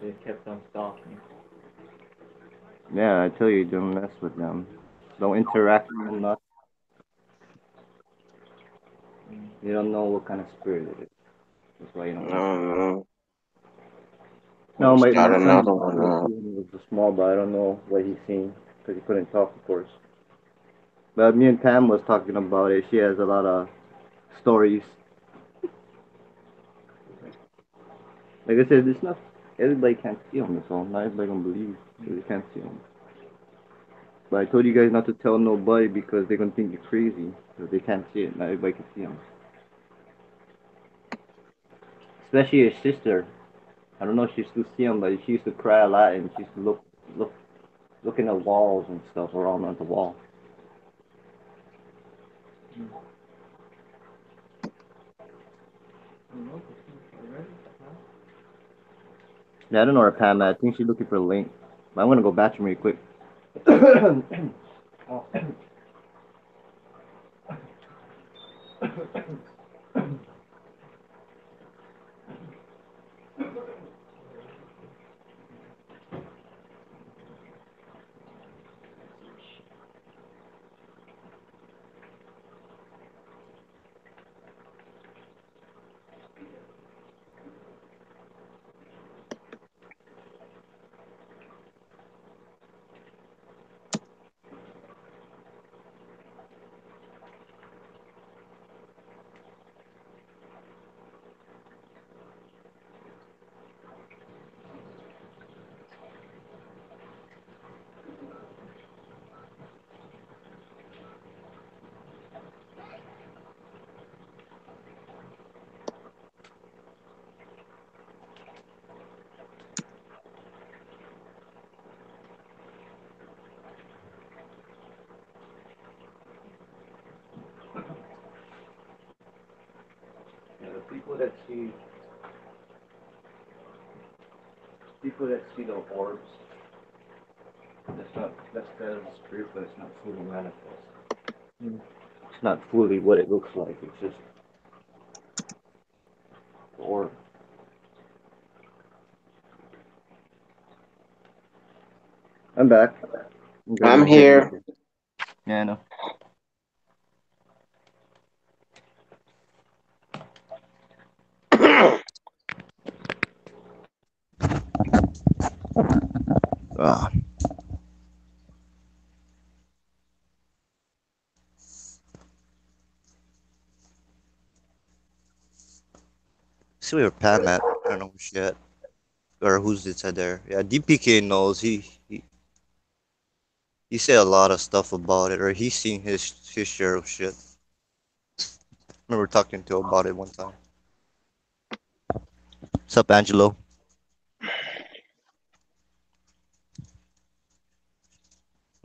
They kept on stalking. Yeah, I tell you, don't mess with them. Don't interact with them. Not. Mm. You don't know what kind of spirit it is. That's why you don't mess with. Um, No, my start son another one was up. seeing he was small, but I don't know what he's seen because he couldn't talk, of course. But me and Pam was talking about it. She has a lot of stories. Like I said, it's not everybody can't see them. That's all. Not everybody can believe because they can't see them. But I told you guys not to tell nobody because they're gonna think you're crazy because they can't see it. Not everybody can see them. Especially your sister. I don't know if she still see them, but she used to cry a lot and she used to look looking at walls and stuff around on the wall. Mm. I don't know. Already? Yeah, I don't know where Pam at. I think she's looking for a link. But I'm gonna go bathroom real quick. Oh. Yeah, the people that see the orbs, that's the spirit, but it's not fully manifest. Mm. It's not fully what it looks like. It's just the orb. I'm back. You guys I'm were saying here. something. Yeah, I know. Ah, see where Pam at? I don't know who she at or who's inside there. Yeah, DPK knows. He said a lot of stuff about it, or he's seen his share of shit. Remember talking to him about it one time. What's up, Angelo?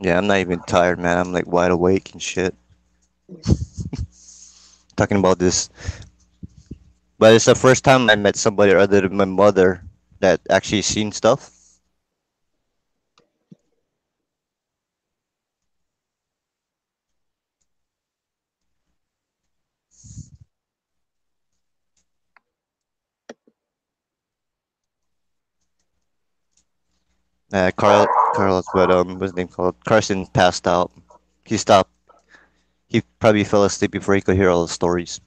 Yeah, I'm not even tired, man. I'm like wide awake and shit. Talking about this, but it's the first time I met somebody other than my mother that actually seen stuff. Carlos, but what's his name called? Carson passed out. He stopped. He probably fell asleep before he could hear all the stories.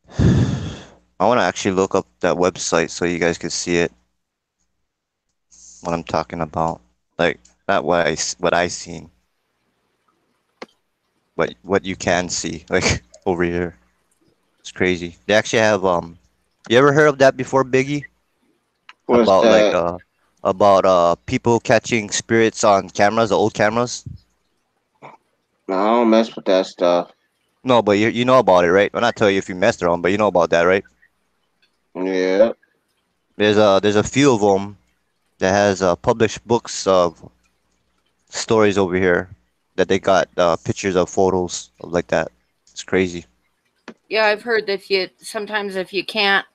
I want to actually look up that website so you guys can see it. What I'm talking about, like not what I seen, but what you can see, like over here. It's crazy. They actually have You ever heard of that before, Biggie? What's About that? people catching spirits on cameras, the old cameras. No, I don't mess with that stuff. No, but you know about it, right? I'm not telling you if you messed around, but you know about that, right? Yeah. There's a few of them that has published books of stories over here that they got pictures of photos of like that. It's crazy. Yeah, I've heard that if you sometimes if you can't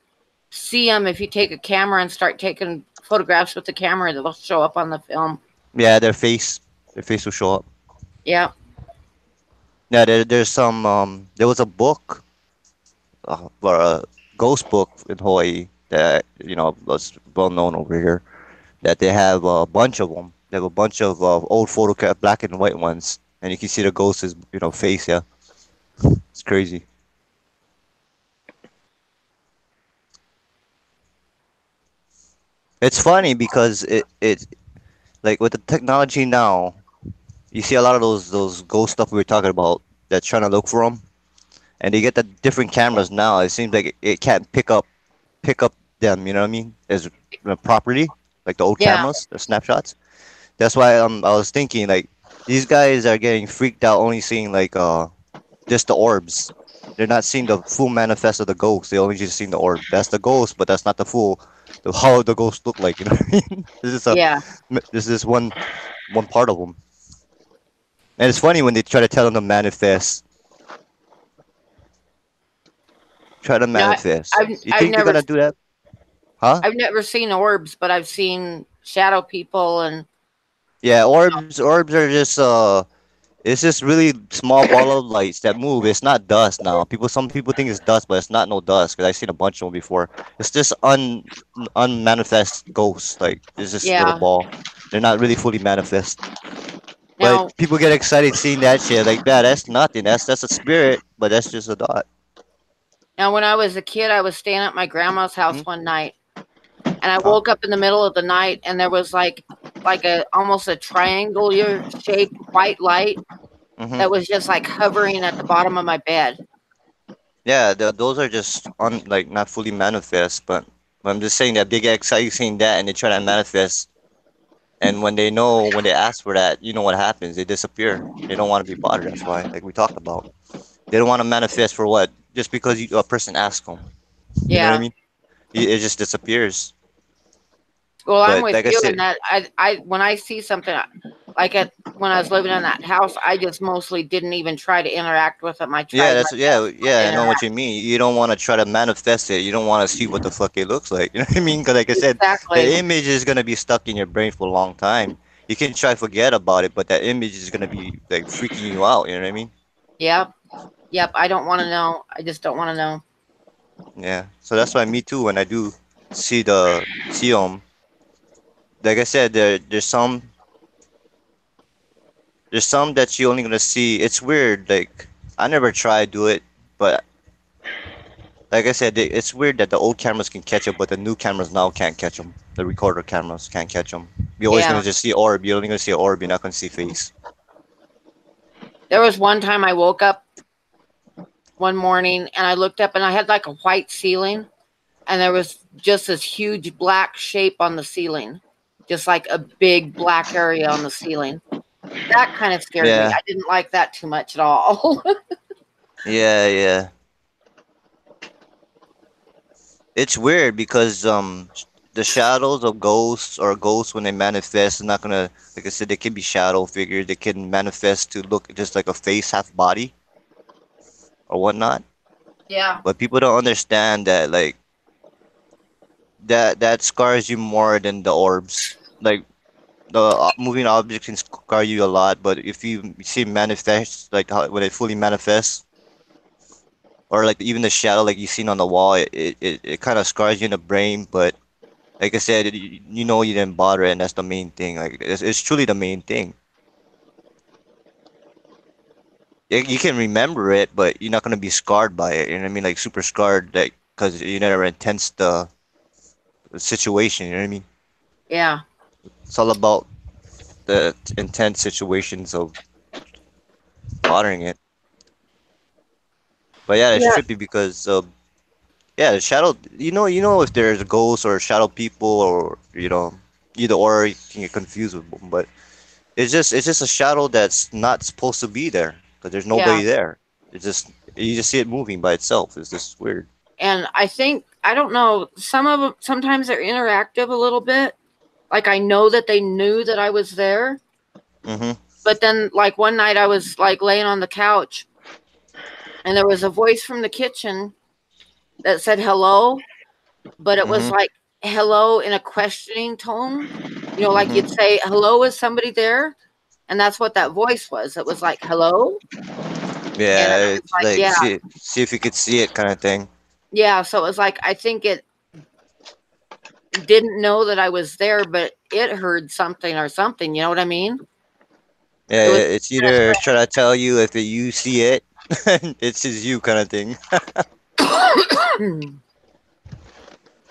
see them, if you take a camera and start taking photographs with the camera, they'll show up on the film. Yeah, their face will show up. Yeah. Yeah, there's some there was a book ghost book in Hawaii that was well known over here. That they have a bunch of them. They have a bunch of old black and white ones, and you can see the ghost's face. Yeah, it's crazy. It's funny because it like with the technology now, you see a lot of those ghost stuff we were talking about that's trying to look for them, and they get the different cameras now. It seems like it can't pick up them. You know what I mean? As properly like the old Yeah. cameras, the snapshots. That's why I was thinking like these guys are getting freaked out only seeing like just the orbs. They're not seeing the full manifest of the ghost. They only just seeing the orb. That's the ghost, but that's not how the ghost look like. You know what I mean? Yeah. This is one part of them. And it's funny when they try to tell them to manifest. Try to No, I- manifest. I've You I've think they're never gonna do that? Huh? I've never seen orbs, but I've seen shadow people and Yeah, orbs are just it's just really small ball of lights that move. It's not dust now. Some people think it's dust, but it's not no dust. Cause I've seen a bunch of them before. It's just unmanifest ghosts. Like it's just little yeah. ball. They're not really fully manifest. Now, But people get excited seeing that shit. Like that's nothing. That's a spirit, but that's just a dot. now when I was a kid, I was staying at my grandma's house Hmm? one night, and I Huh? woke up in the middle of the night, and there was like a almost a triangular shaped white light that Hmm. was just like hovering at the bottom of my bed. Yeah, those are just like not fully manifest. But I'm just saying that they get excited seeing that and they try to manifest. And when they ask for that, you know what happens? They disappear. They don't want to be bothered. That's why, like we talked about, they don't want to manifest for what? Just because a person asks them. You know what I Yeah. mean? It just disappears. Well, I'm But with like I you in said, that I when I see something like when I was living in that house, I just mostly didn't even try to interact with them. I yeah, tried that's my best not to yeah. I know what interact. you mean. You don't want to try to manifest it. You don't want to see what the fuck it looks like. You know what I mean? Because like I said, the Exactly. image is gonna be stuck in your brain for a long time. You can try forget about it, but that image is gonna be like freaking you out. You know what I mean? Yep. Yep. I don't want to know. I just don't want to know. Yeah. So that's why me too. When I do see them, like I said, there's some that you only gonna see. It's weird. Like I never tried do it, but like I said, it's weird that the old cameras can catch it, but the new cameras now can't catch them. The recorder cameras can't catch them. You're always Yeah. gonna just see orb. You're only gonna see orb. You're not gonna see face. There was one time I woke up one morning and I looked up and I had like a white ceiling and there was just this huge black shape on the ceiling, just like a big black area on the ceiling. That kind of scared me. Yeah, I didn't like that too much at all. yeah, yeah. It's weird because the shadows of ghosts or ghosts when they manifest is not gonna like I said they can be shadow figures. They can manifest to look just like a face, half body or whatnot. Yeah. But people don't understand that like that scars you more than the orbs. Like the moving objects can scar you a lot, but if you see it manifest like how, when it fully manifests, or like even the shadow like you seen on the wall, it kind of scars you in the brain. But like I said, you know you didn't bother, it, and that's the main thing. Like it's truly the main thing. You can remember it, but you're not gonna be scarred by it. You know what I mean? Like super scarred, like because you never intense the situation. You know what I mean? Yeah. It's all about the intense situations of bothering it. But yeah, it's Yeah. trippy because yeah, the shadow. You know if there's ghosts or shadow people or either or you can get confused with them. But it's just a shadow that's not supposed to be there because there's Yeah. nobody there. It's just you just see it moving by itself. It's just weird. And I think I don't know. Some of them sometimes they're interactive a little bit. Like I know that they knew that I was there, Mhm. but then like one night I was like laying on the couch, and there was a voice from the kitchen that said hello, but it was Mhm. like hello in a questioning tone. Like you'd Mhm. say hello, is somebody there? And that's what that voice was. It was like hello, and I Yeah, was it's like, like yeah, see if you could see it kind of thing. Yeah, so it was like I think it didn't know that I was there, but it heard something or something. You know what I mean? Yeah, It was it's either trying to tell you if you see it, it's just you kind of thing.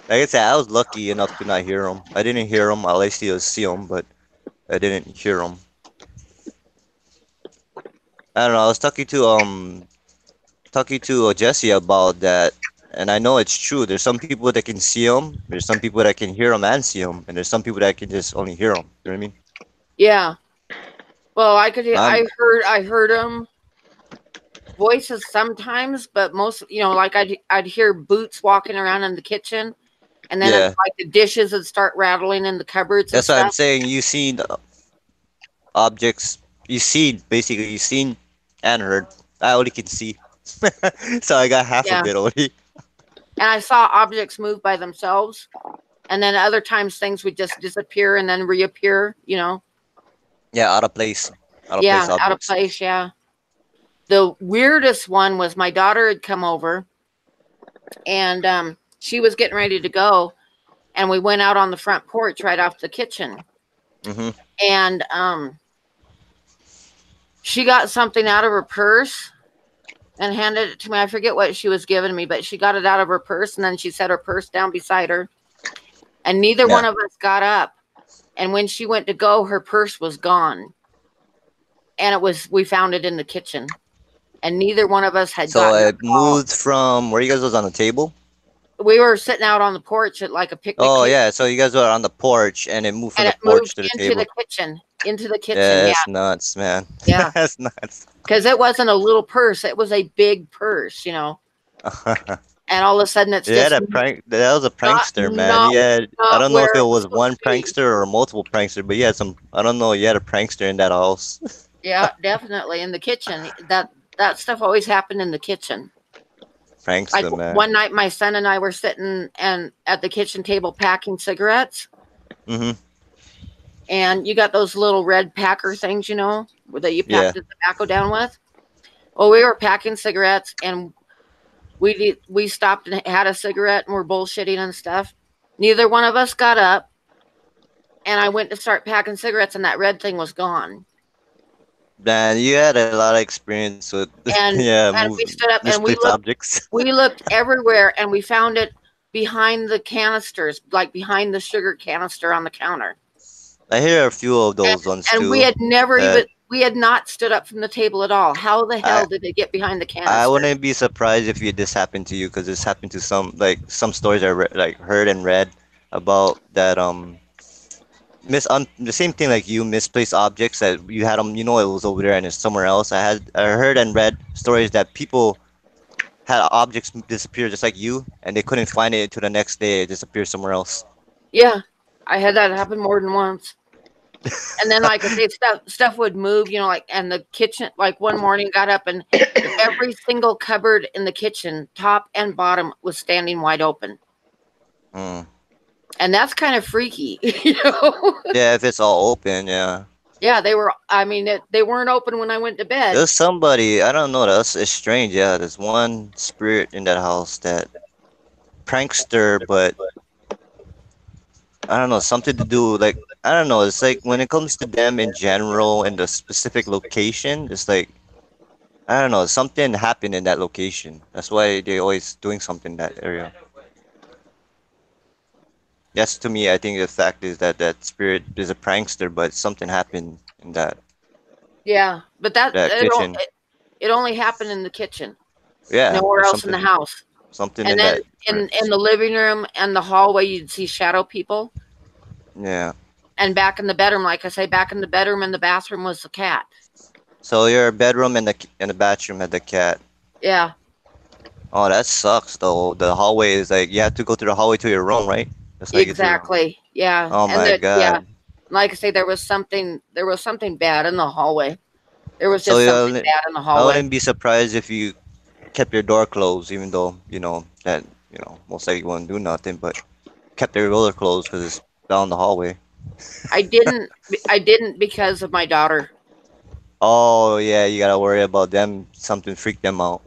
Like I said, I was lucky enough to not hear them. I didn't hear them. At least I see them, but I didn't hear them. I don't know. I was talking to Jesse about that, and I know it's true. There's some people that can see them. There's some people that can hear them and see them, and there's some people that can just only hear them. You know what I mean? yeah. Well, I could. I'm, I heard them voices sometimes, but most, like I'd hear boots walking around in the kitchen, and then yeah, it's like the dishes would start rattling in the cupboards and that's what I'm stuff. saying. You seen objects. You seen and heard. I only can see, so I got half Yeah, of it only. and I saw objects move by themselves, and then other times things would just disappear and then reappear. Yeah, out of place Out of objects. place. Yeah. The weirdest one was my daughter had come over, and she was getting ready to go, and we went out on the front porch right off the kitchen, Mm-hmm. and she got something out of her purse and handed it to me. I forget what she was giving me, but she got it out of her purse, and then she set her purse down beside her, and neither Yeah. one of us got up. And when she went to go, her purse was gone, and we found it in the kitchen, and neither one of us had So gotten I up at all. moved from where you guys was on the table. We were sitting out on the porch at like a picnic Oh table, yeah, so you guys were on the porch, and it moved from and the it moved porch to the into the table. kitchen. Into the kitchen, Yeah, yeah, that's nuts, man. yeah. That's nuts. Because it wasn't a little purse; it was a big purse, And all of a sudden, it's They had just a prank. That was a not prankster, man. not He had. I not don't know if where it it was was supposed one to be. prankster or multiple prankster, but he had some. I don't know. He had a prankster in that house. Yeah, definitely in the kitchen. That stuff always happened in the kitchen. Like Prankster, man. one night, my son and I were sitting and at the kitchen table packing cigarettes, Mm-hmm. and you got those little red packer things, that you Yeah. pack the tobacco down with. Well, we were packing cigarettes, and we stopped and had a cigarette, and we're bullshitting and stuff. Neither one of us got up, and I went to start packing cigarettes, and that red thing was gone. Man, you had a lot of experience with And yeah, we stood up and misplaced objects. we looked everywhere, and we found it behind the canisters, like behind the sugar canister on the counter. I hear a few of those ones And too. we had never that- we had not stood up from the table at all. How the hell did it get behind the canister? I wouldn't be surprised if this happened to you because this happened to some stories I heard and read about that the same thing like you misplaced objects that you had them, it was over there and it's somewhere else. I heard and read stories that people had objects disappear just like you, and they couldn't find it until the next day. It disappeared somewhere else. Yeah, I had that happen more than once. And then, like I say, stuff would move, and the kitchen, like one morning, got up and every single cupboard in the kitchen, top and bottom, was standing wide open. Mm. And that's kind of freaky, Yeah, if it's all open, yeah. Yeah, they were. I mean, they weren't open when I went to bed. There's somebody, I don't know, it's strange. Yeah, there's one spirit in that house that prankster, but I don't know, something to do like I don't know. It's like when it comes to them in general and the specific location, it's like I don't know, something happened in that location. That's why they're always doing something in that area. Yes, to me, I think the fact is that spirit is a prankster, but something happened in that Yeah, but that kitchen. it only happened in the kitchen, Yeah, nowhere there's else in the house. something And in then that. in the living room and the hallway, you'd see shadow people. Yeah. And back in the bedroom, like I say, back in the bedroom and the bathroom was the cat. So your bedroom and the bathroom had the cat. Yeah, Oh, that sucks though. The hallway is like you have to go through the hallway to your room, right? That's like it's your- exactly. Yeah. Oh And my god. Yeah, like I say, there was something bad in the hallway. There was So just you something only- bad in the I hallway. wouldn't be surprised if you kept your door closed, even though that most likely won't do nothing, but kept your door closed because it's down the hallway. I didn't because of my daughter. Oh yeah, you gotta worry about them. Something freaked them out.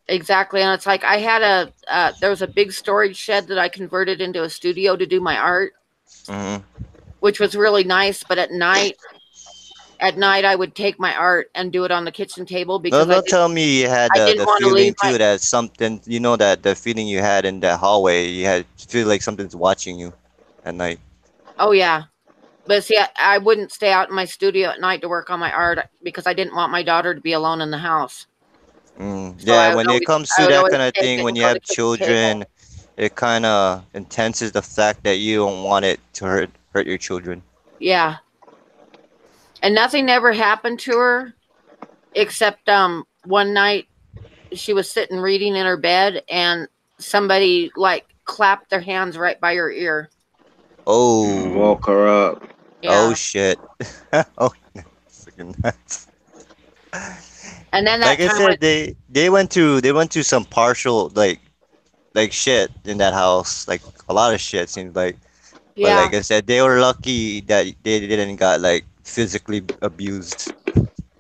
Exactly. And it's like I had there was a big storage shed that I converted into a studio to do my art, Mm-hmm. which was really nice. But at night I would take my art and do it on the kitchen table No, because don't tell me you had I the didn't want to feeling leave my, too that something, you know, that the feeling you had in that hallway, you had feel like something's watching you at night. oh yeah. But see, I wouldn't stay out in my studio at night to work on my art because I didn't want my daughter to be alone in the house. So Yeah, when it comes I to would that always kind of take thing, it when and you go to the have kitchen table. children, it kind of intenses the fact that you don't want it to hurt your children. Yeah. And nothing ever happened to her except one night she was sitting reading in her bed and somebody like clapped their hands right by her ear. Oh, Woke her up. oh Yeah. shit. Oh, that's freaking nuts. And then that Like I time when said, they went to some partial like shit in that house, like a lot of shit seems like. But yeah. like I said, they were lucky that they didn't got like physically abused.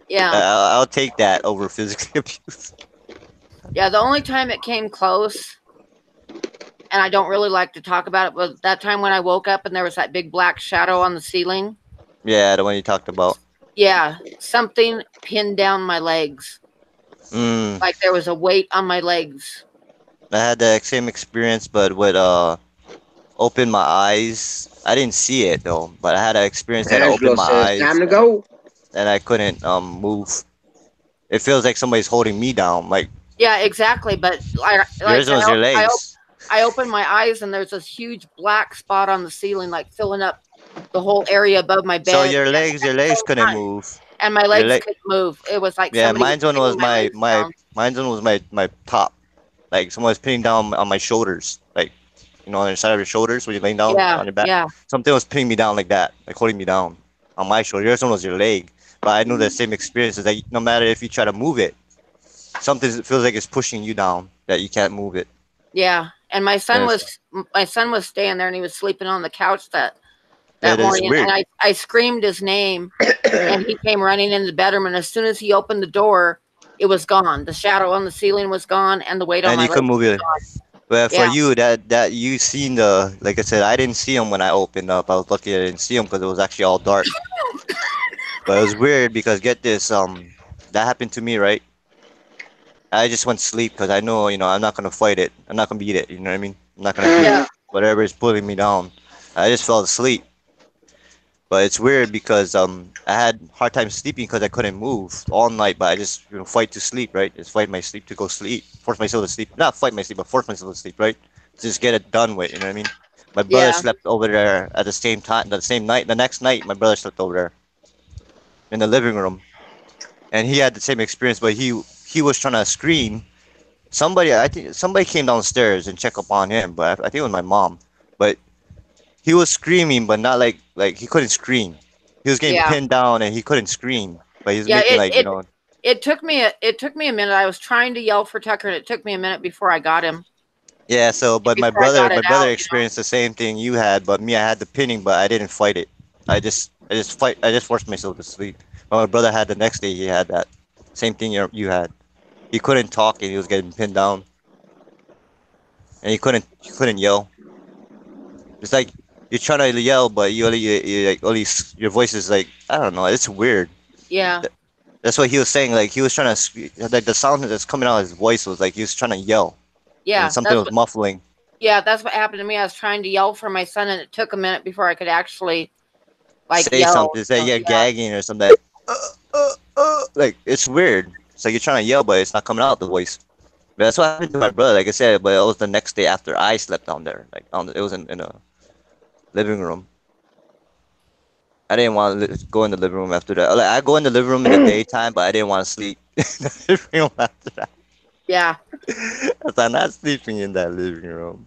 Yeah. I'll take that over physically abused. Yeah, the only time it came close and I don't really like to talk about it was that time when I woke up and there was that big black shadow on the ceiling. Yeah, the one you talked about. Yeah, something pinned down my legs. Mm, Like there was a weight on my legs. I had the same experience, but with open my eyes. I didn't see it though, but I had an experience that I Angelo opened my says, eyes time to go. and I couldn't move. It feels like somebody's holding me down. Like Yeah, exactly. But yours was your legs. I opened my eyes and there's this huge black spot on the ceiling, like filling up the whole area above my So bed. And your at the legs same couldn't time, move. and my Your legs leg, couldn't move. It was like yeah. somebody was Mine's one pinning was my legs down. mine's one was my top. Like someone was pinning down on my shoulders, like you know, on the side of your shoulders when you're laying down Yeah, on your back. yeah, Something was pinning me down like that, like holding me down on my shoulder. Yours one was your leg, but I knew the same experience is that no matter if you try to move it, something feels like it's pushing you down that you can't move it. yeah. And And it's, my son was staying there and he was sleeping on the couch yeah, that that's morning. weird. And I screamed his name and he came running into the bedroom. And as soon as he opened the door, it was gone. The shadow on the ceiling was gone and the weight on And my you could legs move was it. gone. But for Yeah, you, that you seen the like I said, I didn't see him when I opened up. I was lucky I didn't see him because it was actually all dark. But it was weird because get this, that happened to me, right? I just went to sleep because I know, you know, I'm not gonna fight it. I'm not gonna beat it. You know what I mean? I'm not gonna beat yeah, whatever is pulling me down. I just fell asleep. But it's weird because I had hard time sleeping because I couldn't move all night. But I just fight to sleep, right? Just fight my sleep to go sleep, force myself to sleep. Not fight my sleep, but force myself to sleep, right? Just get it done with. You know what I mean? My brother yeah, slept over there at the same time, the same night. The next night, my brother slept over there in the living room, and he had the same experience. But he was trying to scream. I think somebody came downstairs and check up on him, but I think it was my mom. But he was screaming, but not like he couldn't scream. He was getting yeah, pinned down and he couldn't scream, but he was yeah. making like It took me a minute. I was trying to yell for Tucker, and it took me a minute before I got him. yeah. So, but Before I got my it brother out, you know. experienced the same thing you had, but me, I had the pinning, but I didn't fight it. I just forced myself to sleep. But my brother had the next day. He had that same thing you had. He couldn't talk and he was getting pinned down, and he couldn't yell. It's like you're trying to yell, but you like your voice is like I don't know. It's weird. Yeah, That's what he was saying. Like he was trying to like the sound that's coming out of his voice was like he was trying to yell, and yeah. something was muffling. That's what happened to me. I was trying to yell for my son, and it took a minute before I could actually like Say yell. something, say So, yeah, yeah, gagging or something. Like it's weird. It's like you're trying to yell, but it's not coming out the voice. But that's what happened to my brother. Like I said, but it was the next day after I slept down there. Like it was in a living room. I didn't want to go in the living room after that. Like I go in the living room in the daytime, but I didn't want to sleep in the living room after that. yeah, So I'm not sleeping in that living room.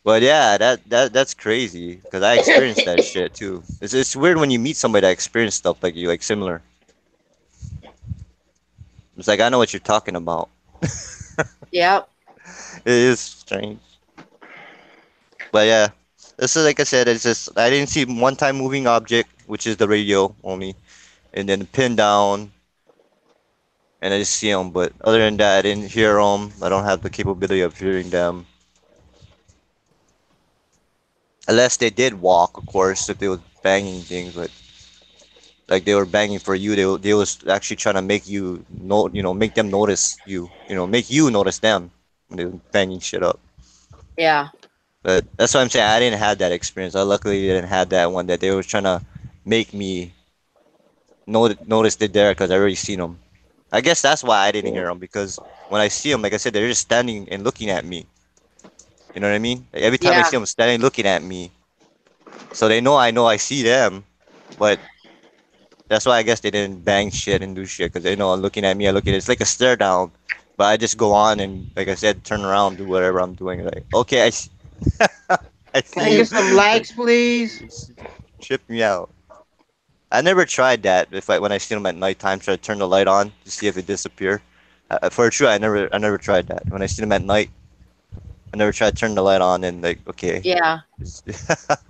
But yeah, that's crazy because I experienced that shit too. It's weird when you meet somebody that experienced stuff like you, like similar. It's like I know what you're talking about. yeah. It is strange. But yeah, this is like I said. It's just I didn't see one time moving object, which is the radio only, and then pin down. and I just see them. But other than that, I didn't hear them. I don't have the capability of hearing them, unless they did walk, of course, if they was banging things. But like they were banging for you, they was actually trying to make you know, make them notice you, make you notice them when they were banging shit up. Yeah. But that's what I'm saying. I didn't have that experience. I luckily didn't have that one that they were trying to make me notice they're there because I already seen them. I guess that's why I didn't hear them because when I see them, like I said, they're just standing and looking at me. You know what I mean? Like every time I Yeah. see them standing looking at me, so they know I see them, but that's why I guess they didn't bang shit and do shit because they know I'm looking at me. I look at it. It's like a stare down, but I just go on and like I said, turn around, do whatever I'm doing. Like okay, I Can see I you. get some likes, please? Trip me out. I never tried that. If I when I see them at nighttime, try to turn the light on to see if it disappear. For sure, I never tried that. When I see them at night, I never tried to turn the light on and like okay. Yeah.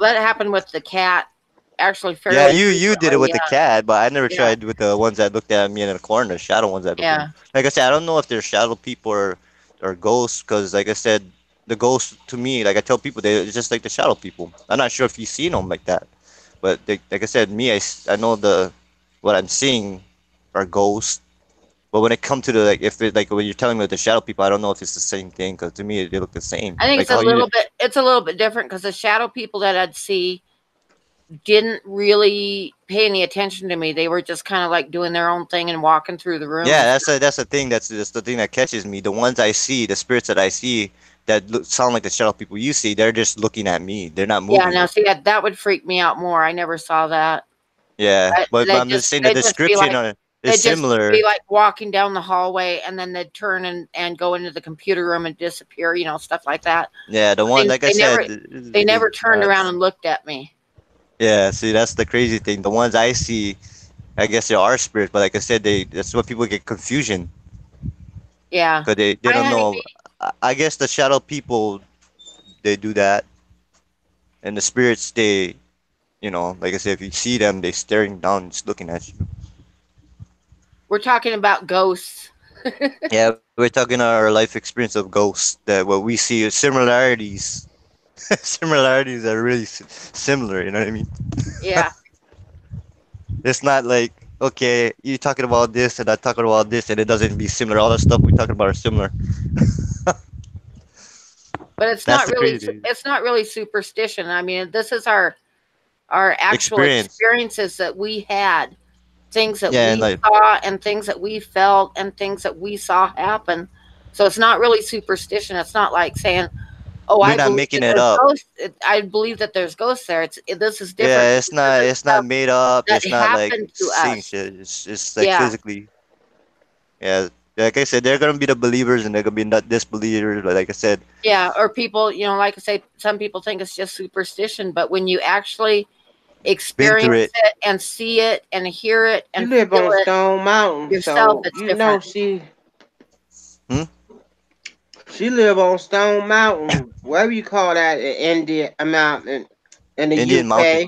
That happened with the cat. Actually, Yeah, fairly you did it recently. with the cat, but I never Yeah. tried with the ones that looked at me in the corner, the shadow ones that looked at me. Yeah. Like I said, I don't know if they're shadow people or ghosts, because like I said, the ghosts to me, like I tell people, they're just like the shadow people. I'm not sure if you've seen them like that, but they, like I said, me, I know what I'm seeing are ghosts. But when it comes to the like, if it like when you're telling me with the shadow people, I don't know if it's the same thing, because to me they look the same. I think Like it's a how you, little bit. It's a little bit different because the shadow people that I'd see didn't really pay any attention to me. They were just kind of like doing their own thing and walking through the room yeah, and stuff. that's the thing. That's the thing that catches me. The ones I see, the spirits that I see that sound like the shadow people you see, they're just looking at me. They're not Yeah. moving. Now, see that would freak me out more. I never saw that. Yeah, but They'd I'm just just saying the they'd just be description like on it is they'd just be similar. like walking down the hallway and then they'd turn and go into the computer room and disappear. Stuff like that. Yeah, the one They, like I they never said they is never turned around nuts. and looked at me. Yeah, see, that's the crazy thing. The ones I see, I guess they are spirits, but like I said, that's what people get confusion Yeah. because they Hi, don't know. honeybee. I guess the shadow people they do that, and the spirits they, like I said, if you see them, they staring down, just looking at you. We're talking about ghosts. Yeah, we're talking our life experience of ghosts. That what we see is similarities. Similarities are really similar. You know what I mean? Yeah. It's not like okay, you talking about this and I talking about this, and it doesn't be similar. All the stuff we talking about are similar. But it's That's not the really crazy it's not really superstition. I mean, this is our actual experience. experiences that we had, things that Yeah, and we like saw and things that we felt and things that we saw happen. So it's not really superstition. It's not like saying, "Oh, we're I not believe making that it there's up. ghosts. I believe that there's ghosts there." This is different Yeah, because this is it's not stuff made up. that It's not like happened to seeing us. shit. It's like Yeah, physically. Yeah, like I said, they're gonna be the believers and they're gonna be not disbelievers. But like I said, yeah. Or people, like I say, some people think it's just superstition, but when you actually been through experience it. it and see it and hear it She and live feel on it Stone Mountain, yourself, so it's different. Hmm? she live on Stone Mountain, whatever you call that in India, mountain in the Indian mountain. UK.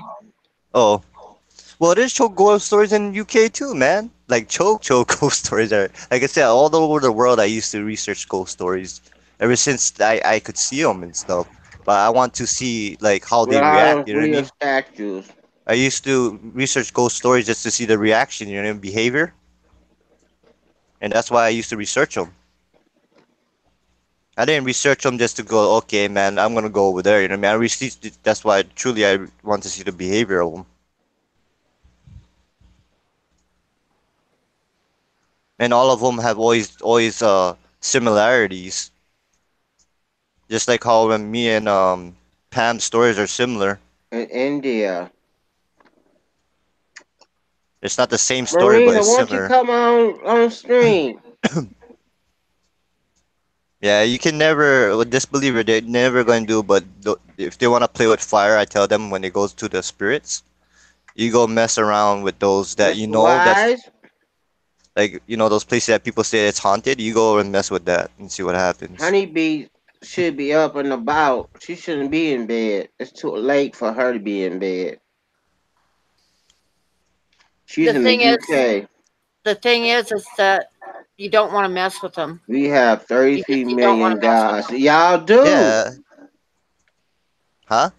Oh, well, there's choke ghost stories in UK too, man. Like choke ghost stories are. Like I said, all over the world, I used to research ghost stories ever since I could see them and stuff. But I want to see like how With they all react. those You know what I real mean? statues. I used to research ghost stories just to see the reaction, behavior, and that's why I used to research them. I didn't research them just to go, okay, man, I'm gonna go over there. You know what I mean? I researched it. That's why truly I want to see the behavior of them, and all of them have always similarities. Just like how when me and Pam's stories are similar. In India. It's not the same story, but Marina, it's won't you similar. come on stream? Yeah, you can never with disbeliever. They're never going to do. But if they want to play with fire, I tell them when it goes to the spirits, you go mess around with those that Mr. that's Wise, like those places that people say it's haunted. You go and mess with that and see what happens. Honeybee should be up and about. She shouldn't be in bed. It's too late for her to be in bed. She's The in the thing is, UK. the thing is that you don't want to mess with them. We have You 33 just you don't want million to mess with gods. them. Y'all do. Yeah. Huh?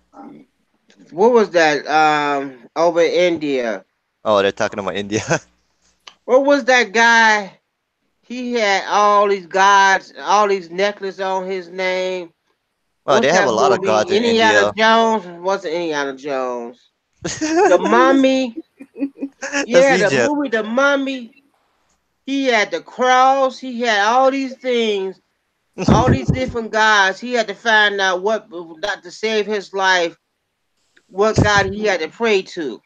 What was that? Over in India. Oh, they're talking about India. What was that guy? He had all these gods, all these necklaces on his name. Well, What's they have a that lot of movie? gods in Indiana India. Jones? Wasn't Indiana Jones? The Mummy. That's Yeah, the Egypt. movie The Mummy. He had the cross. He had all these things, all these different gods. He had to find out what, not to save his life, what God he had to pray to.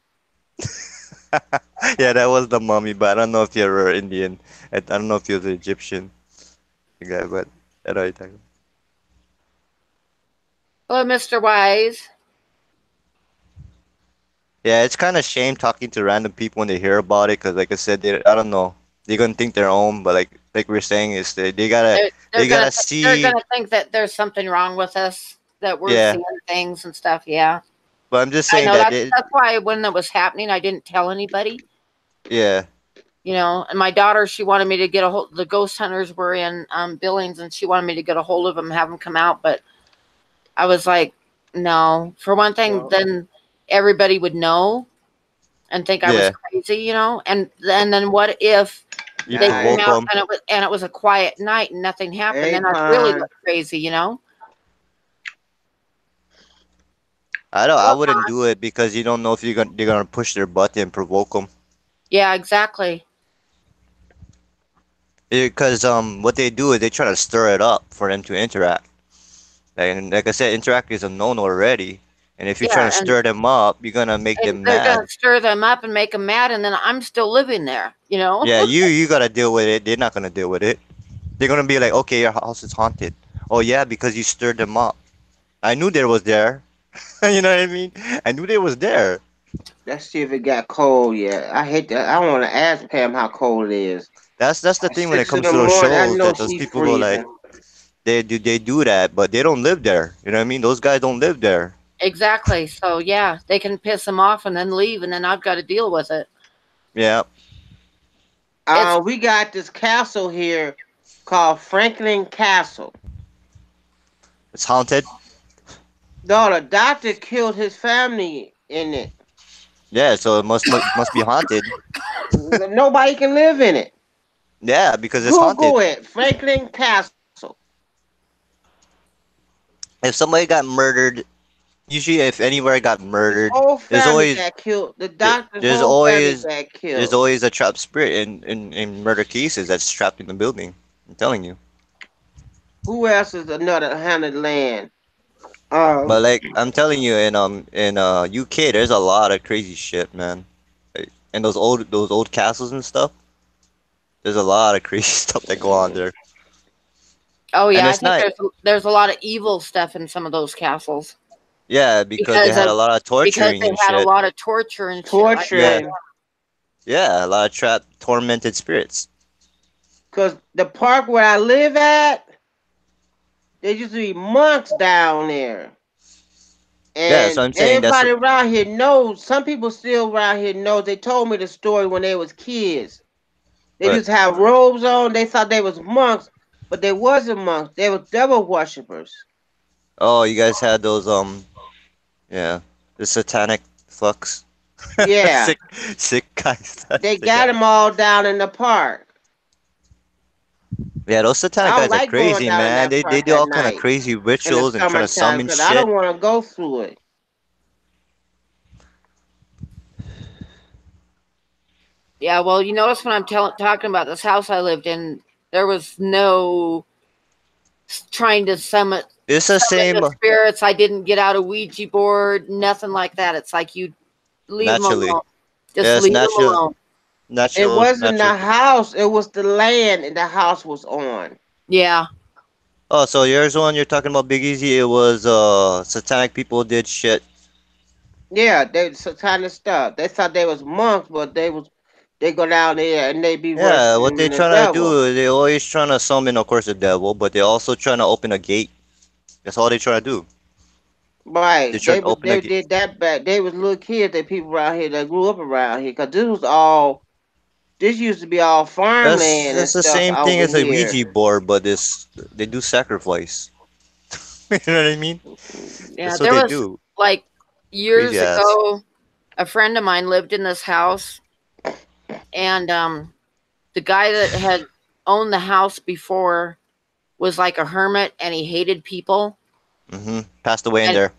Yeah, that was the mummy, but I don't know if you're Indian. I don't know if you're the Egyptian guy, but I know what you're talking Hello, Mr. Wise. Yeah, it's kind of shame talking to random people when they hear about it, because like I said, I don't know, they're gonna think their own, but like we're saying is they gotta They're they gonna gotta they're see. gonna think that there's something wrong with us, that we're Yeah, seeing things and stuff. Yeah, but I'm just I saying know. that That's why when it was happening, I didn't tell anybody. yeah, You know, and my daughter, she wanted me to get a hold. The ghost hunters were in Billings, and she wanted me to get a hold of them, have them come out. But I was like, no. For one thing, So, then everybody would know and think I was yeah, crazy. You know, and then what if you they nice. came provoke out them. and it was a quiet night and nothing happened? Hey, Then I'd really Pine. look crazy. You know. I wouldn't do it because you don't know if they're gonna push their button and provoke them. Yeah, exactly. Because what they do is they try to stir it up for them to interact. And like I said, interact is a no-no already. And if you're trying Yeah, to stir them up, you're gonna make and them they're mad. gonna stir them up and make them mad, and then I'm still living there. You know. Yeah, you gotta deal with it. They're not gonna deal with it. They're gonna be like, okay, your house is haunted. Oh yeah, because you stirred them up. I knew they was there. You know what I mean? I knew they was there. Let's see if it got cold yet. I hate that. I want to ask Pam how cold it is. That's the At thing when it 6 in comes the to those morning, I shows know that those she people go like freezing. they do that, but they don't live there. You know what I mean? Those guys don't live there. Exactly. So yeah, they can piss them off and then leave, and then I've got to deal with it. Yeah. It's We got this castle here called Franklin Castle. It's haunted. No, the doctor killed his family in it. Yeah, so it must be haunted. Nobody can live in it. Yeah, because it's haunted. Google it, Franklin Castle. If somebody got murdered, usually if anywhere got His murdered, whole there's family always got killed. The there- doctor's there's whole family always got there's killed. always a trapped spirit in murder cases that's trapped in the building. I'm telling you. Who else is another haunted land? But like I'm telling you, in UK, there's a lot of crazy shit, man. Like, and those old castles and stuff. There's a lot of crazy stuff that go on there, oh and yeah, I it's think not. there's a lot of evil stuff in some of those castles Yeah, because they because had a of lot of because torturing they and had a shit. lot of torture and shit like that. Yeah, Torturing. yeah, a lot of trapped, tormented spirits. Because the park where I live at, there used to be monks down there. Yeah, so And I'm saying that's. everybody around here knows, some people still around here knows, they told me the story when they was kids. They But used to have robes on, they thought they was monks, but they wasn't monks, they were devil worshippers. oh, you guys had those yeah, the satanic fucks, Yeah, sick, sick guys. they They got got. them all down in the park. Yeah, those satanic I don't guys are like going crazy, down in man. that They park do at all kind of night crazy in the rituals and trying to summertime summon because I shit. don't want to go through it. Yeah, well, you notice when I'm talking about this house I lived in, there was no trying to It's the summon same the spirits. I didn't get out a Ouija board, nothing like that. It's like you leave them naturally. alone. Just Yeah, it's leave them natural, alone. It natural, wasn't natural. the house, it was the land and the house was on. Yeah. Oh, so yours one you're talking about Big Easy? It was satanic people did shit. Yeah, they some kind of stuff. They thought they was monks, but they go down there and they be Yeah, what they worshiping the trying to devil. do is they always trying to summon, of course, the devil, but they also trying to open a gate. That's all they trying to do. They Right. trying to open a They gate. did that back. They was little kids, that people around here that grew up around here. Cause this was all This used to be all That's farmland and that's the stuff same thing over as a here. Ouija board, but this they do sacrifice. You know what I mean? Yeah, That's what there they was do. like Crazy years ass. ago, a friend of mine lived in this house, and the guy that had owned the house before was like a hermit, and he hated people, Passed away in and there.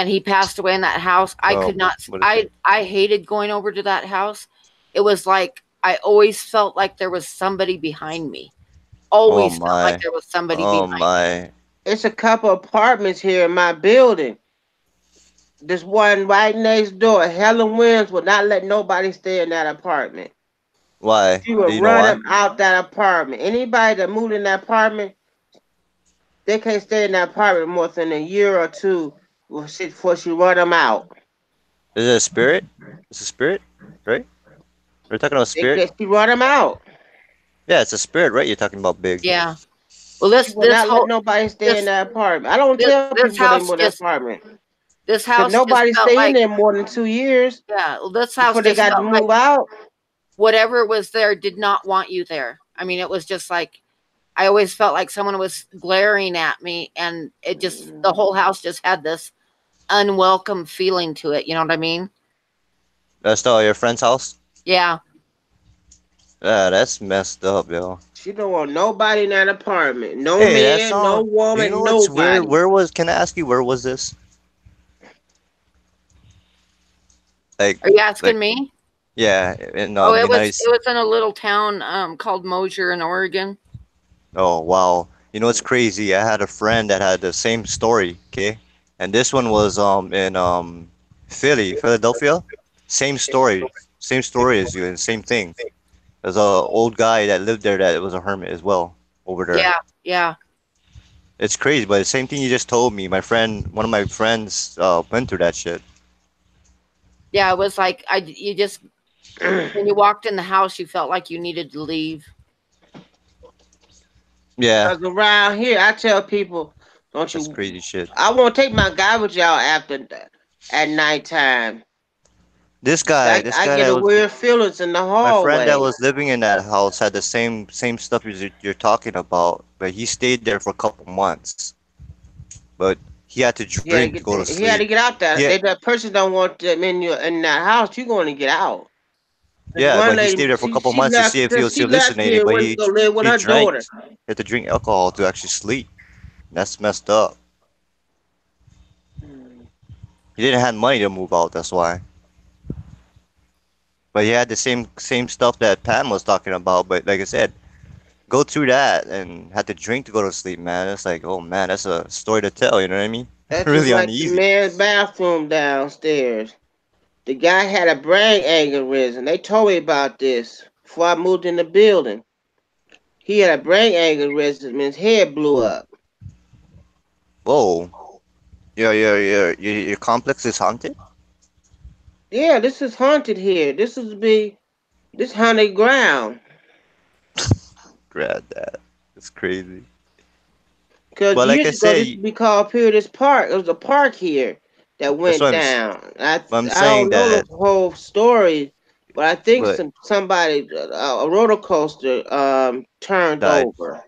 he passed away in that house. I Oh, could not. what is it? I hated going over to that house. It was like I always felt like there was somebody behind me. Oh Always felt like my. there was somebody Oh behind me. my. It's a couple apartments here in my building. This one right next door, Helen Williams would not let nobody stay in that apartment. Why? She Do would you know run why? them out that apartment. Anybody that moved in that apartment, they can't stay in that apartment more than a year or two before she run them out. Is it a spirit? It's a spirit, right? We're talking about spirit. She run them out. Yeah, it's a spirit, right? You're talking about big. Yeah. Well, She will not let nobody stay in this that apartment. I don't tell people this when they house move in that just apartment this because house just nobody felt stay in like, there more than 2 years yeah. Well, this house before they just got to felt like move out. whatever was there did not want you there. I mean, it was just like I always felt like someone was glaring at me, and it just the whole house just had this unwelcome feeling to it. You know what I mean? That's still your friend's house. Yeah. Yeah, that's messed up, yo. She don't want nobody in that apartment. No Hey, that man, no song. You know woman, what's weird? nobody. Where was? Can I ask you where was this? Like, Are you asking like, me? yeah, in Oh, United. it was in a little town called Mosier in Oregon. Oh wow. You know what's crazy? I had a friend that had the same story, okay? And this one was in Philadelphia. Same story. Same story as you and same thing. There's a old guy that lived there that was a hermit as well over there. Yeah, yeah, It's crazy, but the same thing you just told me. My friend, one of my friends went through that shit. yeah. It was like you just when you walked in the house, you felt like you needed to leave. Yeah, Cause around here, I tell people, don't that's you? crazy shit. I won't take my garbage out after at nighttime. This I guy get that a was weird feelings in the my friend that hallway. was living in that house had the same stuff as you're talking about, but he stayed there for a couple months. But he had to drink to go to He had sleep. to get out there. Yeah, That person don't want them in that house. You going to get out? There's yeah, one but he lady. stayed there for a couple months to see if he was She left hallucinating. here But and went to go live with he her drank. daughter. He had to drink alcohol to actually sleep. That's messed up. He didn't have money to move out. That's why. But he had the same stuff that Pam was talking about. But like I said, go through that and had to drink to go to sleep, man. It's like, oh man, that's a story to tell. You know what I mean? That's just Really like the uneasy. man's bathroom downstairs. The guy had a brain aneurysm. They told me about this before I moved in the building. He had a brain aneurysm and his head blew up. Whoa. Your complex is haunted? Yeah, this is haunted here. This haunted ground. Grad that. It's crazy. Because But like I years ago, this said, used to be called Paradise Park. There was a park here that that's went down. what I'm I saying don't know that. the whole story, but I think But somebody a roller coaster turned died. over.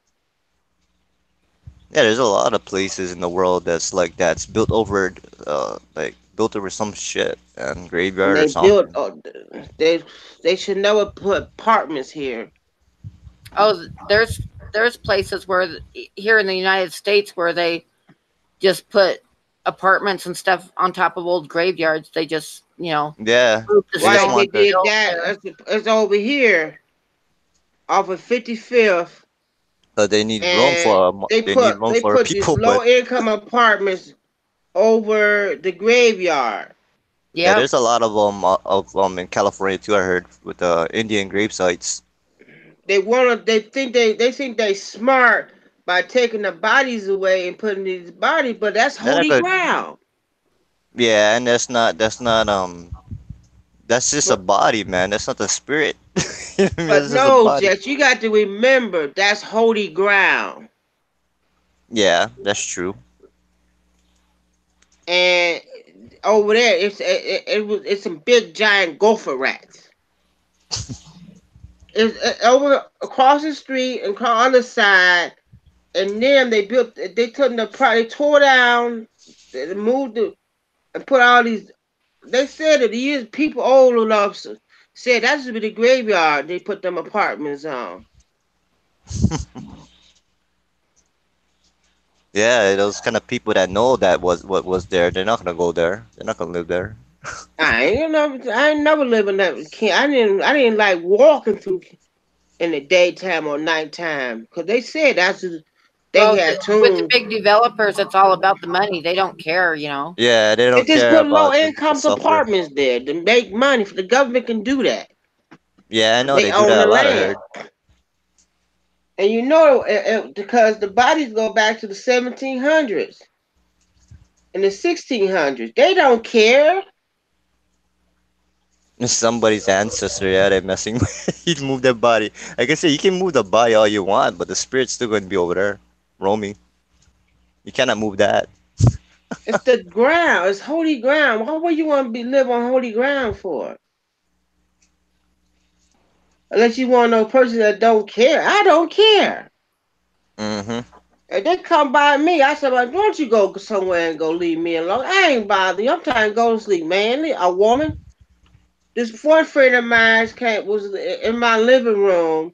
Yeah, there's a lot of places in the world that's like that's built over some shit and And graveyard or they built. something. They they should never put apartments here. Oh, there's places where here in the United States where they just put apartments and stuff on top of old graveyards. They just Yeah, move the they just Right, stone they want the did built that. there. It's over here off of 55th, they need room and they need room they for put these people, but low income apartments over the graveyard. yeah, Yep. there's a lot of in California too. I heard with the Indian grave sites. They think they smart by taking the bodies away and putting these bodies, but that's Then I holy could, ground. yeah, and that's just a But body, man. That's not the spirit. You know what I mean? but That's just a no, body. Jess, you got to remember that's holy ground. Yeah, that's true. And over there, it's some big giant gopher rats. It's over across the street and across the other side. And then they took the they tore down, they moved the, and put all these. They said that these people old enough said that should be the graveyard. They put them apartments on. Yeah, those kind of people that know that was what was there, they're not gonna go there. They're not gonna live there. I ain't never lived in that. I didn't like walking through in the daytime or nighttime because they said they Well, had with the tombs. big developers, it's all about the money. They don't care, you know. Yeah, they They don't just care put low about the income suffer. apartments there to make money. For the government can do that. Yeah, I know They they do own that the a lot. I land. heard. And you know, because the bodies go back to the 1700s and the 1600s. They don't care. It's somebody's ancestor, yeah, they're messing with. He'd move their body. Like I said, you can move the body all you want, but the spirit's still going to be over there, roaming. You cannot move that. It's the ground. It's holy ground. Why would you want to live on holy ground for? Unless you want no person that don't care. I don't care. Mm-hmm. If they come by me, I said, well, don't you go somewhere and go leave me alone. I ain't bothering you. I'm trying to go to sleep, man. A woman. This one friend of mine was in my living room,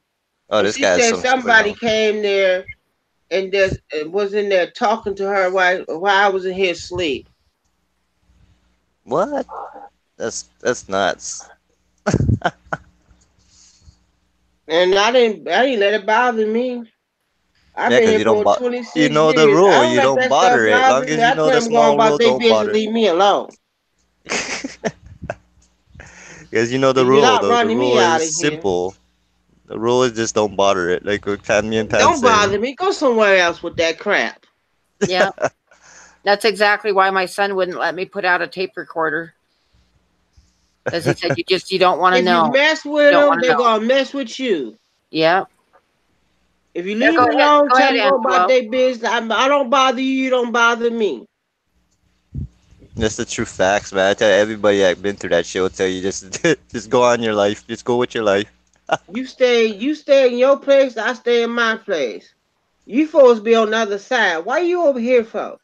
Oh, and this she guy has said some story somebody now. came there and just was in there talking to her while I was in here asleep. What? That's nuts. And I didn't let it bother me. I've Yeah, been 'cause here you don't for you 26 know the years. rule. I don't You let don't that stuff bother it. bother Long me. as you I know tell the them going small about rule, their don't business, bother leave me alone. it. Because you know the You're rule. not The running me rule out is of here. simple. The rule is just don't bother it. Like what me and Pan Don't saying. bother me. Go somewhere else with that crap. Yeah, that's exactly why my son wouldn't let me put out a tape recorder because he said you don't want to If you know. mess You with don't them, want to they're know. gonna mess with you. Yeah. If you Yeah. leave them alone, Go tell ahead, them go about Angelo. their business. I don't bother you. You don't bother me. That's the true facts, man. I tell everybody I've been through that shit will tell you just just go on your life. Just go with your life. You stay in your place. I stay in my place. You supposed to be on the other side. Why you over here for?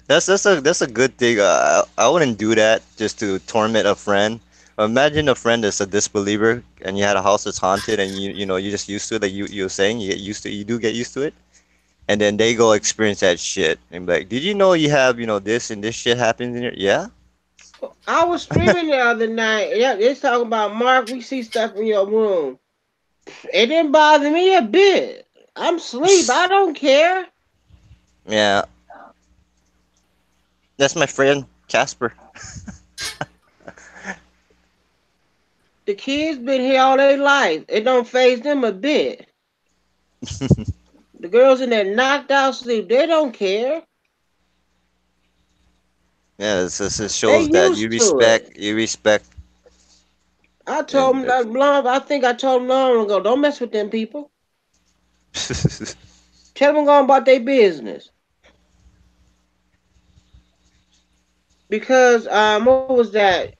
That's a good thing. I wouldn't do that just to torment a friend. Imagine a friend that's a disbeliever and you had a house that's haunted and you know you just used to it. Like you were saying, you get used to you do get used to it, and then they go experience that shit and be like, did you know you have this and this shit happens in here? Yeah. I was streaming the other night. Yeah, it's talking about Mark. We see stuff in your room. It didn't bother me a bit. I'm asleep. I don't care. Yeah, that's my friend Casper. The kids been here all their life. It don't phase them a bit. The girls in there knocked out sleep. They don't care. Yeah, it They shows that used to it. you respect, I told and them that long. I think I told them long ago. Don't mess with them people. Tell them go about their business. Because what was that?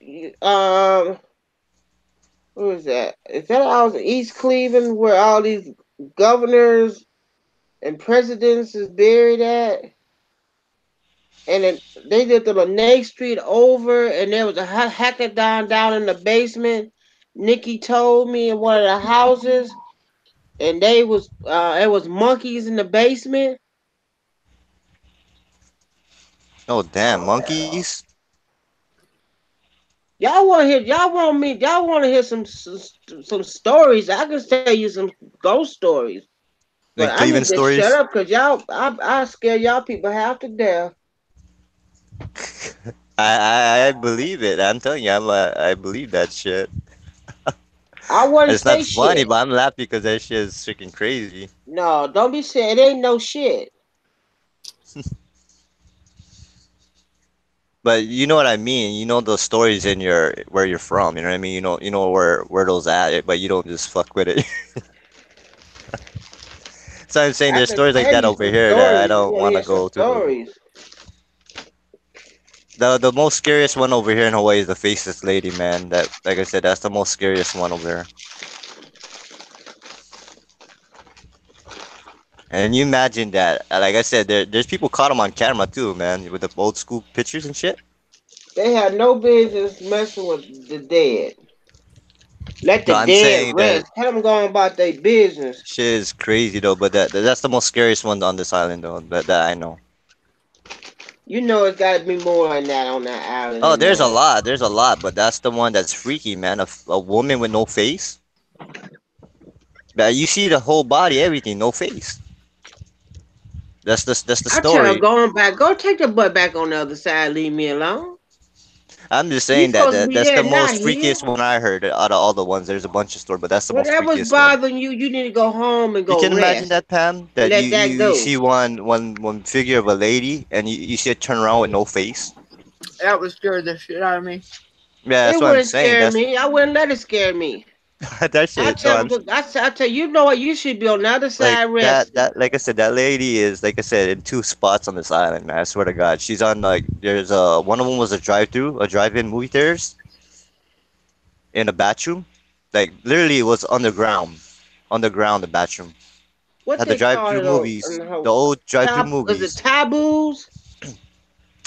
What was that? Is that out in East Cleveland where all these governors and presidents is buried at? And then they did the Lene Street over, and there was a hackathon down in the basement. Nikki told me in one of the houses, and it was monkeys in the basement. oh damn, monkeys. Y'all want to hear some stories. I can tell you some ghost stories, but Like I Cleveland need to shut stories. up because I scare y'all people half to death. I believe it. I'm telling you, I believe that shit. I wouldn't It's not say funny, shit. but I'm laughing because that shit is freaking crazy. No, don't be saying it ain't no shit. But you know what I mean. You know those stories in your where you're from. You know what I mean. You know where those at, but you don't just fuck with it. So I'm saying I there's can stories like tell that you over some here that I stories. You don't want to want to hear some go to. stories? The most scariest one over here in Hawaii is the faceless lady, man. That like I said, that's the most scariest one over there. And you imagine that, like I said, there's people caught him on camera too, man, with the old school pictures and shit. They had no business messing with the dead. Let No, the I'm dead saying that rest. Let them go about their business. shit is crazy though, but that's the most scariest one on this island though, that I know. You know it's got to be more than that on that island Oh, than that. there's a lot, but that's the one that's freaky, man. A woman with no face. That you see the whole body, everything, no face. That's the I tell her, story. go on back. Go take the butt back on the other side. Leave me alone. I'm just You saying that, supposed to that be that's there, the not most here. freakiest one I heard out of all the ones. There's a bunch of stories, but that's the most Whatever's freakiest one. bothering you, you need to go home and You go can imagine rest that, Pam, and that let that you go. see one figure of a lady and you see it turn around with no face. That was scared the shit out of me. Yeah, that's It what I'm wouldn't saying. scare That's me. I wouldn't let it scare me. that I shit. No, tell them, I tell you, you know what? You should be on the other like side resting. like I said, that lady is like I said in two spots on this island, man. I swear to God, she's on like there's one of them was a drive-in movie theaters in a bathroom, like literally it was underground the bathroom. What Had the they call drive-through it on movies, her the old drive-through is it movies taboos?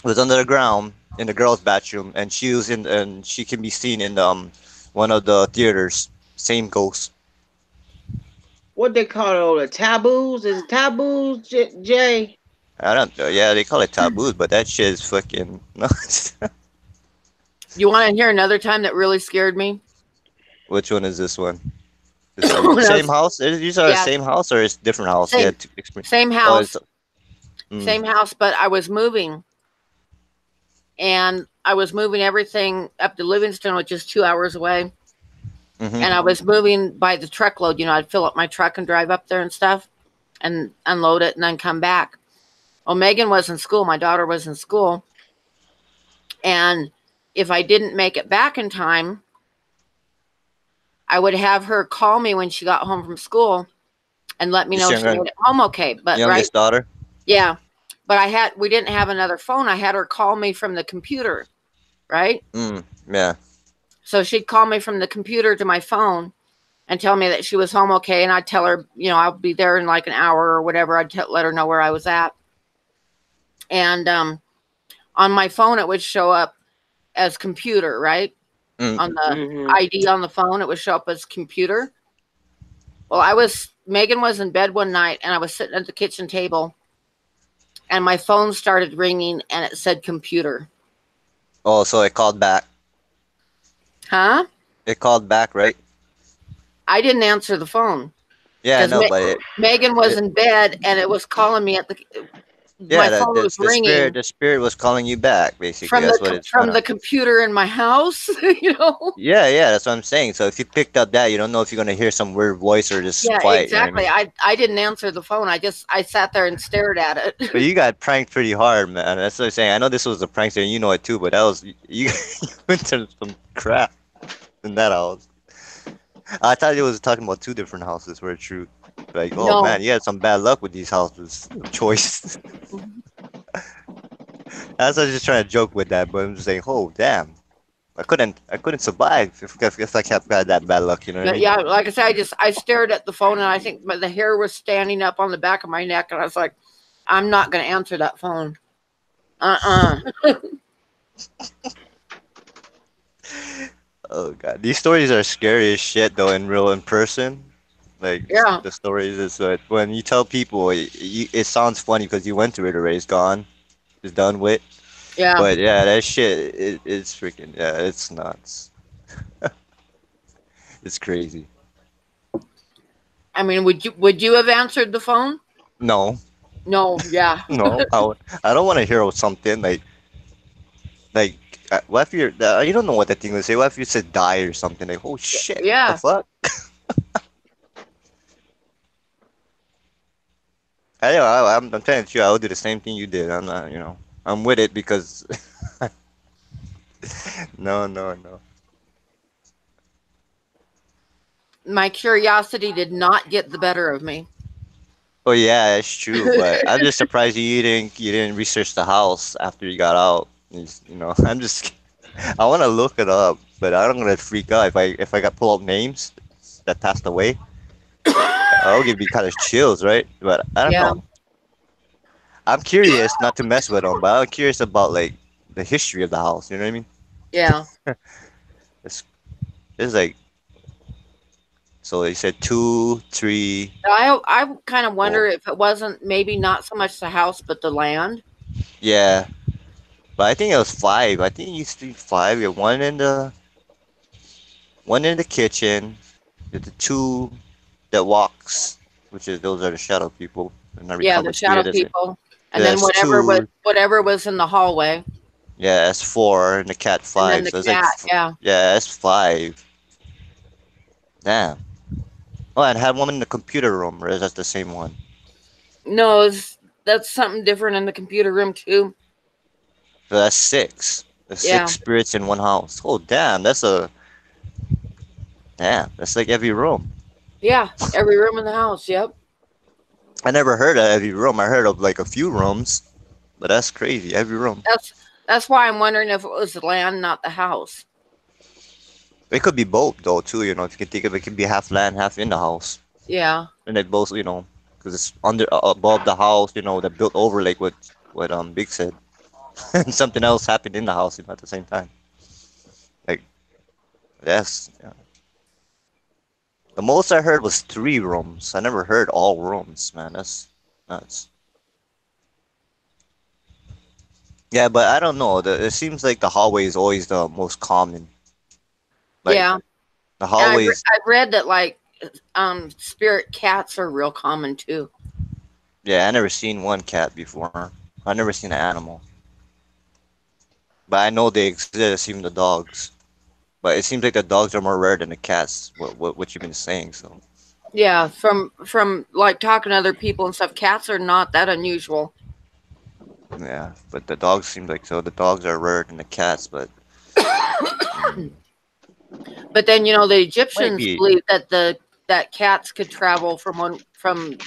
was under the ground in the girls' bathroom, and she was in and she can be seen in one of the theaters. Same ghost. What they call it on the taboos? Is it taboos, Jay? I don't know. Yeah, they call it taboos, but that shit is fucking nuts. You want to hear another time that really scared me? Which one is this one? When I Same was, house? These are the yeah, same house or it's different house? Yeah, same same oh, it's house, mm, same house, but I was moving, and I was moving everything up to Livingston, which is 2 hours away. mm-hmm. And I was moving by the truckload. You know, I'd fill up my truck and drive up there and stuff, and unload it, and then come back. Well, Megan was in school. My daughter was in school, and if I didn't make it back in time, I would have her call me when she got home from school and let me This know she younger, made it home okay. But right, youngest daughter. yeah. But we didn't have another phone. I had her call me from the computer, right? Yeah. So she'd call me from the computer to my phone and tell me that she was home okay. And I'd tell her, you know, I'll be there in like an hour or whatever. Let her know where I was at. And on my phone, it would show up as computer, right? Mm. On the Mm-hmm. ID on the phone, it would show up as computer. Well, Megan was in bed one night and I was sitting at the kitchen table and my phone started ringing and it said computer. Oh, so it called back. Huh? It called back, right? I didn't answer the phone. Yeah, I know, but Megan was it in bed and it was calling me yeah, my phone was ringing the spirit was calling you back. Basically, from that's what it's from gonna. the computer in my house, you know? Yeah, that's what I'm saying. So if you picked up that, you don't know if you're gonna hear some weird voice or just Yeah, quiet. exactly. You know what I mean? I didn't answer the phone. I sat there and stared at it. But you got pranked pretty hard, man. That's what I'm saying. I know this was a prankster, and you know it too. But that was you went to some crap in that house. I thought you was talking about two different houses. Were true. Like, oh No. man, you had some bad luck with these houses choice. I was just trying to joke with that, but I'm just saying, oh damn, I couldn't survive if I kept had that bad luck. You know what I mean? Yeah, like I said, I stared at the phone and I think the hair was standing up on the back of my neck and I was like, I'm not going to answer that phone. Oh god, these stories are scary as shit though in person. Like Yeah. the stories is that when you tell people, it sounds funny because you went through it already. It's gone, it's done with. Yeah. But yeah, that shit, it's freaking yeah, it's nuts. It's crazy. I mean, would you have answered the phone? No, No. Yeah. no, I don't want to hear something like what if you don't know what that thing will say? What if you said die or something? Like oh shit, Yeah. the fuck? I'm telling you, I would do the same thing you did. I'm not, I'm with it because no. My curiosity did not get the better of me. Oh yeah, that's true. But I'm just surprised you didn't research the house after you got out. I'm just I want to look it up, but I'm gonna freak out if I got pull up names that passed away. I'll give you kind of chills, right? But I don't Yeah. know. I'm curious, not to mess with them, but I'm curious about like the history of the house. You know what I mean? Yeah. It's it's like so. They said 2, 3, I kind of wonder 4. if it wasn't maybe not so much the house but the land. Yeah, but I think it was 5. I think it used to be 5. You have one in the kitchen. There's the 2 that walks, which is those are the shadow people. And I Yeah, the recovered shadow spirit as it. people. And then There's two. whatever was in the hallway. Yeah, that's 4, and the cat And then 5. the So it's like, cat, yeah. yeah, that's 5. Damn. Oh, and had one in the computer room, or is that the same one? No, that's something different in the computer room too. So that's 6. There's Yeah. 6 spirits in one house. Oh, damn. That's like every room. Yeah. Every room in the house, yep. I never heard of every room. I heard of like a few rooms, but that's crazy. Every room. That's why I'm wondering if it was the land, not the house. It could be both, though, too. You know, if you can think of it, it could be half land, half in the house. Yeah. And they both, you know, because it's under above the house, you know, that built over like what Big said, and something else happened in the house, you know, at the same time. Like that's yeah. The most I heard was 3 rooms. I never heard all rooms, man. That's nuts. Yeah, but I don't know. It seems like the hallway is always the most common. Like Yeah. the And hallways. I've read that like spirit cats are real common too. Yeah, I never seen one cat before. I never seen an animal, but I know they exist. Even the dogs. But it seems like the dogs are more rare than the cats. What you've been saying? So Yeah, from like talking to other people and stuff, cats are not that unusual. yeah, but the dogs seem like so. The dogs are rare than the cats, but But then you know the Egyptians maybe believed that cats could travel from the one of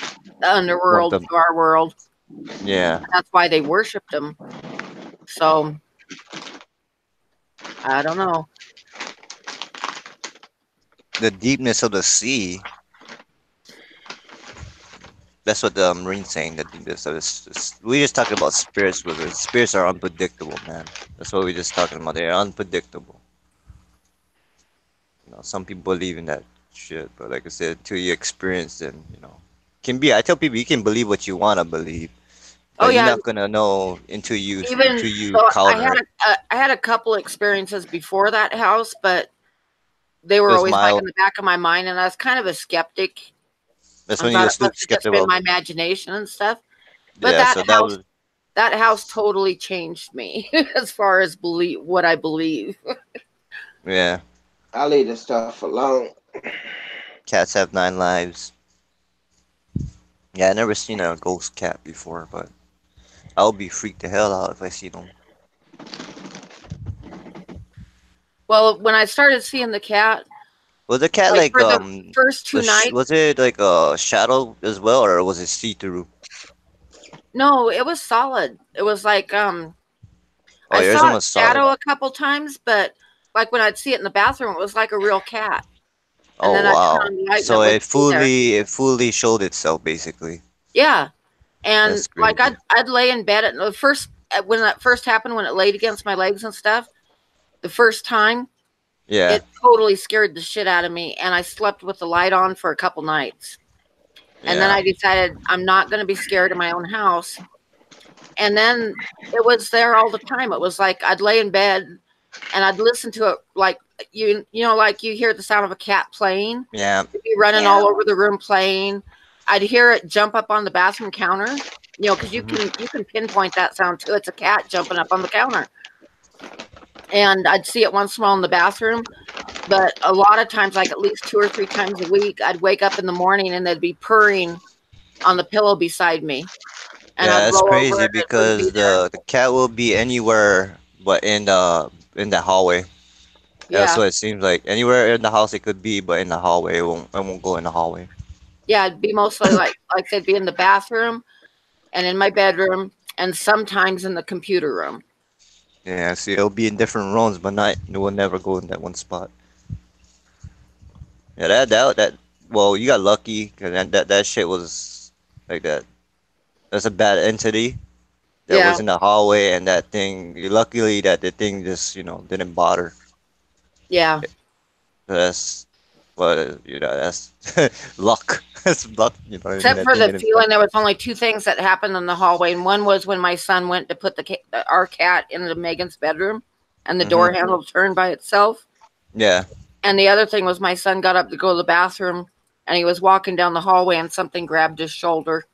underworld them. to our world. Yeah, That's why they worshipped them. So I don't know. the deepness of the sea. That's what the Marine's saying. The deepness of this. We just talking about spirits. With it. Spirits are unpredictable, man. That's what we just talking about. They're unpredictable. You know, some people believe in that shit, but like I said, until you experience it, you know, can be. I tell people you can believe what you want to believe, Oh but you're yeah, not gonna know until you even so, counter it. I had a couple experiences before that house, but they were It was always like mild. in the back of my mind, and I was kind of a skeptic. That's I when you thought it just must have just been skeptical. my imagination and stuff. But Yeah, so that was that house totally changed me as far as believe what I believe. yeah. I leave this stuff alone. Cats have 9 lives. Yeah, I never seen a ghost cat before, but I'll be freaked the hell out if I see them. Well, when I started seeing the cat, Was the cat like like for the first two nights, was it like a shadow as well, or was it see through? no, it was solid. It was like Oh, I yours saw one its was solid. shadow a couple times, but like when I'd see it in the bathroom, it was like a real cat. And Oh then I'd turn wow! on the light and So it wouldn't be there. it fully showed itself basically. Yeah. And That's like crazy. I'd lay in bed at the first when that first happened when it laid against my legs and stuff, the first time, Yeah, it totally scared the shit out of me and I slept with the light on for a couple nights. And then yeah. I decided I'm not going to be scared in my own house. And then it was there all the time. It was like I'd lay in bed and I'd listen to it like you know like you hear the sound of a cat playing. Yeah. It'd be running all over the room playing. I'd hear it jump up on the bathroom counter, you know, because you can pinpoint that sound too. It's a cat jumping up on the counter. And I'd see it once in a while in the bathroom, but a lot of times, like at least 2 or 3 times a week, I'd wake up in the morning and they'd be purring on the pillow beside me, and I'd Yeah, it's roll over crazy and it wouldn't be because there. the cat will be anywhere but in the hallway. Yeah, that's Yeah, what it seems like. Anywhere in the house it could be, but in the hallway it won't go in the hallway. yeah, it'd be mostly like they'd be in the bathroom and in my bedroom and sometimes in the computer room. Yeah, see, it'll be in different rooms, but not it will never go in that one spot. Yeah, that well, you got lucky because that shit was like that. That's a bad entity that Yeah. was in the hallway, and that thing. Luckily, that the thing just didn't bother. Yeah. That's that's luck. That's luck. You know what I mean? Except That for thing the didn't feeling, there was only two things that happened in the hallway, and one was when my son went to put our cat into Megan's bedroom, and the door Mm-hmm. handle turned by itself. Yeah. And the other thing was my son got up to go to the bathroom, and he was walking down the hallway, and something grabbed his shoulder.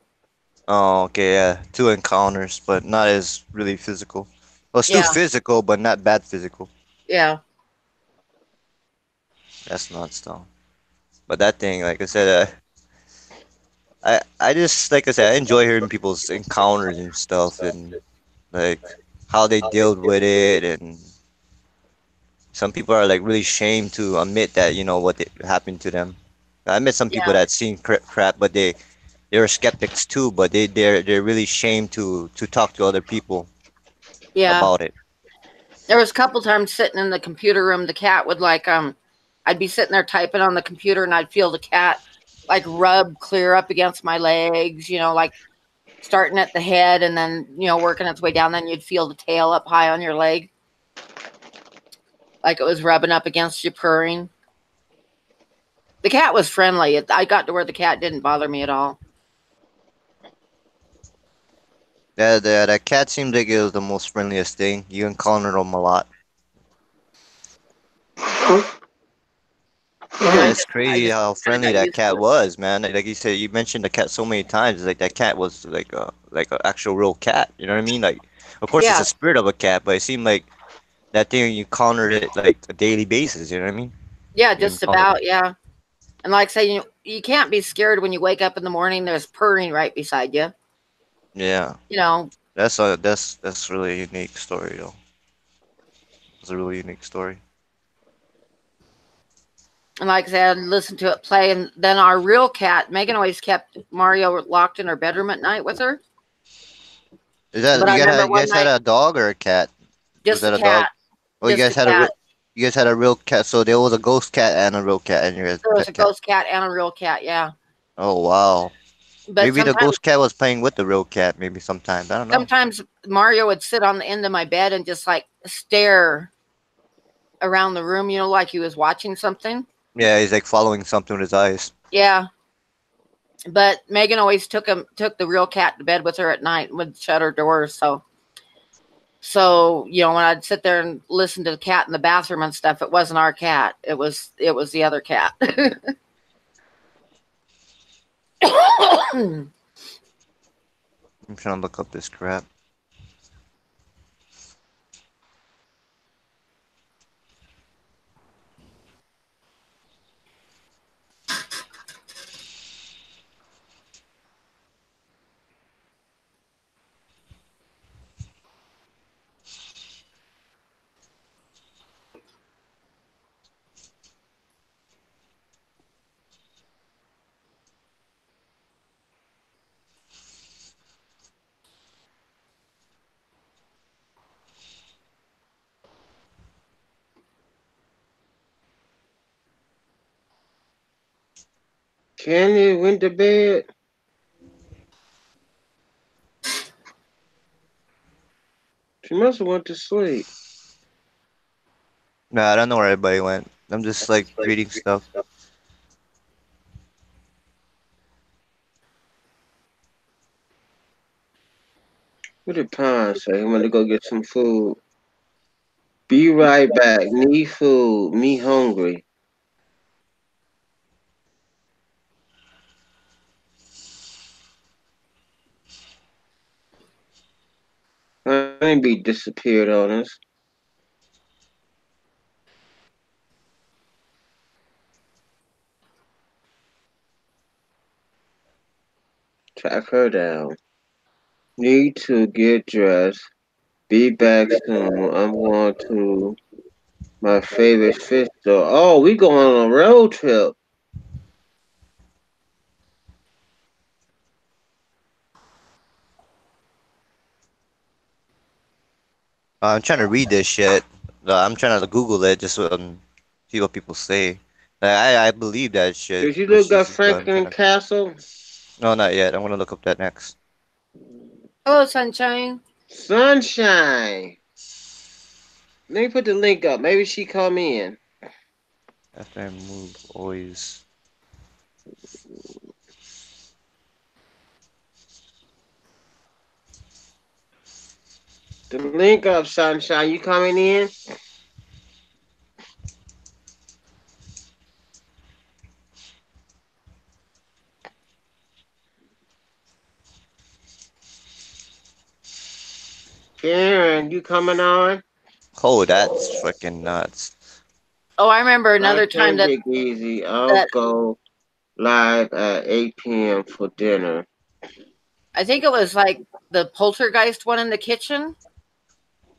Oh, okay. Yeah. Two encounters, but not as really physical. Well, still Yeah. physical, but not bad physical. Yeah. That's nuts, though. But that thing, like I said, I just like I said, I enjoy hearing people's encounters and stuff, and like how they dealt with it, and some people are like really ashamed to admit that what happened to them. I met some people Yeah. that seen crap, but they're skeptics too, but they're really ashamed to talk to other people Yeah. about it. There was a couple times sitting in the computer room, the cat would I'd be sitting there typing on the computer, and I'd feel the cat like rub clear up against my legs, like starting at the head and then, working its way down. Then you'd feel the tail up high on your leg, like it was rubbing up against you, purring. The cat was friendly. I got to where the cat didn't bother me at all. Yeah, that cat seemed like it was the most friendliest thing. You encountered them a lot. Yeah, it's I crazy just how kind of friendly got that used to cat it. was, man. Like you said, you mentioned the cat so many times. It's like that cat was like an actual real cat. You know what I mean? Like, of course, it's Yeah. a spirit of a cat, but it seemed like that thing you encountered it like a daily basis. You know what I mean? Yeah, You just encountered it. about. Yeah. And like I say, you can't be scared when you wake up in the morning. There's purring right beside you. Yeah, You know, that's really a unique story though. It's a really unique story. and like I said, listen to it play. And then our real cat, Megan, always kept Mario locked in her bedroom at night with her. Is that But I remember you one guys had night, a dog or a cat? Was just the that a dog? cat, Oh, just the cat. you guys had a real cat. So there was a ghost cat and a real cat and your There was a pet cat. ghost cat and a real cat. Yeah. Oh wow. But Maybe the ghost cat was playing with the real cat. Maybe sometimes I don't know. sometimes Mario would sit on the end of my bed and just like stare around the room, like he was watching something. Yeah, he's like following something with his eyes. Yeah. But Megan always took the real cat to bed with her at night and would shut her doors. So when I'd sit there and listen to the cat in the bathroom and stuff, it wasn't our cat. It was the other cat. I'm trying to look up this crap. Candy went to bed. She must have went to sleep. Nah, I don't know where everybody went. I'm just like reading stuff. What did Pine say? He went to go get some food. Be right back. Need food. Me hungry. I ain't be disappeared on us. Track her down. Need to get dressed. Be back soon. I'm going to my favorite fish store. Oh, we going on a road trip. I'm trying to read this shit. I'm trying to Google it just so see what people say. I believe that shit. Did you But look she's up just done Franklin trying to. Castle? No, not yet. I'm gonna look up that next. Hello, sunshine. Sunshine. Let me put the link up. Maybe she come in. After I move, always. The link up, Sunshine. You coming in? Karen, you coming on? Oh, that's freaking nuts. Oh, I remember another Life time can that get easy. I'll that go live at 8 p.m. for dinner. I think it was like the poltergeist one in the kitchen,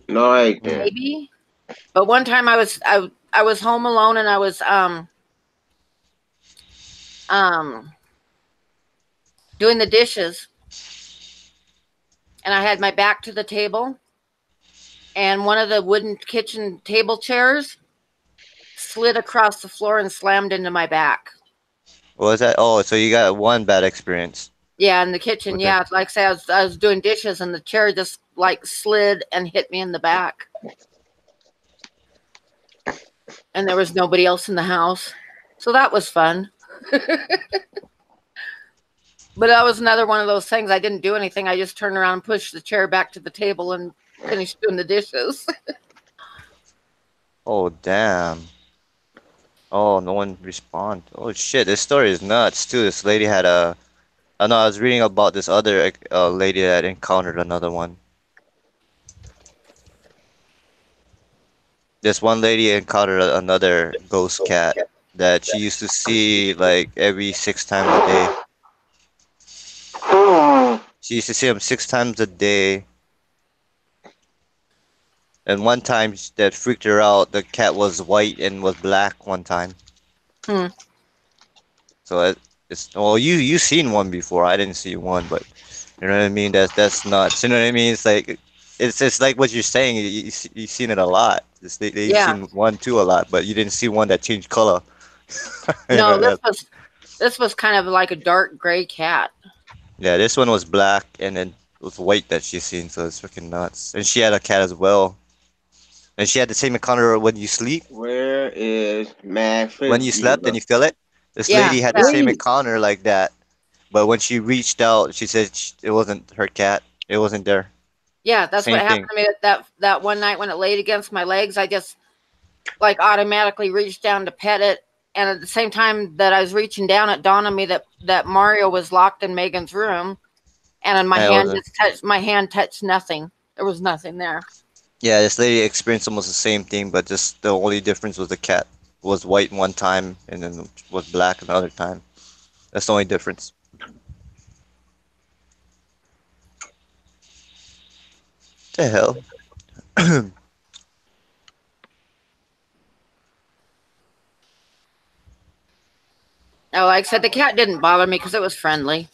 No, I ain't Mm. there. maybe. But one time I was home alone and I was um doing the dishes and I had my back to the table and one of the wooden kitchen table chairs slid across the floor and slammed into my back. What was that? Oh, so you got one bad experience Yeah, in the kitchen. with that. Yeah, like I say, I was doing dishes and the chair just like slid and hit me in the back. And there was nobody else in the house. So that was fun. But that was another one of those things. I didn't do anything. I just turned around and pushed the chair back to the table and finished doing the dishes. Oh, damn. Oh, no one respond. Oh shit, this story is nuts too. This lady had a. I know I was reading about this other lady that encountered another one. This one lady encountered another ghost cat that she used to see like every 6 times a day. She used to see him 6 times a day. And one time that freaked her out, the cat was white and was black one time. Hmm. So it's well, you seen one before. I didn't see one, but you know what I mean. That's nuts. You know what I mean? It's like what you're saying. You seen it a lot. They Yeah. seen one too a lot, but you didn't see one that changed color. You No, know, that- this was kind of like a dark gray cat. yeah, this one was black and then it was white that she seen. So it's freaking nuts. And she had a cat as well. And she had the same encounter when you sleep. Where is When Manfred you slept and Bueller? you feel it. This Yeah, lady had the yeah, same Wait. encounter like that. But when she reached out, she said it wasn't her cat. It wasn't there. yeah. That's what Same happened thing. to me that one night when it laid against my legs. I just like automatically reached down to pet it, and at the same time that I was reaching down, it dawned on me that Mario was locked in Megan's room, and then Yeah, it wasn't. my hand touched nothing. There was nothing there. Yeah, this lady experienced almost the same thing, but just the only difference was the cat was white one time and then was black another time. That's the only difference. The hell? Now, like I said, the cat didn't bother me because it was friendly.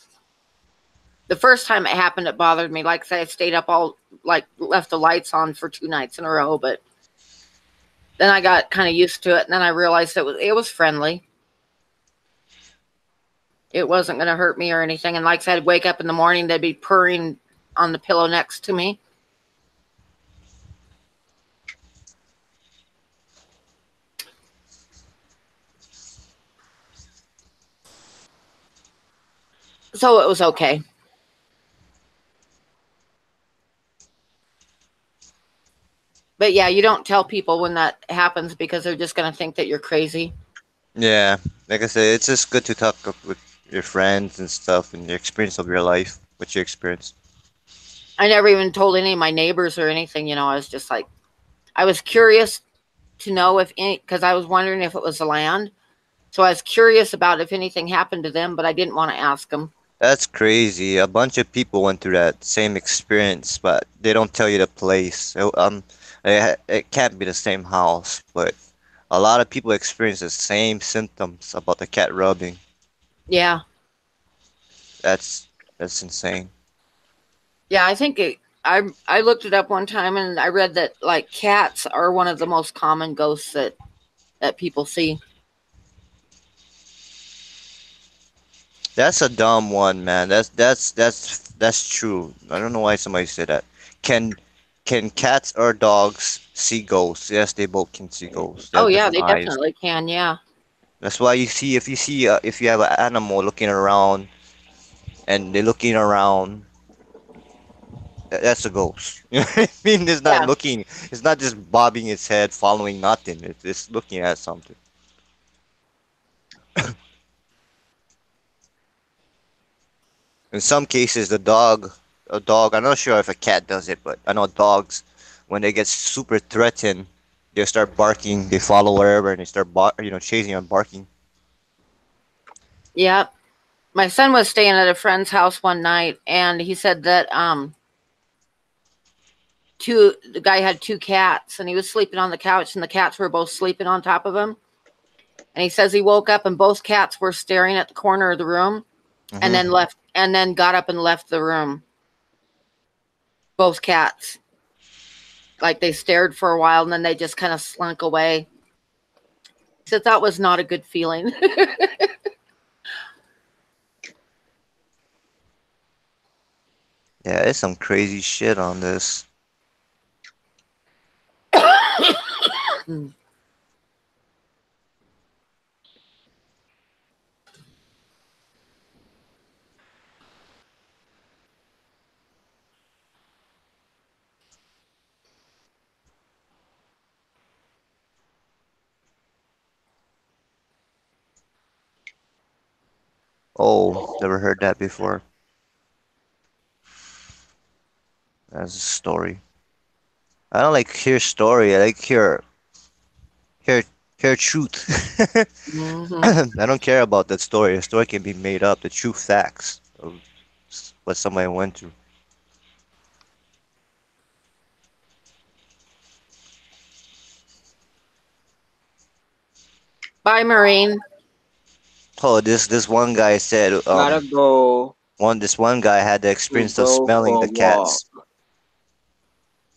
The first time it happened, it bothered me. Like I said, I stayed up all like left the lights on for 2 nights in a row, but then I got kind of used to it, and then I realized it was friendly. It wasn't going to hurt me or anything. And like I said, I'd wake up in the morning, they'd be purring on the pillow next to me. So it was okay. But yeah, you don't tell people when that happens because they're just going to think that you're crazy. Yeah, like I said, it's just good to talk with your friends and stuff and your experience of your life, what you experienced. I never even told any of my neighbors or anything. I was just like, I was curious to know because I was wondering if it was the land. So I was curious about if anything happened to them, but I didn't want to ask them. That's crazy. A bunch of people went through that same experience, but they don't tell you the place. It can't be the same house, but a lot of people experience the same symptoms about the cat rubbing. Yeah. That's that's insane. Yeah, I think I looked it up one time and I read that like cats are one of the most common ghosts that people see. That's a dumb one, man. That's true. I don't know why somebody said that. Can can cats or dogs see ghosts? Yes, they both can see ghosts. They Oh have yeah, different they eyes. definitely can. Yeah. That's why you see if you see if you have an animal looking around and they're looking around, that's a ghost. You know what I mean? It's not Yeah. looking. It's not just bobbing its head, following nothing. It's looking at something. In some cases, a dog. I'm not sure if a cat does it, but I know dogs, when they get super threatened, they start barking. They follow wherever and they start, chasing and barking. Yeah. My son was staying at a friend's house one night, and he said that the guy had two cats, and he was sleeping on the couch, and the cats were both sleeping on top of him. And he says he woke up, and both cats were staring at the corner of the room, and Hmm. then left, and then got up and left the room. Both cats, like they stared for a while, and then they just kind of slunk away. He said that was not a good feeling. Yeah, it's some crazy shit on this. Oh, never heard that before. That's a story. I don't like hear story. I like hear hear truth. Hmm. I don't care about that story. A story can be made up. The true facts of what somebody went through. Bye, Marine. Oh, this one guy said Gotta go this one guy had the to experience of go smelling for a the walk. cats.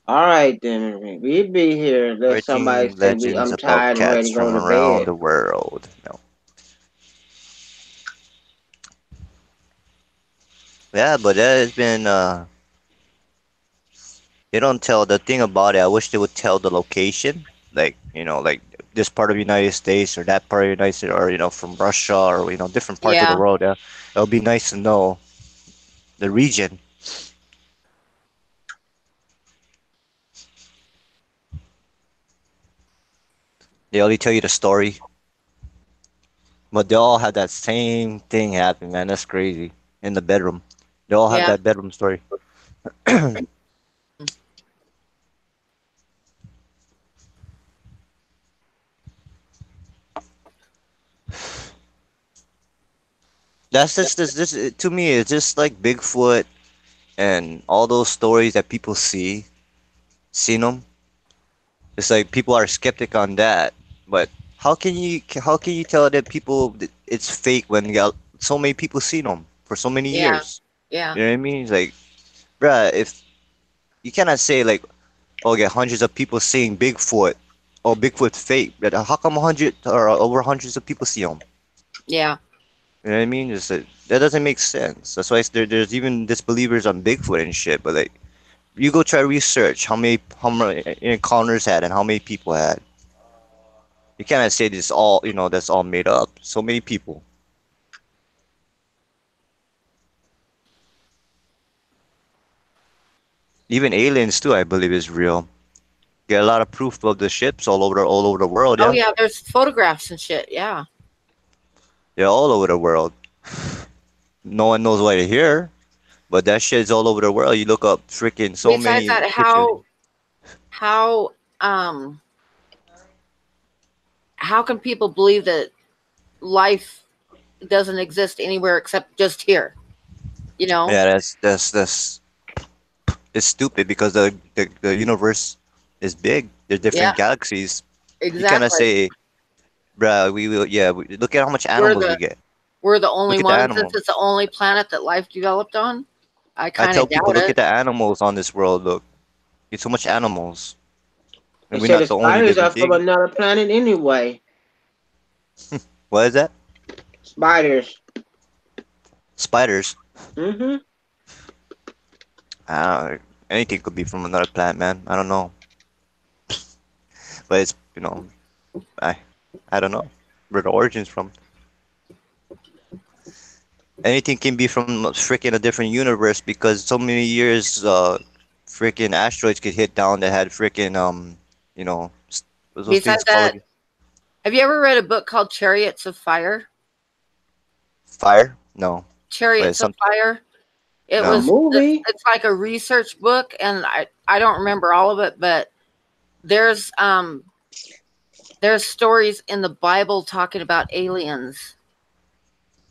All right, then we be here. Let somebody 13 say we. legends I'm about tired and ready cats to go from to around bed. the world. No. Yeah, but that has been they don't tell the thing about it. I wish they would tell the location, like like this part of the United States or that part of the United States, or from Russia or different parts of the Yeah. world. Yeah, it would be nice to know the region. They only tell you the story, but they all have that same thing happen, man. That's crazy. In the bedroom, they all have Yeah. that bedroom story. That's just this to me. It's just like Bigfoot and all those stories that people seen them. It's like people are skeptic on that, but how can you tell that it's fake when you got so many people seen them for so many Yeah. years? Yeah. You know what I mean? It's like, bruh, if you cannot say like, oh, get hundreds of people seeing Bigfoot, or Bigfoot fake, but how come hundred or over hundreds of people see them? Yeah. You know what I mean? Just that doesn't make sense. That's why there's even disbelievers on Bigfoot and shit. But like, you go try research how many encounters had and how many people had. You cannot say this all, that's all made up. So many people. Even aliens too, I believe is real. Get a lot of proof of the ships all over the world, Oh yeah. yeah. There's photographs and shit. Yeah. Yeah, all over the world. No one knows why they're here, but that shit's all over the world. You look up freaking so Besides many that, pictures. how um how can people believe that life doesn't exist anywhere except just here? You know? Yeah, that's it's stupid because the universe is big. There's Yeah. different galaxies. You cannot Exactly. say, bruh, look at how much We're animals we the get. we're the only Look at the ones. This animals. is the only planet that life developed on. I I kind tell of people, doubt look at it. the animals on this world. Look, it's so much animals, They and we're said the not the only spiders living are from thing. another planet anyway. What is that? Spiders. spiders. Mm-hmm. Anything could be from another planet, man. I don't know, but it's I I don't know where the origin's from. Anything can be from freaking a different universe because so many years, freaking asteroids could hit down that had freaking you know, what's those things Besides called that, again? have you ever read a book called Chariots of Fire? Fire? No, but it's Chariots of some Fire. It A no. was movie. it's like a research book, and I don't remember all of it, but there's um there's stories in the Bible talking about aliens.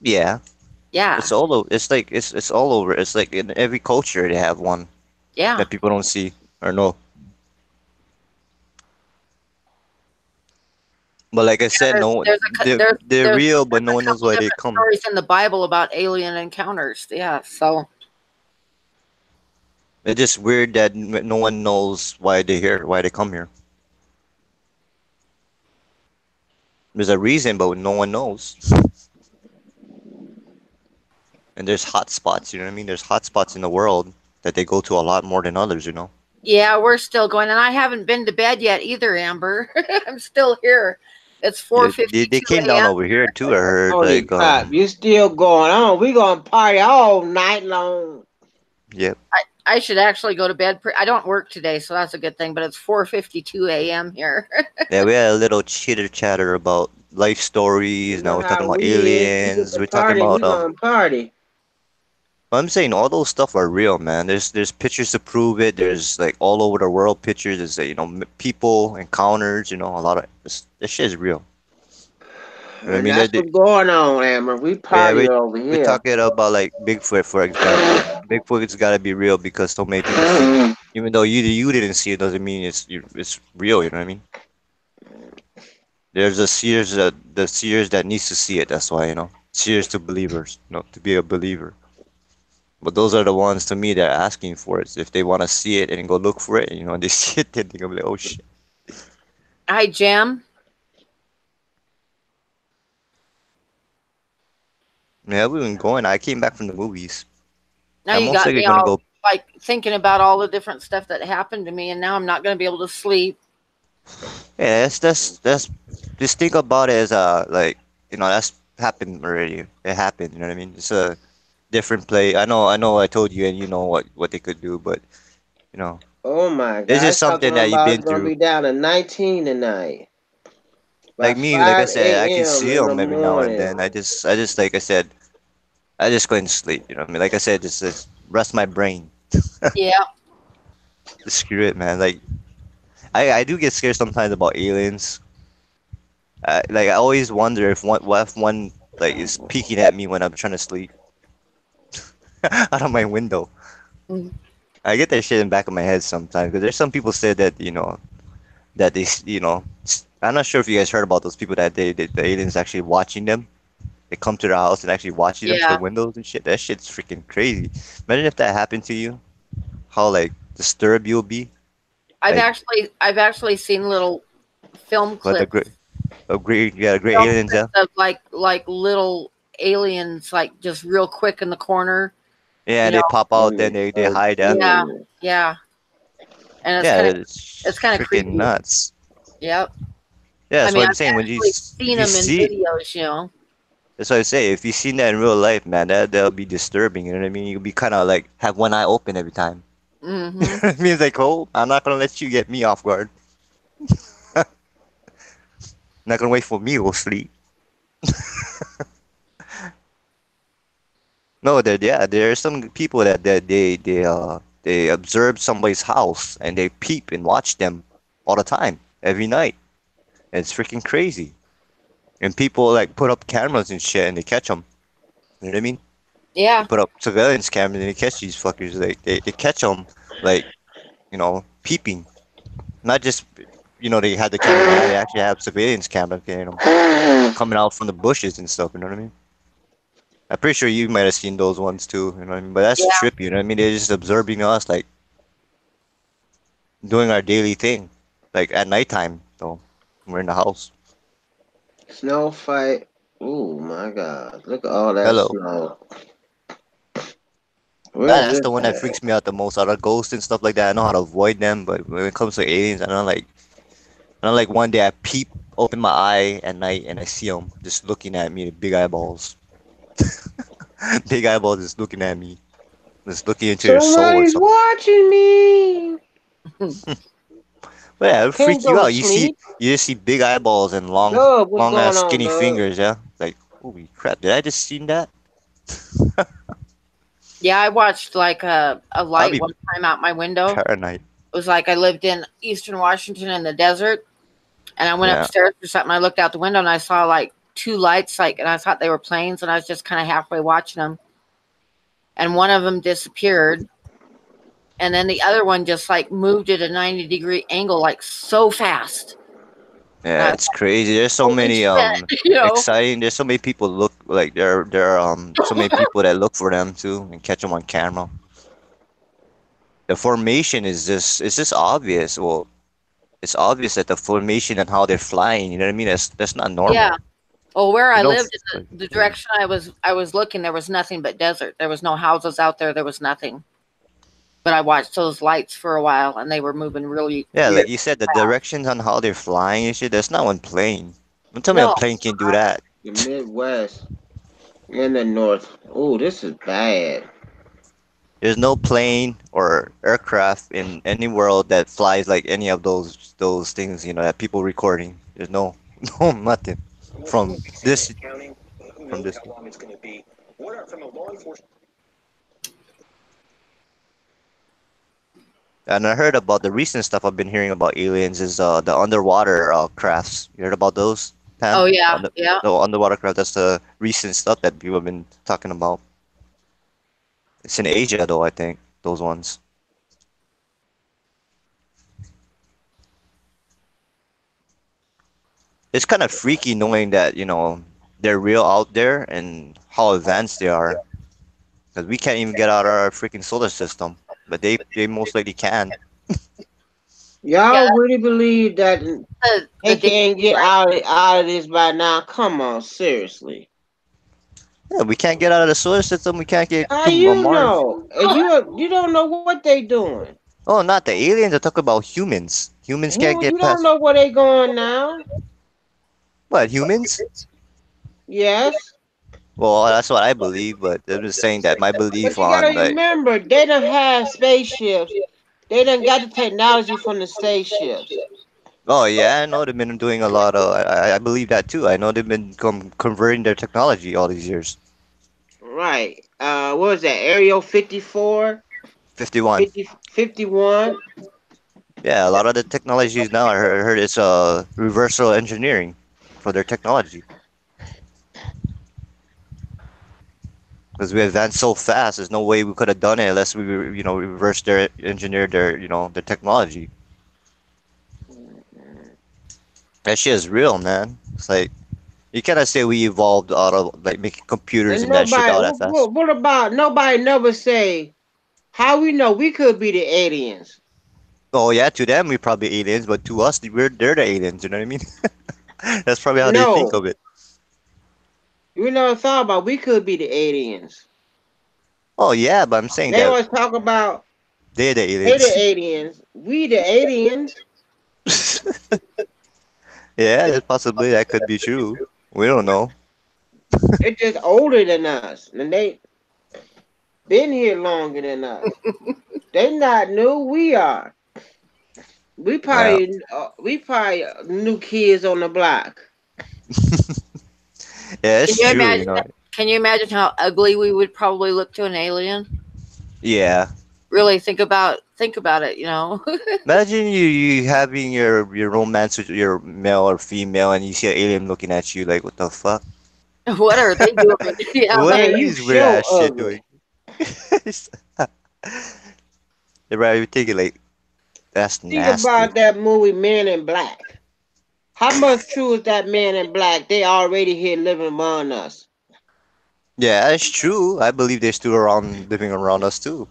Yeah, Yeah, it's all over. It's like it's all over. It's like in every culture they have one yeah. that people don't see or know. But like I said, There's no, one- there's a they're real, but no a one knows couple why they different come. stories in the Bible about alien encounters. Yeah, so It's just weird that no one knows why they're here, why they come here. There's a reason, but no one knows. And there's hot spots, you know what I mean? There's hot spots in the world that they go to a lot more than others, you know? yeah, we're still going, and I haven't been to bed yet either, Amber. I'm still here. It's four Yeah, fifty they two came down a.m. over here too, I heard. Holy Like, crap! You still going on? We gonna party all night long. yeah, I should actually go to bed. I don't work today, so that's a good thing. But it's 4:52 a.m. here. yeah, we had a little chitter chatter about life You stories. Now know we're talking how about we is. We get aliens. to We're talking party. about We gonna party. I'm saying all those stuff are real, man. There's pictures to prove it. There's like all over the world pictures. There's people encounters. A lot of this shit is real. You know what I And mean? that's what's going on, Amber. We Yeah, party over we here. talking about like Bigfoot, for example. Bigfoot's got to be real because so many people seen it. Even though you didn't see it, doesn't mean it's real. You know what I mean? There's the seers that needs to see it. That's why seers to believers, to be a believer. But those are the ones to me that are asking for it. If they want to see it and go look for it, and they see it, then they're gonna be like, oh shit. Hi, Jam. Yeah, we've been going. I came back from the movies. Now I'm you most got likely me gonna all go. like thinking about all the different stuff that happened to me, and now I'm not going to be able to sleep. Yeah, that's just think about it as like that's happened already. It happened. You know what I mean? It's a different play. I know. I told you, and you know what they could do, but you know, Oh my it's God! just It's talking something that you've about been it's gonna through. be down to 19 tonight by Like me, like I 5 said, I can a.m. see in the them every now and morning. then. I just like I said, I just go and sleep. You know what I mean? Like I said, just rest my brain. Yeah, Just screw it, man. Like I do get scared sometimes about aliens. Like I always wonder if one like is peeking at me when I'm trying to sleep out of my window. Mm. I get that shit in the back of my head sometimes because there's some people say that that I'm not sure if you guys heard about those people that the aliens actually watching them. They come to their house and actually watching them through the yeah. windows and shit. That shit's freaking crazy. Imagine if that happened to you. How like disturbed you'll be. Like I've actually seen little film what the clips, great film aliens, yeah. clips of like little aliens, like just real quick in the corner. Yeah, You they know, pop out, then they hide. Yeah, yeah, Mm. yeah, and it's yeah, kind of it's it's kind of freaking creepy. nuts. Yep. Yeah, I that's mean, what I'm I've saying. actually If seen you them in see, videos. that's what I say. If you seen that in real life, man, that'll be disturbing. You know what I mean? You'll be kind of like have one eye open every time. Mm-hmm. It means like, oh, I'm not gonna let you get me off guard. Not gonna wait for me to go sleep. No, there are some people that they observe somebody's house and they peep and watch them all the time, every night. And it's freaking crazy. And people like put up cameras and shit and they catch them. You know what I mean? They Yeah. put up surveillance cameras and they catch these fuckers. Like they catch them like peeping. Not just they had the camera behind. They actually have surveillance camera, coming out from the bushes and stuff. You know what I mean? I'm pretty sure you might have seen those ones too. You know what I mean? But that's Yeah. trippy. You know what I mean? They're just observing us, like doing our daily thing, like at nighttime. Though we're in the house. Snow fight. Oh my God! Look at all that Hello. snow. Where's That's this the one that at? freaks me out the most. Out of ghosts and stuff like that, I know how to avoid them. But when it comes to aliens, I don't like one day I peep, open my eye at night, and I see them just looking at me with big eyeballs. Big eyeballs just looking at me, just looking into your soul or Somebody's something. watching me. But yeah, it'll Can't freak you go to out. sleep. You just see big eyeballs and long, Dub, what's long going ass on, skinny Dub? fingers. Yeah, like holy crap! Did I just seen that? Yeah, I watched like a I'll light be one time out my window. paranoid. It was like I lived in Eastern Washington in the desert, and I went Yeah, upstairs for something. I looked out the window and I saw like two lights, like, and I thought they were planes, and I was just kind of halfway watching them, and one of them disappeared, and then the other one just like moved at a 90-degree angle, like so fast. And yeah, I was it's crazy. There's so like, holy many shit, you know? exciting. There's so many people look like there are so many people that look for them too and catch them on camera. The formation is just it's just obvious. Well, it's obvious that the formation and how they're flying. You know what I mean? That's not Yeah. normal. Well, where You I don't lived, in like the direction I was looking, there was nothing but desert. There was no houses out there. There was nothing. But I watched those lights for a while, and they were moving really, yeah, really like you said, the fast. directions on how they're flying and shit. That's not one plane. Don't tell me a No, plane can do that. The Midwest and the North. Oh, this is bad. There's no plane or aircraft in any world that flies like any of those things, that people recording. There's no no nothing from this from this. And I heard about the recent stuff I've been hearing about aliens is the underwater crafts. You heard about those, Pam? oh The, yeah, under, yeah. the underwater craft. That's the recent stuff that people have been talking about. It's in Asia though, I think those ones. It's kind of freaky knowing that they're real out there and how advanced they are. Because we can't even get out of our freaking solar system, but they most likely can. Yeah, Y'all really believe that the they day, can't get right? out of this by now? Come on, seriously. Yeah, we can't get out of the solar system. We can't get How to you Mars. know? And you don't know what they doing. Oh, not the aliens. I talk about humans. Humans can't You get don't past. know where they going now. What, humans? Yes, Well, that's what I believe, but I'm just saying that my belief but you gotta on like, remember they don't have spaceships. They done got the technology from the spaceships. oh yeah, I know they've been doing a lot of. I believe that too. I know they've been converting their technology all these years. Right. What was that? Area 54, 51. 50, 51. Yeah, a lot of the technologies now. I heard it's reversal engineering for their technology because we advanced so fast. There's no way we could have done it unless we reverse their engineered their technology. That shit is real, man. It's like you cannot say we evolved out of like making computers And and that shit nobody, all that fast. what about nobody never say how we know we could be the aliens? Oh yeah, to them we probably aliens, but to us they're the aliens. You know what I mean? That's probably how they think No, of it. we never thought about we could be the aliens. Oh yeah, but I'm saying They that always talk about they're the they the aliens. aliens, we the aliens. Yeah, possibly that could be true. We don't know. They're just older than us, and they been here longer than us. They not new. We are. Yeah, We probably new kids on the block. yeah, Can it's you true. imagine? Can you imagine how ugly we would probably look to an alien? Yeah. Really think about it. Imagine you having your romance with your male or female, and you see an alien looking at you like, what the fuck? What are they doing? Yeah, What Man, are you these weird so ass shit doing? ugly. They're probably thinking like, that's Think nasty. about that movie Men in Black. How much true is that Man in Black? They already here living among us. Yeah, that's true. I believe they're still around, living around us too.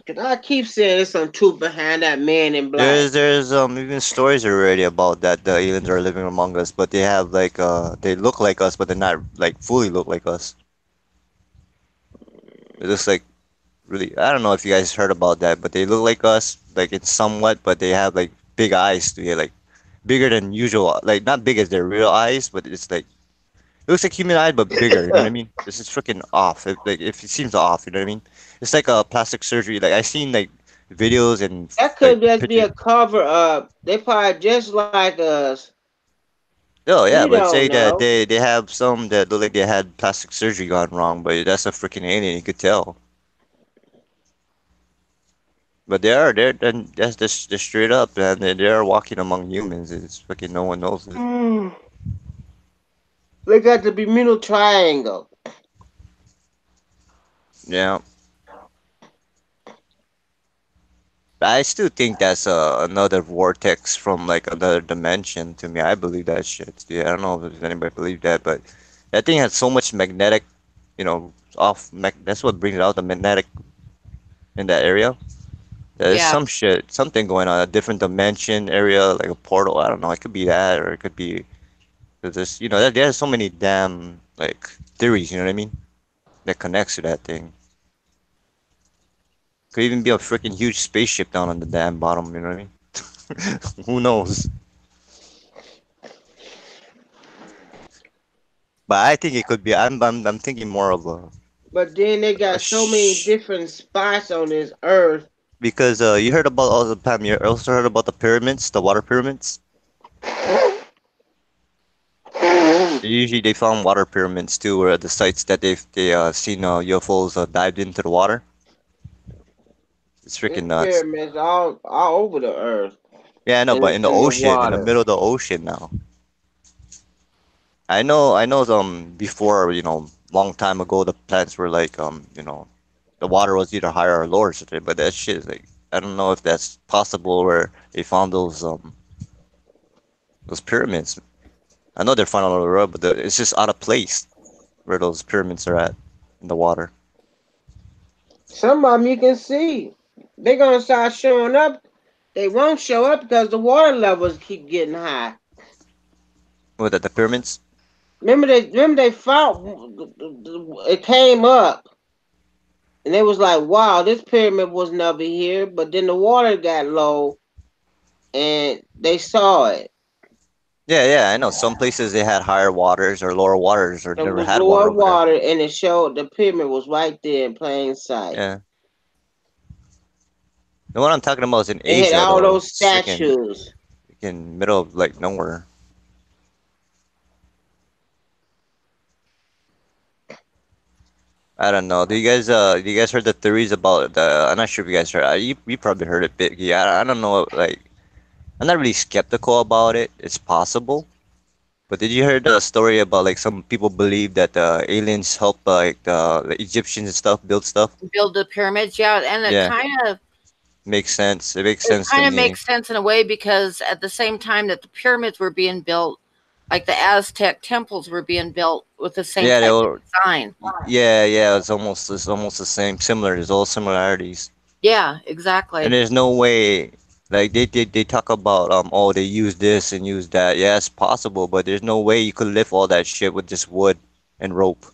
Cause I keep saying there's some truth behind that man in black. There's even stories already about that the aliens are living among us, but they have like they look like us, but they're not like fully look like us. It looks like really I don't know if you guys heard about that, but they look like us, like it's somewhat, but they have like big eyes to like bigger than usual, like not big as their real eyes, but it's like it looks like human eye but bigger. You know what I mean? This is freaking off. Like if it seems off, you know what I mean? It's like a plastic surgery. Like I seen like videos and That like could just be pictures. a cover up. They probably just like us. Oh yeah, We but don't say that know. they have some that look like they had plastic surgery gone wrong, but that's a freaking alien. You could tell. But then that's just straight up, and they are walking among humans. It's fucking no one knows it. Hmm. They got the Bermuda Triangle. Yeah, but I still think that's another vortex from like another dimension. To me, I believe that shit. Yeah, I don't know if anybody believe that, but that thing has so much magnetic, that's what brings out the magnetic in that area. There's Yeah. some shit, something going on, a different dimension area, like a portal. I don't know. It could be that, or it could be. Cause there's, there's so many damn like theories. You know what I mean? That connects to that thing. Could even be a freaking huge spaceship down on the damn bottom. You know what I mean? Who knows? But I think it could be. I'm thinking more of But then they a got so many sh different spots on this earth. because you heard about all the time. You also heard about the pyramids, the water pyramids. Usually they found water pyramids too, where the sites that they seen UFOs dived into the water. It's There's freaking nuts. pyramids all over the earth Yeah, I know, but and in the in the ocean, in the water. middle of the ocean now. I know. Before long time ago, the plants were like the water was either higher or lower, or something, but that shit is like I don't know if that's possible where they found those pyramids. I know they're found all over the world, but it's just out of place where those pyramids are at in the water. Some of them you can see. They're gonna start showing up. They won't show up because the water levels keep getting high. What the pyramids? Remember they found it came up and they was like, wow, this pyramid was never here. But then the water got low and they saw it. Yeah, yeah, I know. Some places they had higher waters or lower waters or It never was had water lower over there. water and it showed the pyramid was right there in plain sight. Yeah. The one I'm talking about is in It had Asia all though. those It's freaking statues. in middle of like nowhere. I don't know. Do you guys heard the theories about the I'm not sure if you guys heard you probably heard it big. Yeah, I don't know like I'm not really skeptical about it. It's possible. But did you hear the story about like some people believe that the aliens help like the Egyptians and stuff build stuff? Build the pyramids, yeah, and Yeah, makes sense. It makes it sense to kind of me. makes sense in a way because at the same time that the pyramids were being built, like the Aztec temples were being built with the same Yeah, they type of all. design. Yeah, yeah. It's almost the same, similar. There's all similarities. Yeah, And exactly. there's no way, like they talk about oh they use this and use that. Yeah, it's possible, but there's no way you could lift all that shit with just wood and rope.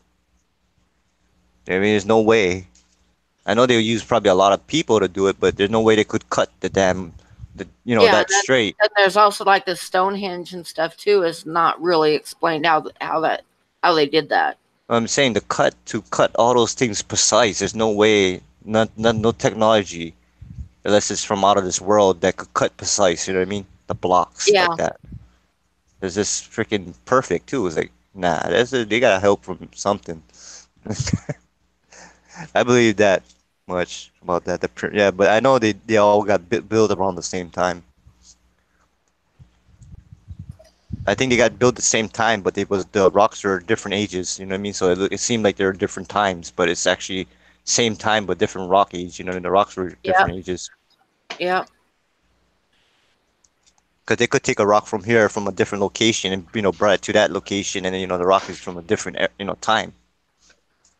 I mean, there's no way. I know they'll use probably a lot of people to do it, but there's no way they could cut Yeah, that straight. and there's also like the Stonehenge and stuff too. Is not really explained how they did that. I'm saying to cut all those things precise. There's no way, no technology, unless it's from out of this world that could cut precise. You know what I mean? The blocks like Yeah, that. It's just freaking perfect too. It's like nah, they gotta help from something. I believe that much about that. Yeah, but I know they all got built around the same time. I think they got built at the same time, but the rocks were different ages. You know what I mean? So it seemed like they were different times, but it's actually same time but different rock age. You know, and the rocks were yeah, different ages. yeah, Because they could take a rock from here from a different location and bring it to that location, and then the rock is from a different time.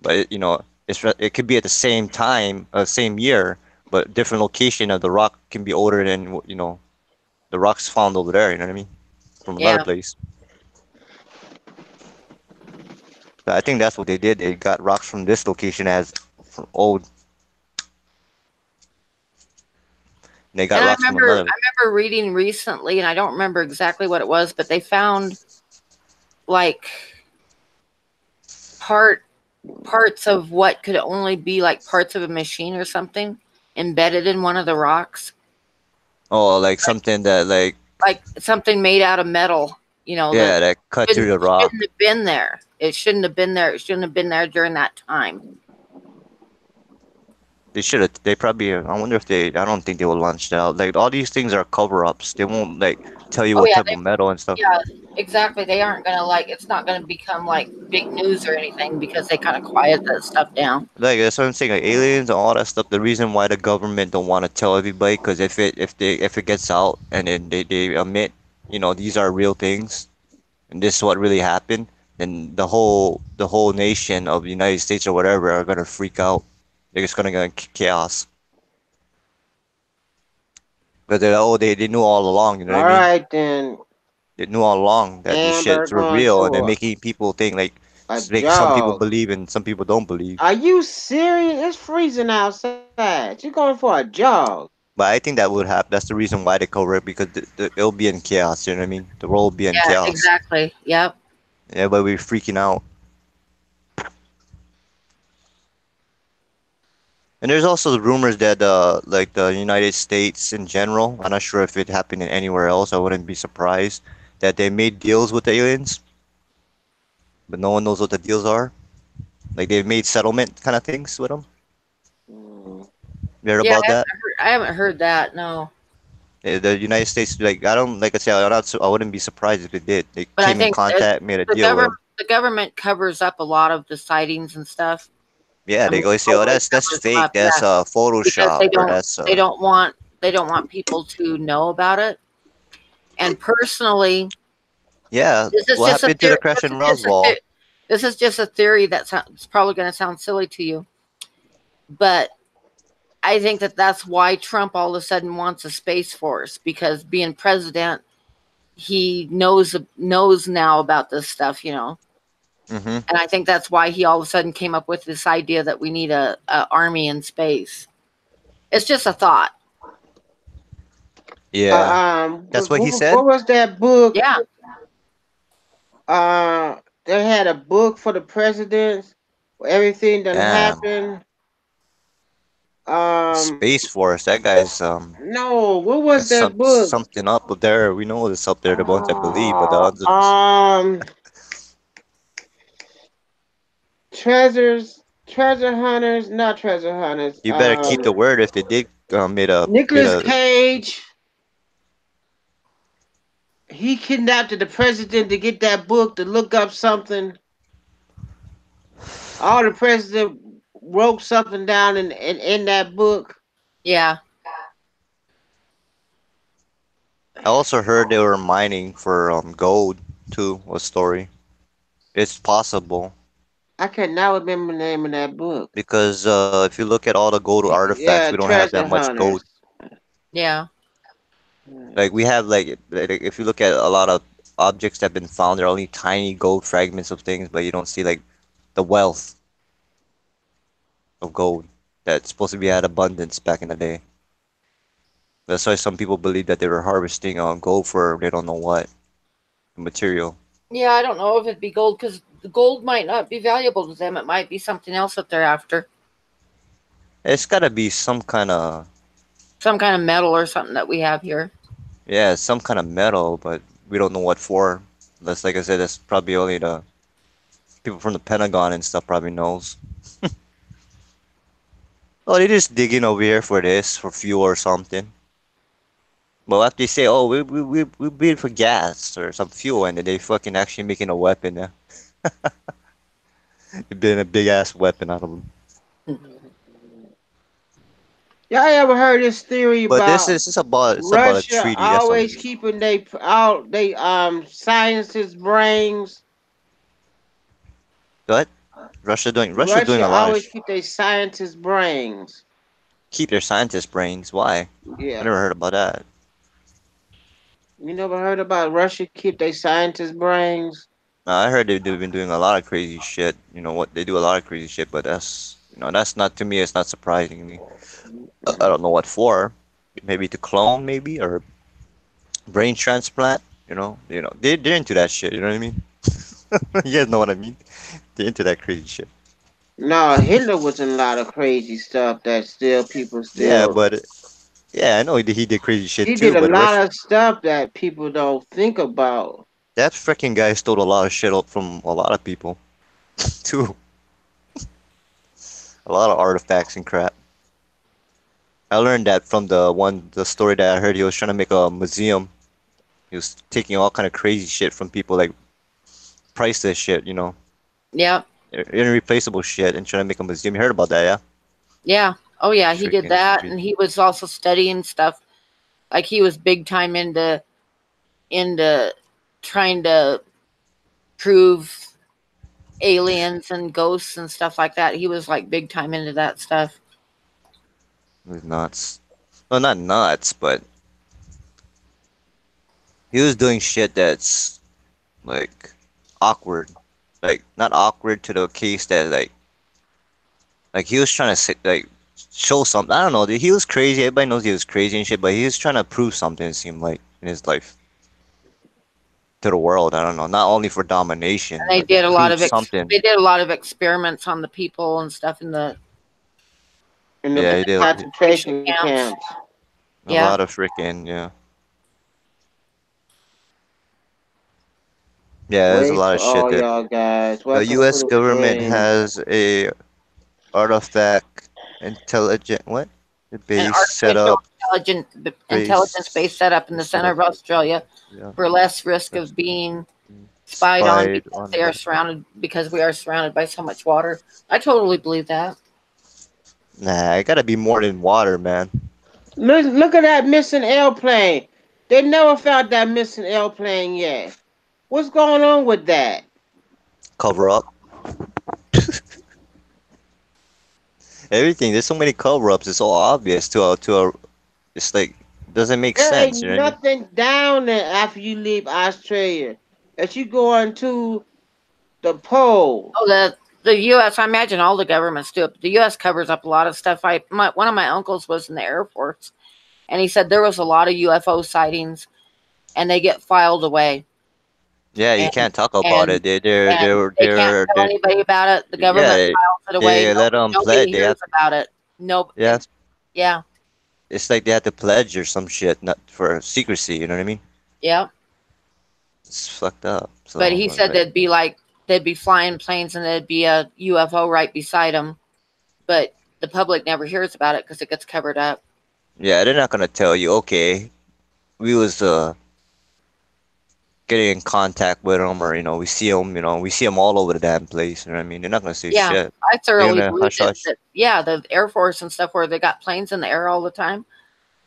But it could be at the same time, same year, but different location of the rock can be older than the rocks found over there. You know what I mean? From another Yeah. place. But I think that's what they did. They got rocks from this location as from old. And they got And I rocks from remember another. reading recently, and I don't remember exactly what it was, but they found like parts of what could only be like parts of a machine or something embedded in one of the rocks. Oh, like something that Like something made out of metal, that that cut through the rock. shouldn't have been there. It shouldn't have been there. It shouldn't have been there during that time. They should have. They probably. I wonder if they. I don't think they will launch that out. Like all these things are cover-ups. They won't tell you Oh what yeah, type of metal and stuff. yeah, exactly. They aren't gonna it's not gonna become like big news or anything because they kind of quiet that stuff down. Like that's what I'm saying. Like aliens and all that stuff. The reason why the government don't want to tell everybody, because if it gets out and then they admit, these are real things, and this is what really happened, then the whole nation of the United States or whatever are gonna freak out. They're just gonna go chaos. But they knew all along. You know All what I mean? right then, They knew all along that these Amber shits were going real, and they're to making people think like a make some people jog. believe and some people don't believe. Are you serious? It's freezing outside. You going for a jog? But I think that would happen. That's the reason why they cover it because it'll be in chaos. You know what I mean? The world will be in Yeah, chaos. exactly. Yep. Everybody will be freaking out. And there's also the rumors that like the United States in general, I'm not sure if it happened in anywhere else. I wouldn't be surprised that they made deals with the aliens, but no one knows what the deals are. Like they've made settlement kind of things with them. Mm. You heard Yeah, about that? I haven't heard that. No, The United States, like I don't, like I said, I wouldn't be surprised if it did. They but I came in think contact, made a the deal with them. government covers up a lot of the sightings and stuff. Yeah, I they mean, always say, "Oh, always that's covers them fake. up. Yeah, That's because Photoshop, or that's they don't want people to know about it. And personally, yeah." this is What just a happened to the theory. crash in Roswell? This is just a theory that it's probably going to sound silly to you, but I think that that's why Trump all of a sudden wants a space force because being president, he knows now about this stuff. Mm-hmm. And I think that's why he all of a sudden came up with this idea that we need a army in space. It's just a thought. Yeah, that's what he said. What was that book? Yeah. They had a book for the presidents. Everything that Damn, happened. Um, Space Force. That guy's no, what was that's that book? something up there. We know it's up there. The ones I believe, but the Uh, others. treasure hunters, not treasure hunters. You better keep the word if they did made Nicholas a. Cage. He kidnapped the president to get that book to look up something. All the president wrote something down in that book. Yeah. I also heard they were mining for gold too. A story. It's possible I cannot remember the name of that book. because if you look at all the gold artifacts, Yeah, we don't have that treasure much hunters. gold. Yeah. Like we have like if you look at a lot of objects that have been found, they're only tiny gold fragments of things, but you don't see like the wealth of gold that's supposed to be at abundance back in the day. That's why some people believe that they were harvesting gold for they don't know what material. Yeah, I don't know if it'd be gold because the gold might not be valuable to them. It might be something else that they're after. It's gotta be some kind of Some kind of metal or something that we have here. yeah, some kind of metal, but we don't know what for. That's like I said, that's probably only the people from the Pentagon and stuff probably knows. Oh, they just digging over here for this, for fuel or something. Well, after they say, oh, we bid for gas or some fuel, and then they fucking actually making a weapon. Yeah, they're building a big ass weapon out of them. Y'all ever heard this theory But about this is about it's about a Russia treaty. That's all. always keeping they scientists' brains? What? Russia doing a Russia lot of always keep their scientists' brains. keep their scientists' brains. Why? I Yeah. never heard about that. You never heard about Russia keep their scientists' brains? I heard they've been doing a lot of crazy shit. You know what? They do a lot of crazy shit, but that's not to me. It's not surprising me. I don't know what for. Maybe to clone, maybe or brain transplant. They're into that shit. You know what I mean? You guys know what I mean? They're into that crazy shit. No, Hitler was in a lot of crazy stuff that still people Yeah, still. but yeah, I know he did crazy shit He too. did a But lot of stuff that people don't think about. that freaking guy stole a lot of shit up from a lot of people too. A lot of artifacts and crap. I learned that from the story that I heard. He was trying to make a museum. He was taking all kind of crazy shit from people, like priceless shit, Yeah. irreplaceable shit, and trying to make a museum. You heard about that, yeah? Yeah. Oh yeah, he did Freaking that, and crazy. he was also studying stuff. Like he was big time into trying to prove aliens and ghosts and stuff like that. He was like big time into that stuff. It was nuts. Well, not nuts, but he was doing shit that's like awkward. Like not awkward to the case that like he was trying to say, like show something. I don't know. He was crazy. Everybody knows he was crazy and shit, but he was trying to prove something. It seemed like in his life to the world. I don't know. Not only for domination, And they but did a lot prove of something. they did a lot of experiments on the people and stuff in the In the Yeah, he did concentration camps. camps. a Yeah. lot of freaking yeah. Yeah, there's a Wait lot to of shit all that y'all guys. the Welcome to U.S. the government stream. has a artifact intelligent what? The an base set artificial up intelligence base base set up in the set center up of Australia yeah. for less risk That's of being spied on spied because on by we are surrounded by so much water. I totally believe that. nah, it gotta be more than water, man. Look at that missing airplane. They never found that missing airplane yet. What's going on with that? Cover up. Everything. There's so many cover ups, it's so obvious to a it's like doesn't make There sense, ain't you know what I mean? nothing down there after you leave Australia. As you go into the pole. Oh, the U.S. I imagine all the governments do it. But the U.S. covers up a lot of stuff. One of my uncles was in the Air Force, and he said there was a lot of UFO sightings, and they get filed away, Yeah, you and can't talk about and it. they can't tell They're anybody about it. The yeah, government files it away. they let them Nobody pledge. hears about it. No, Yeah, yeah, it's like they have to pledge or some shit, not for secrecy. You know what I mean? yeah. It's fucked up. But So, he said they'd be flying planes and there'd be a UFO right beside them, but the public never hears about it because it gets covered up. yeah, they're not gonna tell you. Okay, we was getting in contact with them, or we see them. We see them all over the damn place. You know what I mean? They're not gonna say Yeah, shit. I They're thoroughly gonna believe hush that, hush. yeah, the Air Force and stuff where they got planes in the air all the time.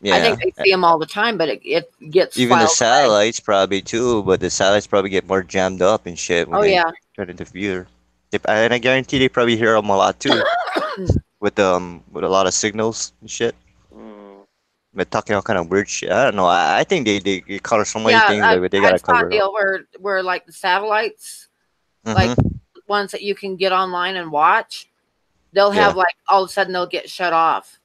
I think Yeah. they see them all the time, but it gets Even the filed away. satellites probably too, but the satellites probably get more jammed up and shit when Oh they yeah, try to interfere. And I guarantee they probably hear them a lot too, with a lot of signals and shit. Mm. But talking all kind of weird shit. I don't know. I think they cover so many yeah. things that they I gotta saw a cover up. deal where like the satellites, like Mhm. ones that you can get online and watch, they'll Yeah. have like all of a sudden they'll get shut off,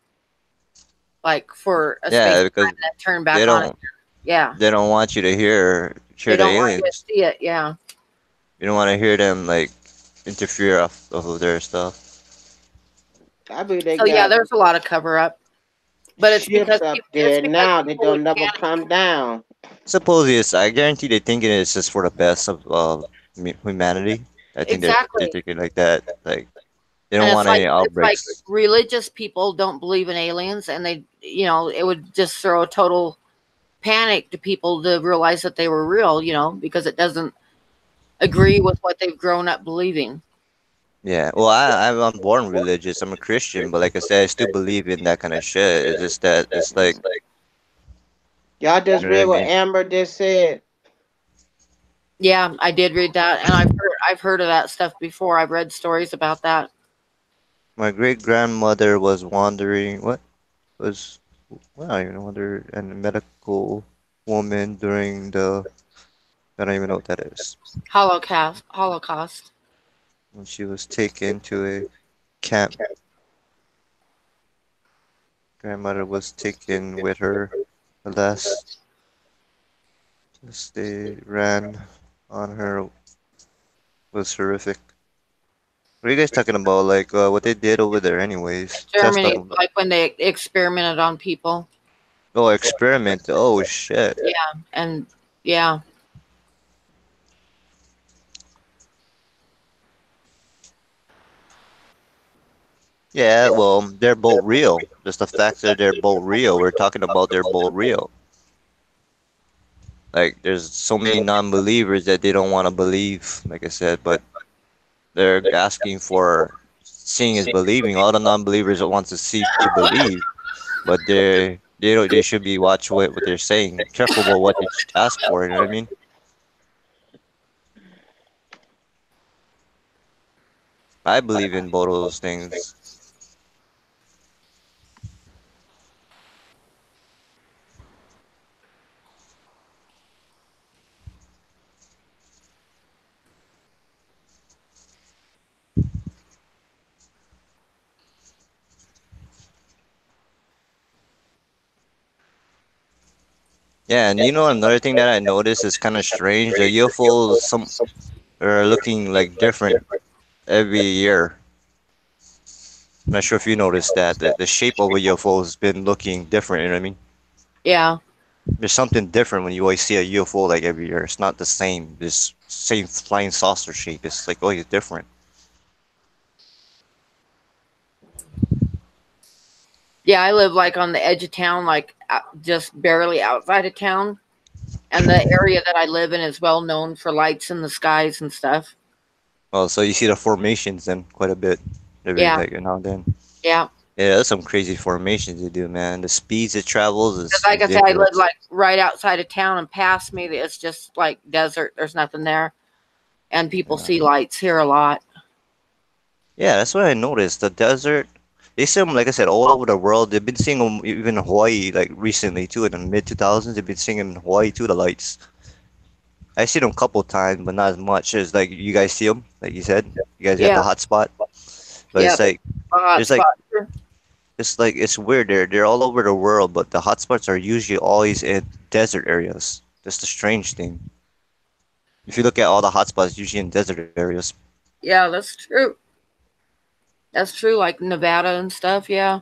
like for a space Yeah, of because time, and then turn they back on. don't Yeah, they don't want you to hear they the don't want you to aliens. see it. Yeah. You don't want to hear them like interfere off of their stuff. I believe they So yeah, got there's a lot of cover up, but ships up there now that people don't with never panic. come down. Supposedly, I guarantee they thinking it's just for the best of humanity. I think they're Exactly. thinking like that. Like they And don't want any it's like outbreaks. religious people don't believe in aliens, and they, it would just throw a total panic to people to realize that they were real, because it doesn't agree with what they've grown up believing. Yeah. Well, I'm born religious. I'm a Christian, but like I said, I still believe in that kind of shit. It's just that it's like Y'all just you know what I read what mean. Amber just said. Yeah, I did read that, and I've heard of that stuff before. I've read stories about that. My great grandmother was wandering. What? was, well, I don't even wonder, and a medical woman during the, I don't even know what that is, Holocaust. when she was taken to a camp. Grandmother was taken with her. Alas, as they ran on her was horrific. What are you guys talking about? Like, what they did over there, anyways? Test Germany, on them. like when they experimented on people. Oh, experiment. Oh, shit. Yeah, and yeah, Yeah, well, they're both real. Just the fact that they're both real. We're talking about they're both real. Like, there's so many non-believers that they don't want to believe, like I said, but they're asking for seeing is believing. All the non-believers that want to see to believe, but they should be watch what they're saying. Careful about what you ask for. You know what I mean? I believe in both of those things. Yeah, and you know another thing that I noticed is kind of strange. The UFOs some are looking like different every year. Not sure if you noticed that the shape of a UFO has been looking different. You know what I mean? yeah, There's something different when you always see a UFO like every year. It's not the same. This same flying saucer shape. It's like always different. yeah. I live like on the edge of town, like just barely outside of town, and the area that I live in is well known for lights in the skies and stuff. Well, so you see the formations then quite a bit every Yeah, like now and then. yeah. Yeah, there's some crazy formations they do, man. The speeds it travels Because is like I said, I live ridiculous. like right outside of town, and past me, it's just like desert. There's nothing there, and people Yeah. see lights here a lot. Yeah, that's what I noticed. The desert, they see them, like I said, all over the world. They've been seeing them even in Hawaii, like recently too. In the mid 2000s, they've been seeing them in Hawaii too. The lights. I see them a couple times, but not as much as like you guys see them. Like you said, you guys got Yeah, the hot spot. But yeah. it's like A hot there's like spot. it's weird. They're all over the world, but the hot spots are usually always in desert areas. That's the strange thing. If you look at all the hot spots, usually in desert areas. Yeah, that's true. That's true. Like Nevada and stuff. Yeah.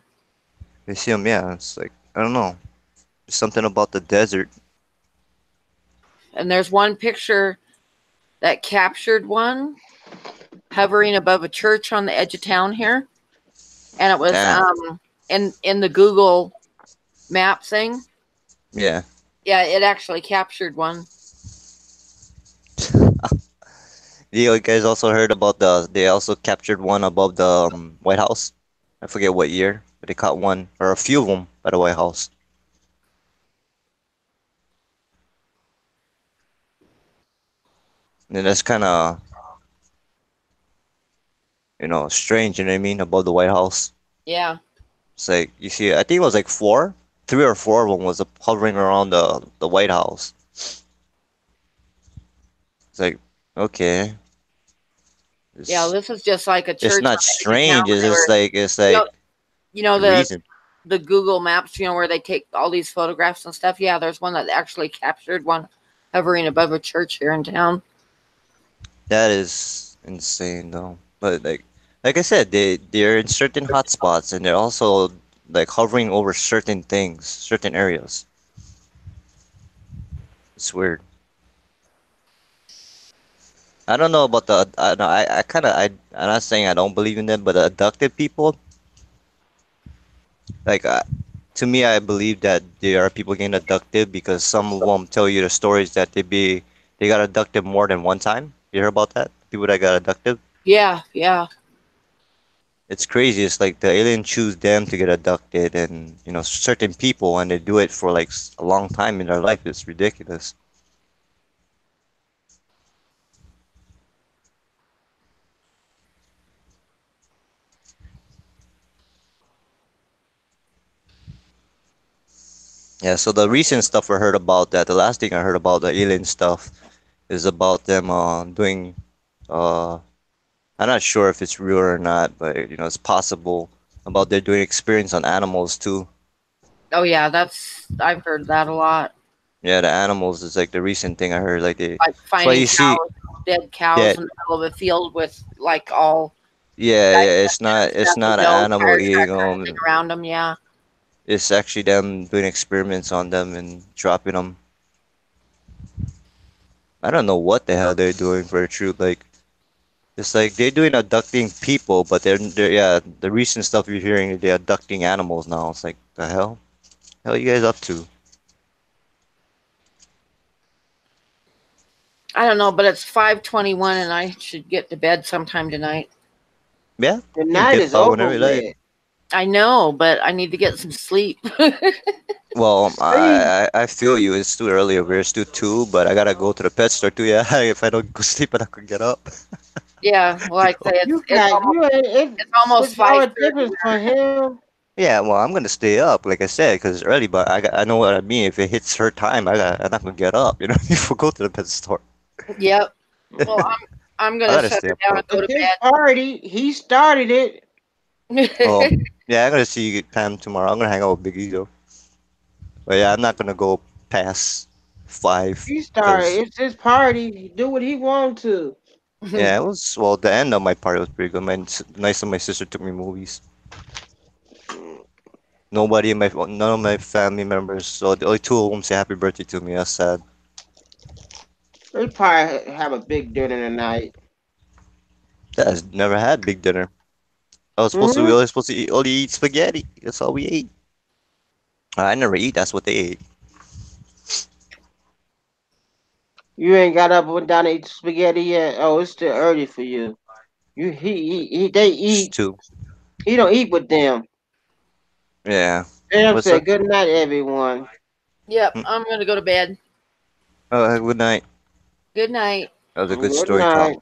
You see them, yeah. It's like I don't know. There's something about the desert. And there's one picture that captured one hovering above a church on the edge of town here, and it was Damn. in the Google map thing. Yeah. Yeah, it actually captured one. You guys also heard about they also captured one above the White House. I forget what year, but they caught one or a few of them by the White House. And that's kind of, strange, you know what I mean, above the White House. Yeah. It's like, you see, I think it was like four, three or four of them was hovering around the White House. It's like, okay, Yeah, it's this is just like a it's church not on the edge of town strange. when It's they just were, like it's you like know, you know the reason. the Google Maps, where they take all these photographs and stuff. Yeah, there's one that actually captured one hovering above a church here in town. That is insane though. But like I said, they're in certain hotspots and they're also like hovering over certain things, certain areas. It's weird. I don't know about the no, I kind of I'm not saying I don't believe in them, but the abducted people, like to me, I believe that there are people getting abducted because some of them tell you the stories that they got abducted more than one time. You hear about that? People that got abducted. Yeah, yeah, It's crazy. It's like the alien choose them to get abducted, and certain people, and they do it for like a long time in their life. It's ridiculous. Yeah, so the recent stuff I heard about that, the last thing I heard about the alien stuff is about them doing uh I'm not sure if it's real or not, but it's possible about they're doing experiments on animals too. Oh yeah, I've heard that a lot. Yeah, the animals is like the recent thing I heard. Like Like that's why finding you see, cows, dead yeah, cows in the middle of a field with like all yeah, it's digested not and it's stuff with not an no animal tire eating tracks or anything them. around them. Yeah. It's actually them doing experiments on them and dropping them. I don't know what the hell they're doing for the truth. Like it's like they're doing abducting people, but they're yeah, the recent stuff you're hearing they're abducting animals now. It's like the hell you guys up to? I don't know, but it's 5:21 and I should get to bed sometime tonight. Yeah, The you can night dip is out over whenever you like. with. I know, but I need to get some sleep. Well, Sleep. I feel you. It's too early over here. It's too two, but I gotta go to the pet store too. Yeah, if I don't go sleep, I could get up. Yeah, well, To like I go. say, You got you ain't it's almost it's no 5:30 difference for where him. Yeah, well, I'm gonna stay up, like I said, 'cause it's early. But I know what I mean. If it hits her time, I'm not gonna get up. If we go to the pet store, Yep. Well, Mm. I'm I gonna gotta shut stay her up down for and it. go It's to his party. He started it. Oh, bed. yeah, I gotta see you Pam tomorrow. I'm gonna hang out with Biggie though. But yeah, I'm not gonna go past 5, He started. 'cause It's his party. He do what he want to. yeah, it was well. The end of my party was pretty good. Nice of my sister took me movies. None of my family members, so the only two of them say happy birthday to me. That's sad. They probably have a big dinner tonight. That has never had big dinner. We Hmm. only supposed to only eat spaghetti. That's all we ate. I never eat. That's what they ate. You ain't got up and went down to eat spaghetti yet. Oh, it's still early for you. They It's eat. two. He don't eat with them. Yeah. Sam What's up? said, "Good night, everyone." Yep, Hmm? I'm gonna go to bed. Good night. Good night. That was a good Good story talk. night.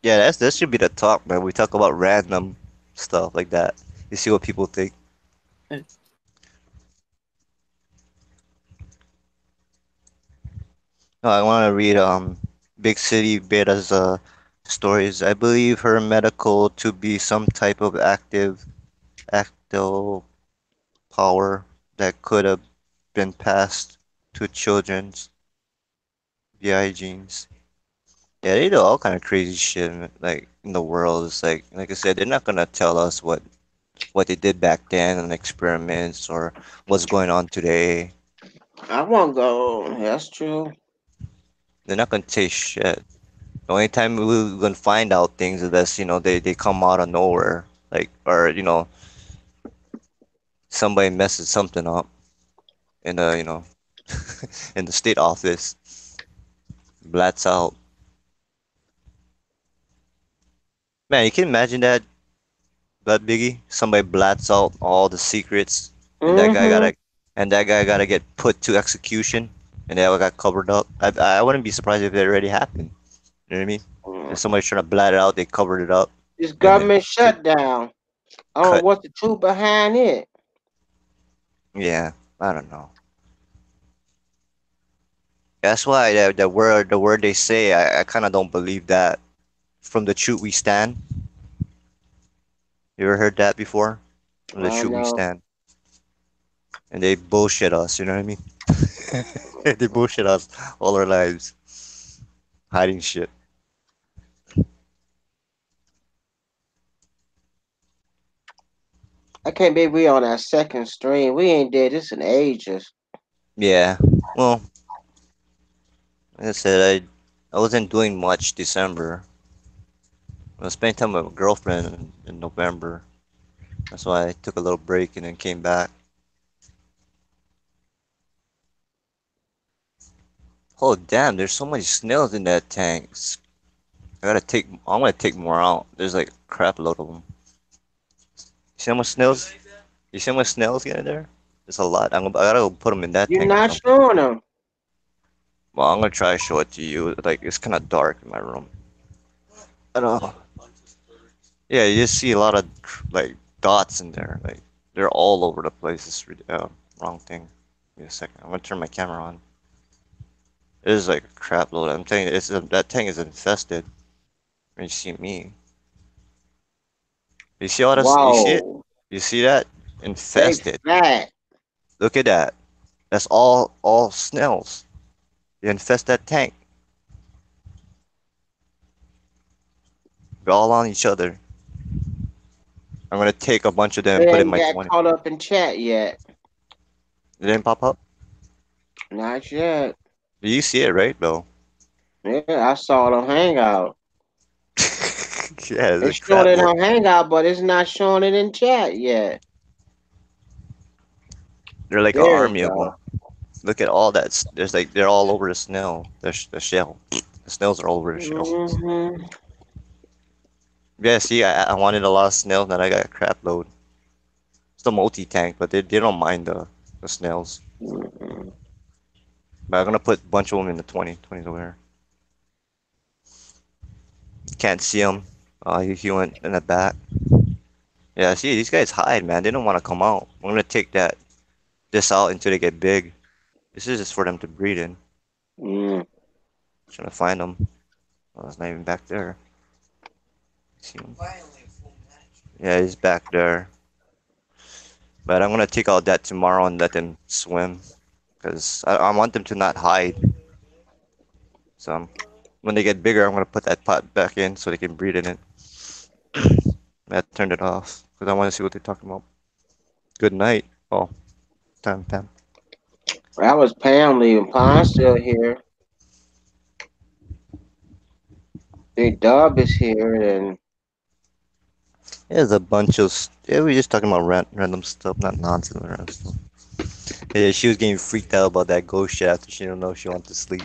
Yeah, that should be the talk, man. We talk about random stuff like that. You see what people think. No, I want to read Big City Beta's stories. I believe her medical to be some type of active power that could have been passed to children's VI genes. Yeah, they do all kind of crazy shit like in the world. It's like I said, they're not gonna tell us what they did back then in experiments or what's going on today. I won't go. That's true. They're not gonna say shit. The only time we're gonna find out things is that they come out of nowhere, like or somebody messes something up in the in the state office, blats out. Man, you can imagine that Biggie, somebody blats out all the secrets, and Mm-hmm. that guy gotta get put to execution, and they all got covered up. I wouldn't be surprised if it already happened. You know what I mean? If somebody's trying to blat it out, they covered it up, This and then government just shutdown. I don't know cut. what's the truth behind it. Yeah, I don't know. That's why the word they say, I kind of don't believe that. From the truth we stand. You ever heard that before? From the I truth we know. stand, and they bullshit us. You know what I mean? They bullshit us all our lives, hiding shit. I can't believe we on our second stream. We ain't did this in ages. Yeah. Well, like I said, I wasn't doing much December. I was spending time with my girlfriend in November. That's why I took a little break and then came back. Oh damn! There's so many snails in that tank. I'm gonna take more out. There's like a crap load of them. You see how much snails? You see how much snails get in there? There's a lot. I gotta go put them in that You're tank or not something. showing them. Well, I'm gonna try to show it to you. Like it's kind of dark in my room. I don't know. Yeah, you just see a lot of like dots in there. Like they're all over the place. It's wrong thing. Give me a second. I'm gonna turn my camera on. It is like a crap load. I'm telling you, that tank is infested. When you see me, you see all this? You see it? Whoa, You see that? they Infested. fat. Look at that. That's all snails. You infest that tank. They're all on each other. I'm gonna take a bunch of them and They put in ain't my got 20. caught up in chat yet. It didn't pop up? Not yet. You see it, right, though? Yeah, I saw it on Hangout. Yeah, it's a It's showing crap it load. on Hangout, but it's not showing it in chat yet. They're like an There we army of them. go. Look at all that. There's like they're all over the snail. The shell. The snails are all over the shell. Mm-hmm. Yeah, see, I wanted a lot of snails, and I got a crap load. It's the multi tank, but they don't mind the snails. Mm-hmm. But I'm gonna put a bunch of them in the 20. 20's over here. Can't see them. He went in the back. Yeah, see, these guys hide, man. They don't want to come out. I'm gonna take this out until they get big. This is just for them to breed in. Mm. Trying to find them. Oh, it's not even back there. See him? Yeah, he's back there. But I'm gonna take out that tomorrow and let them swim, cause I want them to not hide. So when they get bigger, I'm gonna put that pot back in so they can breed in it. I turned it off because I want to see what they're talking about. Good night. Oh, time. That was Pam leaving. Pond's still here. Big Dub is here, and There's a bunch of yeah. We just talking about random stuff, not nonsense or random stuff. Yeah, she was getting freaked out about that ghost shit after she don't know if she wants to sleep.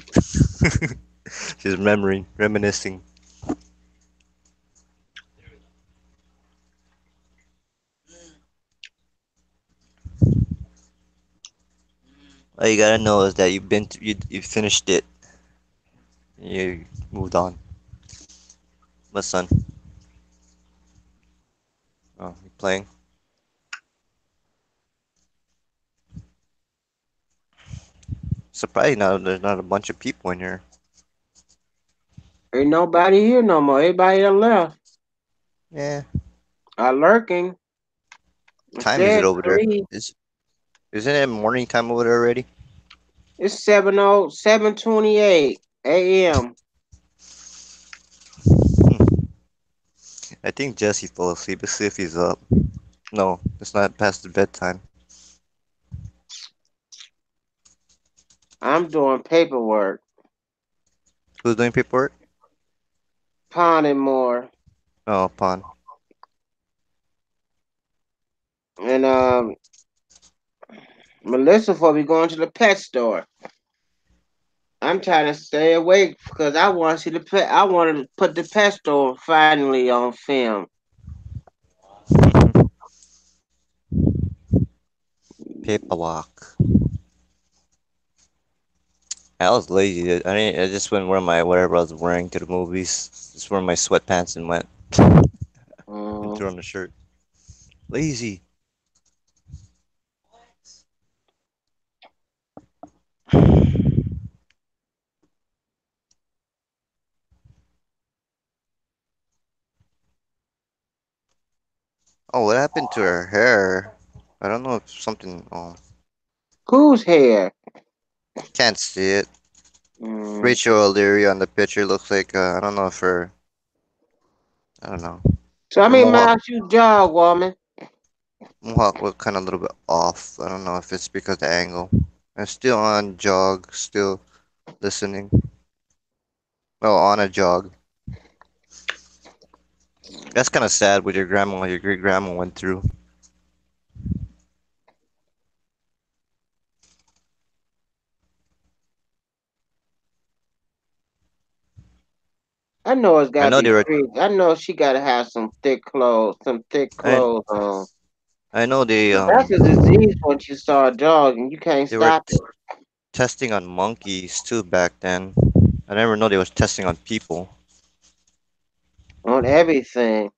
She's reminiscing. All you gotta know is that you finished it. You moved on. My son. Oh, you playing? Surprised now there's not a bunch of people in here. ain't nobody here no more. Everybody done left. Yeah. Are lurking. It Time is it said over there? three. Isn't it morning time over there already? It's 7:28 a.m. Hmm. I think Jesse fell asleep. Let's see if he's up. No, it's not past the bedtime. I'm doing paperwork. Who's doing paperwork? Pond and more. Oh, Pawn. And Melissa for me going to the pet store. I'm trying to stay awake because I want to see the pet. I want to put the pet store finally on film. Paperwork. I was lazy. I just went wearing my whatever I was wearing to the movies. Just wearing my sweatpants and went and Mm. threw on the shirt. Lazy. Oh, what happened to her hair? I don't know if something. Oh, Whose hair? can't see it. Mm. Rachel O'Leary on the picture looks like I don't know if her. I don't know. So how Her many miles you jog, woman? mohawk was kind of a little bit off. I don't know if it's because of the angle. I'm still on jog, still listening. Oh, on a jog. That's kind of sad what your great grandma went through. I know it's I gotta know be they were. free. I know she gotta have some thick I clothes on. I know That's a disease once you start jogging. You can't they were stop it. testing on monkeys too back then. I never know they was testing on people. On everything.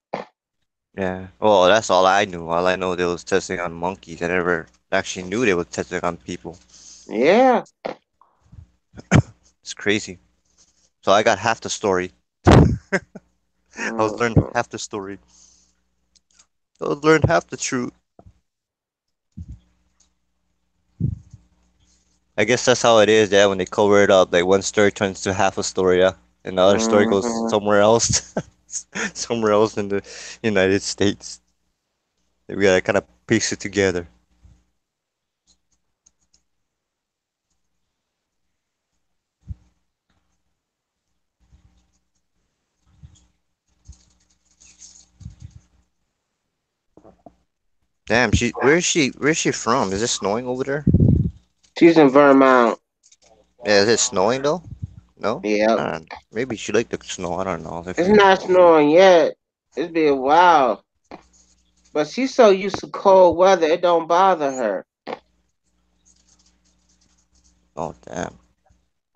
Yeah. Well, that's all I knew. All I know they was testing on monkeys. I actually knew they were testing on people. Yeah. It's crazy. So I got half the story. I was learning Mhm. half the story. I was learning half the truth. I guess that's how it is, yeah, when they cover it up. Like one story turns to half a story, yeah. And the other story goes Mhm. somewhere else. Somewhere else in the United States. We gotta kind of piece it together. Damn, where's she from? Is it snowing over there? She's in Vermont. Yeah, is it snowing though? No? Yep. I don't, maybe she liked the snow. I don't know if It's you. not snowing yet. It's been a while. But she's so used to cold weather, it don't bother her. Oh damn.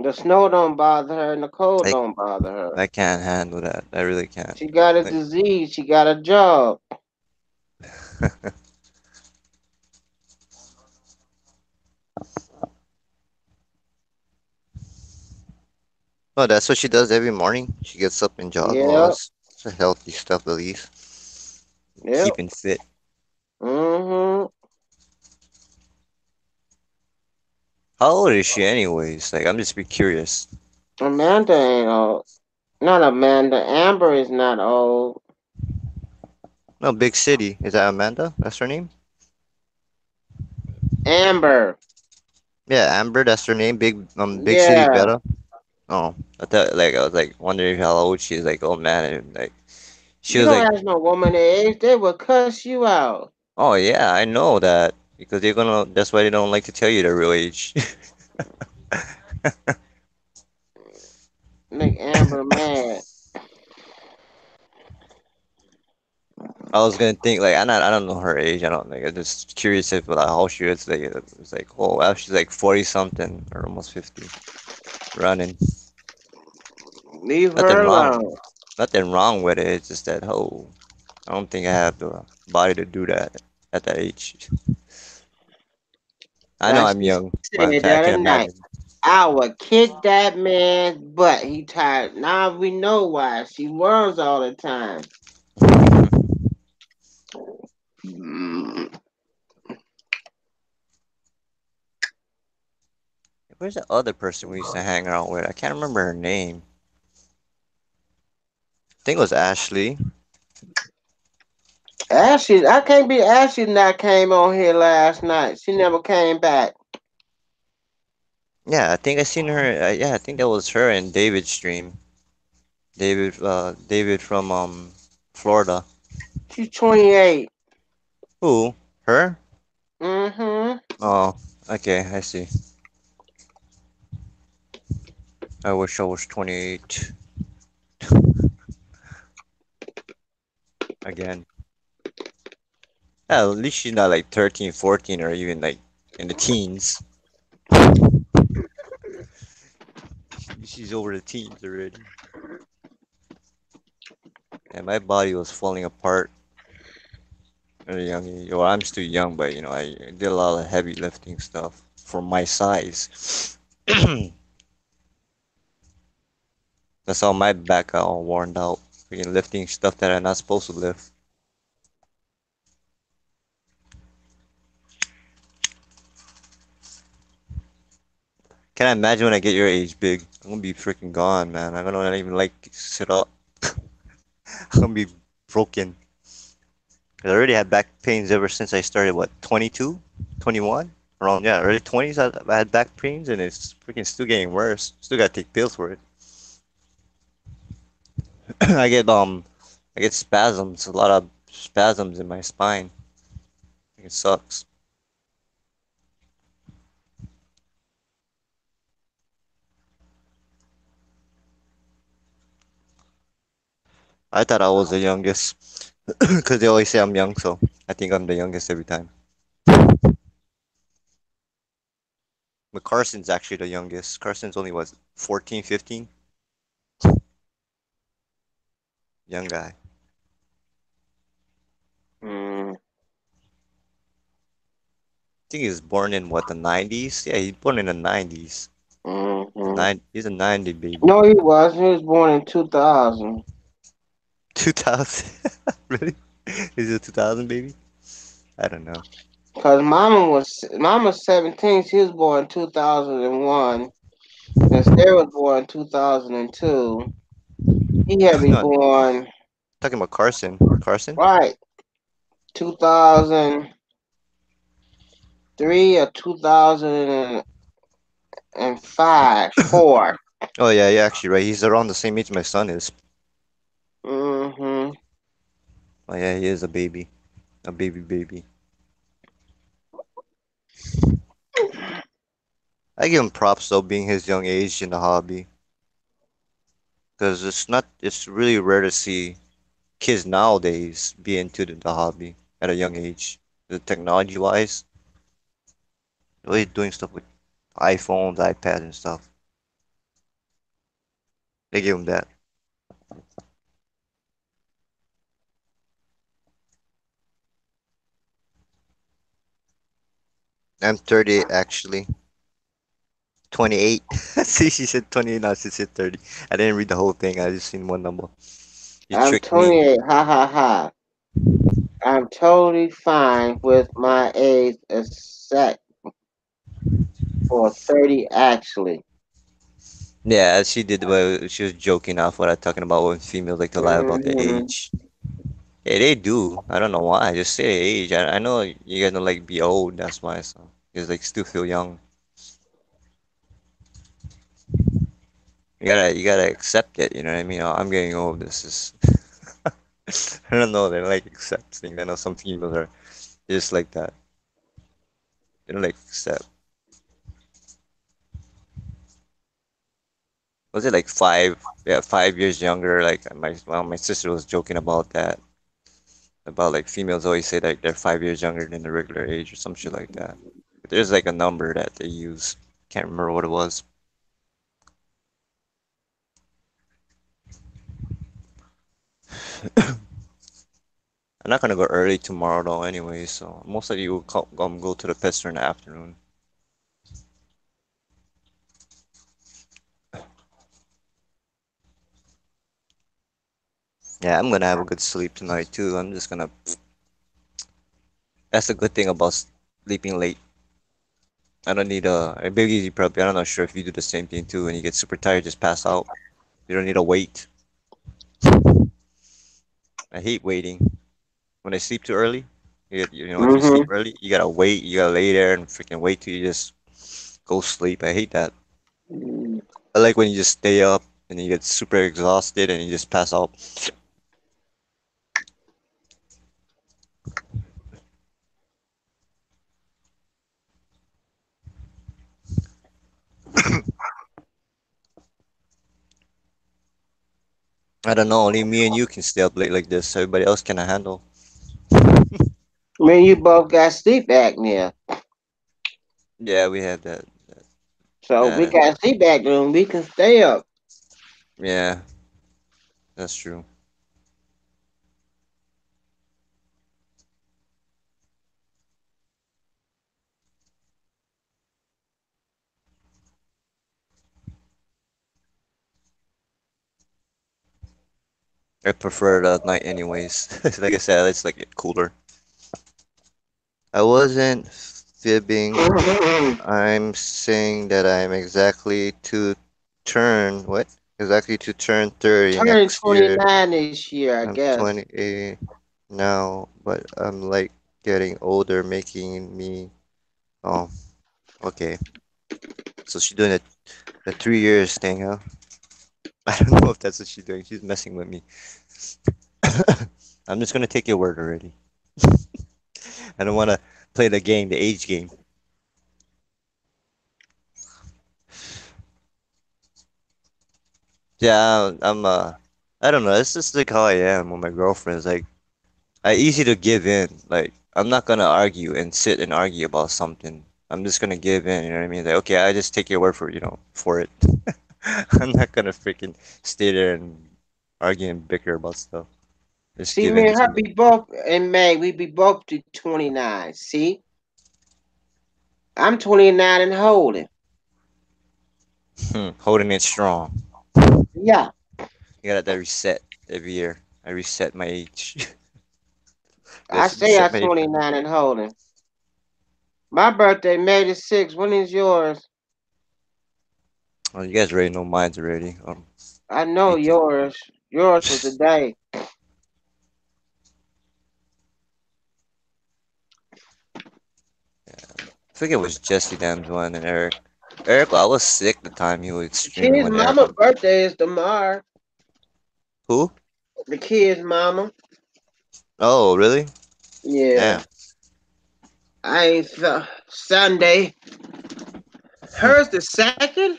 The snow don't bother her and the cold I don't bother her. I can't handle that. I really can't. She got a Like, disease. She got a job. oh, that's what she does every morning. She gets up and jogs. Oh, Yep. that's a healthy stuff at least. Yep. Keeping fit. Mm-hmm. How old is she anyways? Like, I'm just be curious. Amanda ain't old. Not Amanda. Amber is not old. No, Big City. Is that Amanda? That's her name? Amber. Yeah, Amber, that's her name. Big City Yeah. Bella. Oh, I thought like I was like wondering how old she is. Like, oh man, and, like she You was don't like, ask no woman their age, they will cuss you out. oh yeah, I know that because they're gonna. That's why they don't like to tell you their real age. Make Amber mad. I was gonna think like I don't know her age. I don't like. I'm just curious if like how she is. Like it's like oh wow, she's like 40 something or almost 50, running. Leave Nothing her wrong. alone. Nothing wrong with it. It's just that oh, I don't think I have the body to do that at that age. I know Like I'm she young, but said the I can other night, imagine. I would kick that man's butt. He tired. Now we know why. She worries all the time. Mm. Where's the other person we used to hang out with? I can't remember her name. I think it was Ashley. Ashley, I can't be Ashley not came on here last night. She never came back. Yeah, I think I seen her. Yeah, I think that was her and David's stream. David from Florida. She's 28. Who? Her? Mm-hmm. Oh, okay, I see. I wish I was 28 again. Yeah, at least she's not like 13, 14, or even like in the teens. She's over the teens already. And my body was falling apart at a young age. Well, I'm still young, but I did a lot of heavy lifting stuff for my size. That's how my back got all worn out. Freaking lifting stuff that I'm not supposed to lift. Can I imagine when I get your age, big? I'm gonna be freaking gone, man. I'm gonna not even like sit up. I'm gonna be broken. 'Cause I already had back pains ever since I started, what, 22? 21? Around, yeah, early 20s, I had back pains, and it's freaking still getting worse. Still gotta take pills for it. I get, I get spasms, a lot of spasms in my spine. It sucks. I thought I was the youngest, because they always say I'm young, so I think I'm the youngest every time. But Carson's actually the youngest. Carson's only, what, 14, 15? Young guy. Mm. think he was born in what, the 90s? Yeah, he's born in the 90s. Hmm. He's a 90 baby. No, he wasn't. He was born in 2000. 2000. Really? Is it a 2000 baby? I don't know. Cause Mama's 17. She was born 2001. And Sarah was born 2002. He had to be No, born talking about Carson. Carson? right 2003 or 2005, 4. Oh yeah, you're actually right. He's around the same age my son is. Hmm. Oh yeah, he is a baby. A baby baby. I give him props though, being his young age in the hobby. Because it's really rare to see kids nowadays be into the hobby at a young age. The technology wise, really doing stuff with iPhones, iPads, and stuff. They give him that. I'm 38 actually. 28. See, she said 28, now she said 30. I didn't read the whole thing, I just seen one number. You I'm tricked me. 28. Ha ha ha. I'm totally fine with my age except for 30 actually. Yeah, she did. Well, she was joking off what I'm talking about when females like to lie about their Hmm. age. Yeah, they do. I don't know why. Just say their age. I know you gotta like be old. That's why. So, because like still feel young. You gotta accept it. You know what I mean? Oh, I'm getting old. This is. I don't know. They like accepting. I know some females are just like that. They don't like accept. Was it like 5? Yeah, 5 years younger. Like my sister was joking about that. About like females always say that they're 5 years younger than the regular age or some shit like that. But there's like a number that they use. Can't remember what it was. I'm not gonna go early tomorrow though anyway, so most likely will go to the pet store in the afternoon. Yeah, I'm gonna have a good sleep tonight too. I'm just gonna. That's the good thing about sleeping late. I don't need a big easy probably. I'm not sure if you do the same thing too. When you get super tired, just pass out. You don't need to wait. I hate waiting. When I sleep too early, if you sleep Hmm. early, you gotta wait. You gotta lay there and freaking wait till you just go sleep. I hate that. I like when you just stay up and you get super exhausted and you just pass out. I don't know. Only me and you can stay up late like this. Everybody else cannot handle. I mean, you both got sleep apnea. Yeah, we have that. So we That got sleep apnea and we can stay up. yeah, that's true. I prefer it at night anyways. Like I said, it's like cooler. I wasn't fibbing. I'm saying that I'm exactly to turn what? Exactly to turn 30 Turning next year. 29 this year, I I'm guess. 28 now, but I'm like getting older, making me. Oh, okay. So she's doing the 3 years thing, huh? I don't know if that's what she's doing. She's messing with me. I'm just gonna take your word already. I don't want to play the game, the age game. Yeah, I don't know. It's just like how I am with my girlfriends. Like, I easy to give in. Like, I'm not gonna argue and sit and argue about something. I'm just gonna give in. You know what I mean? Like, okay, I just take your word for for it. I'm not gonna freaking stay there and argue and bicker about stuff. Just See, give me in and her to it. be both in May. We be both to 29. See? I'm 29 and holding. Holding it strong. Yeah, You gotta that reset every year. I reset my age. I Let's say reset I'm my age. 29 and holding. My birthday, May the 6th. When is yours? Oh, you guys already know mine's already. I know 18. yours. Yours was the day. I think it was Jesse Dams one and Eric. Eric, I was sick the time he was The streaming kid's when Eric. mama birthday is tomorrow. Who? The kid's mama. Oh, really? Yeah. Damn. I ain't Sunday. Hers the second and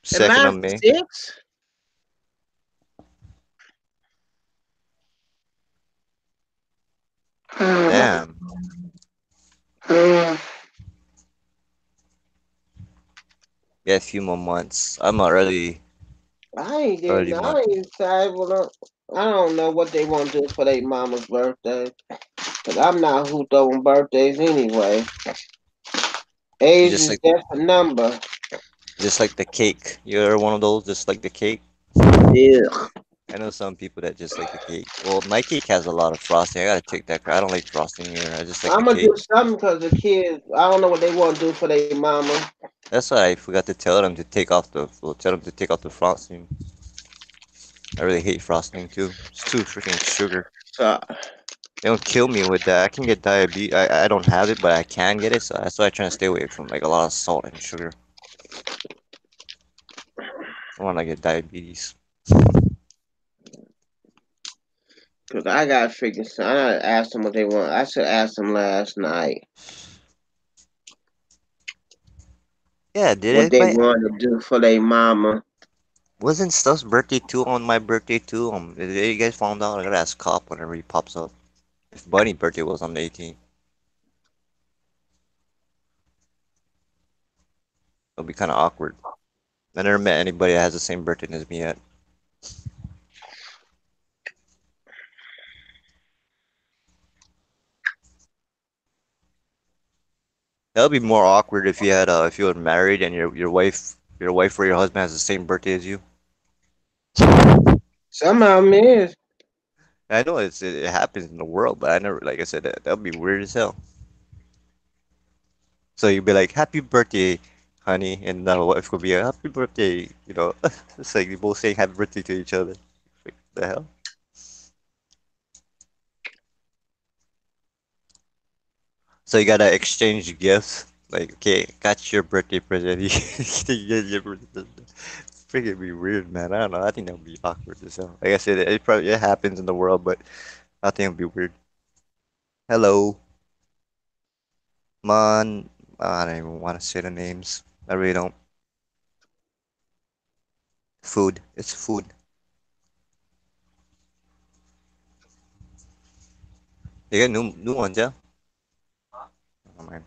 Second mine's of the May. sixth. Damn. Yeah, a few more months. I'm not I ain't early getting. month. I ain't decided what I don't know what they want to do for their mama's birthday. Cause I'm not hooked on birthdays anyway. Age Just is like just a number. the cake. You're one of those just like the cake. Yeah. I know some people that just like the cake. Well, my cake has a lot of frosting. I gotta take that. I don't like frosting here. I just like the I'm gonna cake. do something because the kids. I don't know what they want to do for their mama. That's why I forgot to tell them to take off the. Well, tell them to take off the frosting. I really hate frosting too. It's too freaking sugar. So They don't kill me with that. I can get diabetes. I don't have it, but I can get it. So that's why I try to stay away from like a lot of salt and sugar. I want to get diabetes. Cause I gotta figure something. I gotta ask them what they want. I should ask them last night Yeah, did what they anybody? want to do for their mama. Wasn't Stuff's birthday too on my birthday too? Did you guys found out? I gotta ask Cop whenever he pops up. If Bunny birthday was on the 18th, it'll be kind of awkward. I never met anybody that has the same birthday as me yet. That would be more awkward if you were married and your wife or your husband has the same birthday as you. Some of them is. I know it happens in the world, but I never like I said that would be weird as hell. So you'd be like, "Happy birthday, honey," and the wife could be a "Happy birthday," you know. It's like they both saying happy birthday to each other. Like, the hell? So you gotta exchange gifts. Like, okay, got your birthday present. You get your birthday present. Freaking be weird, man. I don't know. I think that would be awkward as hell. Like I said, it happens in the world, but I think it'd be weird. Hello, man. I don't even want to say the names. I really don't. Food. It's food. You got new ones, yeah? Oh, man.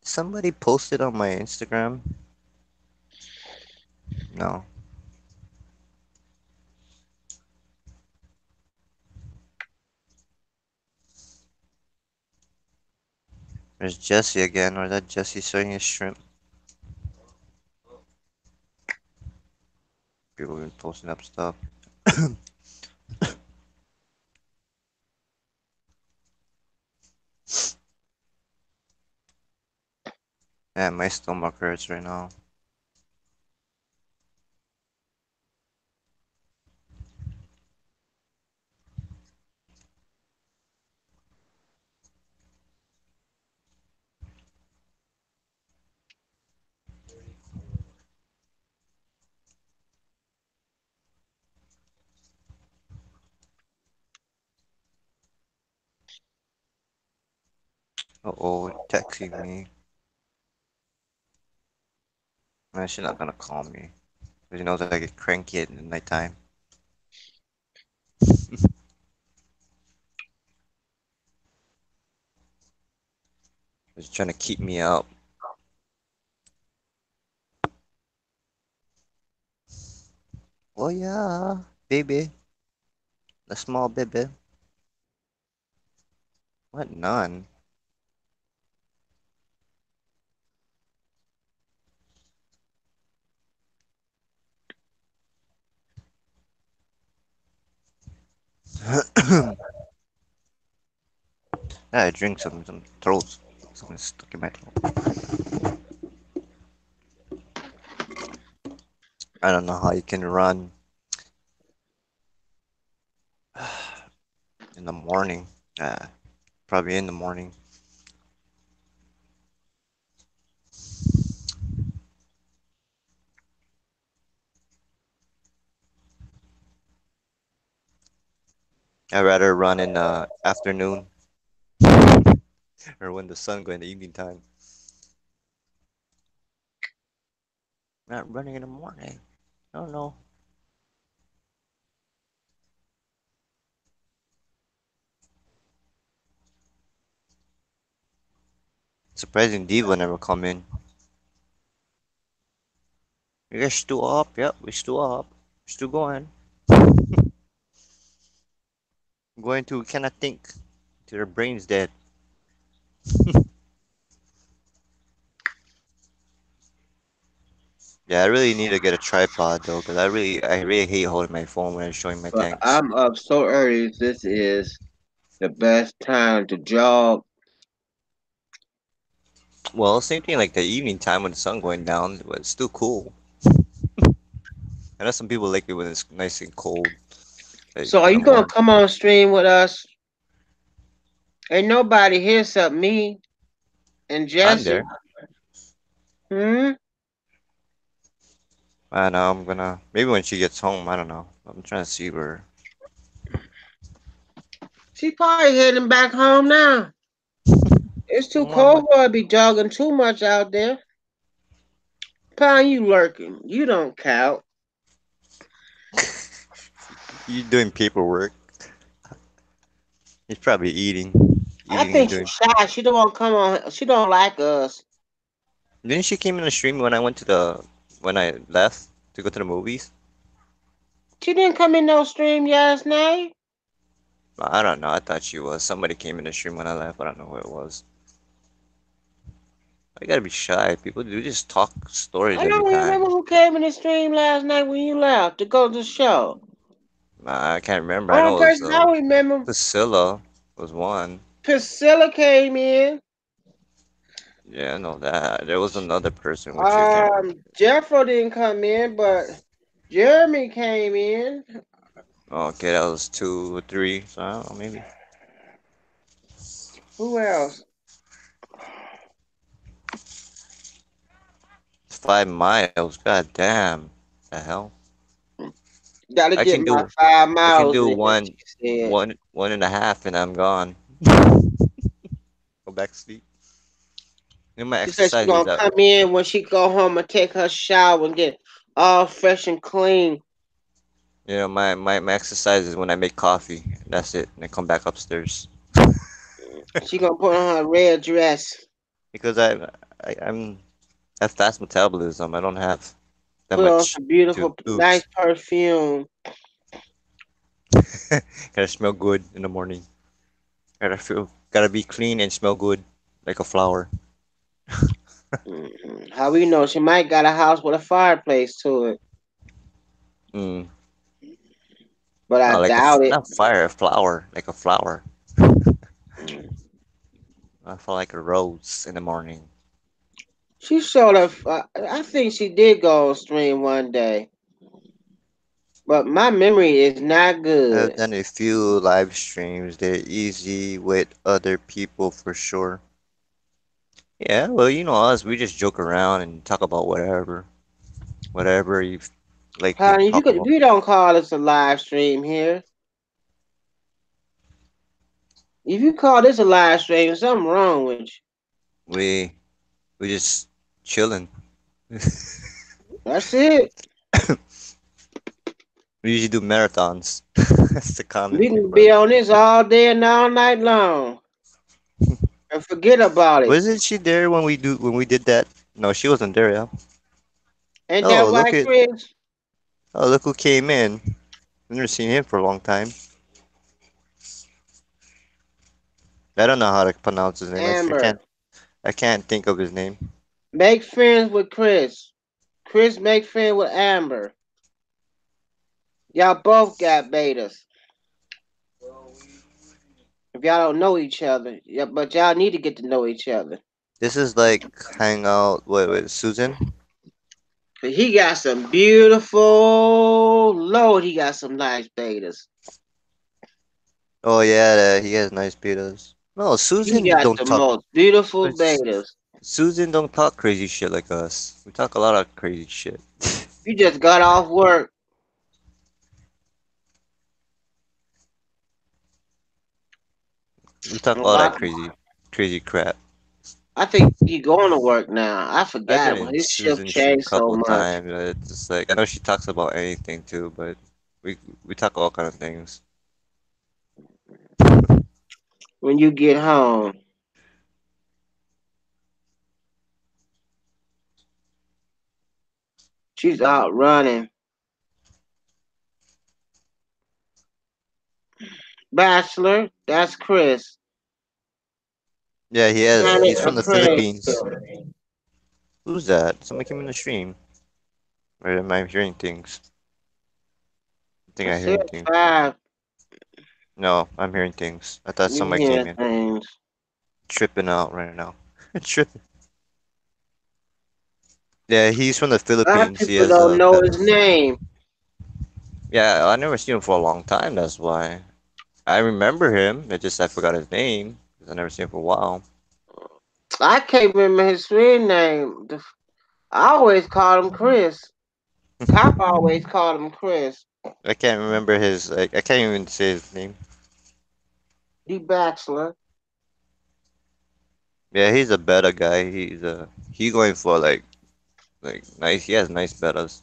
Somebody posted on my Instagram. No. There's Jesse again, or that Jesse showing his shrimp. People been posting up stuff. Yeah, my stomach hurts right now. Uh-oh, texting me. Man, she's not gonna call me. Cause she knows I get cranky at nighttime. She's trying to keep me up. Oh yeah, baby, the small baby. What none? I drink some throats. Something stuck in my throat. I don't know how you can run in the morning. Probably in the morning. I'd rather run in the afternoon or when the sun go in the evening time. Not running in the morning. I don't know. Surprising Diva never come in. You guys still up? Yep, we still up. Still going. Going to cannot think. Till their brain's dead. Yeah, I really need to get a tripod though, cause I really hate holding my phone when I'm showing my But tanks. I'm up so early. This is the best time to jog. Well, same thing like the evening time when the sun going down, but it's still cool. I know some people like it when it's nice and cold, like So are in the you gonna morning. come on stream with us? Ain't nobody here except me and I'm Jesse. there. Hmm. I know I'm gonna maybe when she gets home. I don't know. I'm trying to see where. She probably heading back home now. It's too Come on, cold for her to be jogging too much out there. Pine, you lurking. You don't count. you doing paperwork? He's probably eating, I eating and think she's doing. shy. She don't want to come on. She don't like us. Didn't she came in the stream when I went to the when I left to go to the movies? She didn't come in no stream last night. I don't know. I thought she was. Somebody came in the stream when I left. I don't know who it was. I gotta be shy. People do just talk stories I every don't time. remember who came in the stream last night when you left to go to the show. Nah, I can't remember. I Only know it was person I remember, Priscilla was one. Priscilla came in. Yeah, I know that. There was another person which I can't remember. Jeffro didn't come in, but Jeremy came in. Oh, okay, that was two or three. So I don't know, maybe Who else? 5 miles. God damn. The hell. Gotta I get can my do. five I can miles do in, one, she said. one and a half, and I'm gone. Go back to sleep. You know, my She said she exercise is gonna that. come in when she go home and take her shower and get all fresh and clean. You know, my exercise is when I make coffee. That's it. And I come back upstairs She gonna put on her red dress. because I'm I have fast metabolism. I don't have that Put on much some to beautiful, nice lose. perfume. Gotta smell good in the morning. Gotta be clean and smell good like a flower. How we know? She might got a house with a fireplace to it, Mm. but I No, doubt it. not fire, a flower, like a flower. Mm. I feel like a rose in the morning. She sort of. I think she did go on stream one day, but my memory is not I've good. done a few live streams. They're easy with other people for sure. Yeah, well, you know us, we just joke around and talk about whatever you like to Honey, talk about. we don't call this a live stream here. If you call this a live stream, something wrong with you. We we just chilling. That's it. We usually do marathons. That's the common We thing can for be us. on this all day and all night long and forget about it. Wasn't she there when we did that? No, she wasn't there, yeah. Ain't that Oh, right, Chris? Oh, look who came in. I've never seen him for a long time. I don't know how to pronounce his name. I Amber. can't. I can't think of his name. Make friends with Chris. Chris, make friends with Amber. Y'all both got betas. If y'all don't know each other, yeah, but y'all need to get to know each other. This is like hang out with Susan. He got some beautiful Lord. He got some nice betas. Oh yeah, he has nice betas. No, He Susan got don't the talk. most beautiful It's- betas. Susan don't talk crazy shit like us. We talk a lot of crazy shit. You just got off work. We talk all Well, that crazy crap. I think he going to work now. I I've forgot been him. in His shift Susan's stream a changed so couple of much. times. It's just like I know she talks about anything too, but we we talk all kind of things. When you get home, she's out running. Bachelor, that's Chris. Yeah, he has. Planet He's from of the Chris. Philippines. Who's that? Somebody came in the stream. Or am I hearing things? I think I I'm said hearing things. 5. No, I'm hearing things. I thought You somebody hear came in. things. Tripping out right now. Tripping. Yeah, he's from the A lot of Philippines. He people has don't a know pet. his name. Yeah, I never seen him for a long time. That's why I remember him. I just I forgot his name. 'Cause I never seen him for a while. I can't remember his screen name. I always called him Chris. Cop always called him Chris. I can't remember his. I can't even say his name. The Bachelor. Yeah, he's a better guy. He going for like nice. He has nice betters.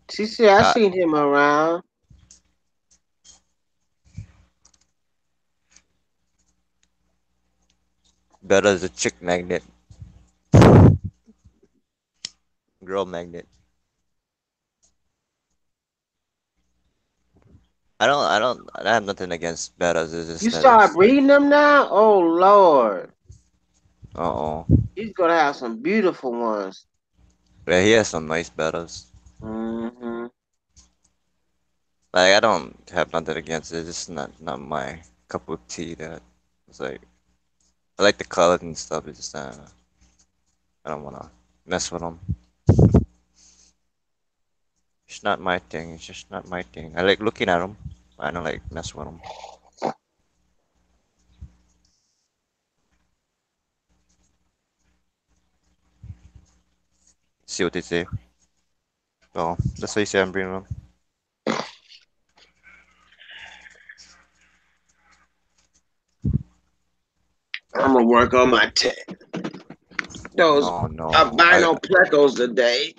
She said I Uh, seen him around. Betta's a chick magnet, girl magnet. I have nothing against betas. It's You just that start it's. breeding them now? Oh Lord. Uh oh. He's gonna have some beautiful ones. Yeah, he has some nice betas. Hmm. Like I don't have nothing against it. It's just not my cup of tea. That it's like I like the colors and stuff. It's just I don't wanna mess with them. It's not my thing. It's just not my thing. I like looking at them. I don't like mess with them. See what they say. Oh, that's why you say I'm bringing them. I'm gonna work on my those Oh no. albino plecos today.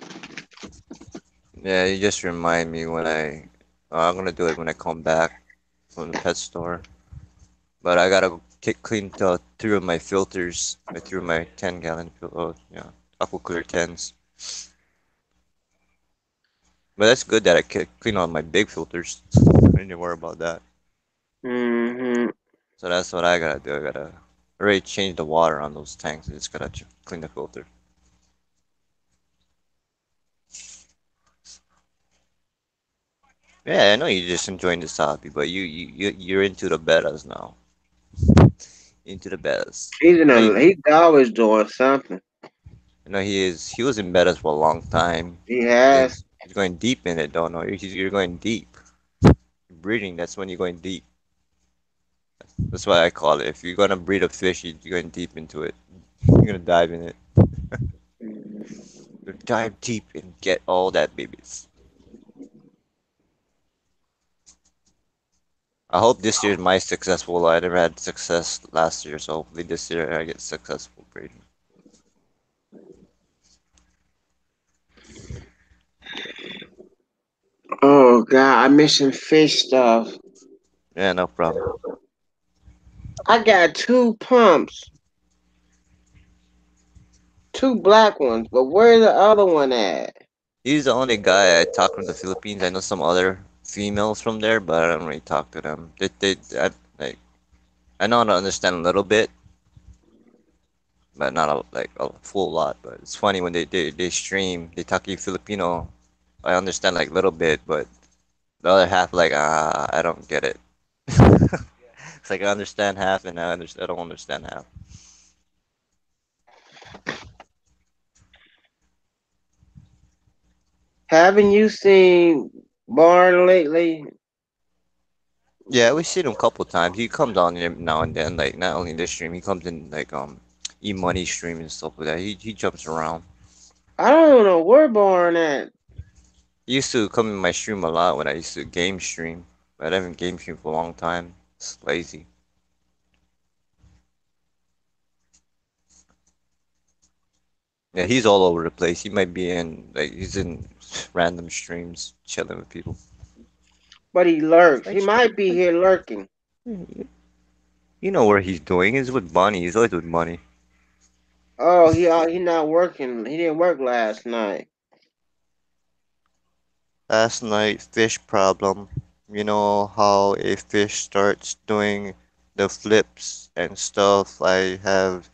Yeah, you just remind me when I'm gonna do it when I come back from the pet store. But I gotta clean through my filters. I threw my 10-gallon oh yeah, Aqua Clear 10s. But that's good that I clean all my big filters. I didn't worry about that. Hmm. So that's what I gotta do. I gotta already change the water on those tanks. I just gotta clean the filter. Yeah, I know you're just enjoying this hobby, but you're into the betas now. Into the betas. I know He's always doing something. he was in betas for a long time. He has. He's going deep in it, don't know. You're going deep. Breeding, that's when you're going deep. That's why I call it. If you're gonna breed a fish, you're going deep into it. You're gonna dive in it. You dive deep and get all that babies. I hope this year is my successful. I never had success last year, so hopefully this year I get successful breeding. Oh God, I'm missing fish stuff. Yeah, no problem. I got 2 pumps, 2 black ones, but where's the other one at? He's the only guy I talk from the Philippines. I know some other females from there, but I don't really talk to them. Like I know how to understand a little bit, but not like a full lot. But it's funny when they stream, they talk in Filipino. I understand like a little bit, but the other half like I don't get it. It's like I understand half and I don't understand half. Haven't you seen Barn lately? Yeah, we've seen him a couple times. He comes on here now and then, like not only this stream, he comes in like E Money stream and stuff like that. He jumps around. I don't know where Barn at. He used to come in my stream a lot when I used to game stream, but I haven't game streamed for a long time. It's lazy. Yeah, he's all over the place. He might be in like he's in random streams, chilling with people. But he lurks. Like, He might be here lurking. you know where he's doing? He's with Bunny. He's always with Bunny. Oh, he not working. He didn't work last night. Last night, fish problem. You know how a fish starts doing the flips and stuff. I have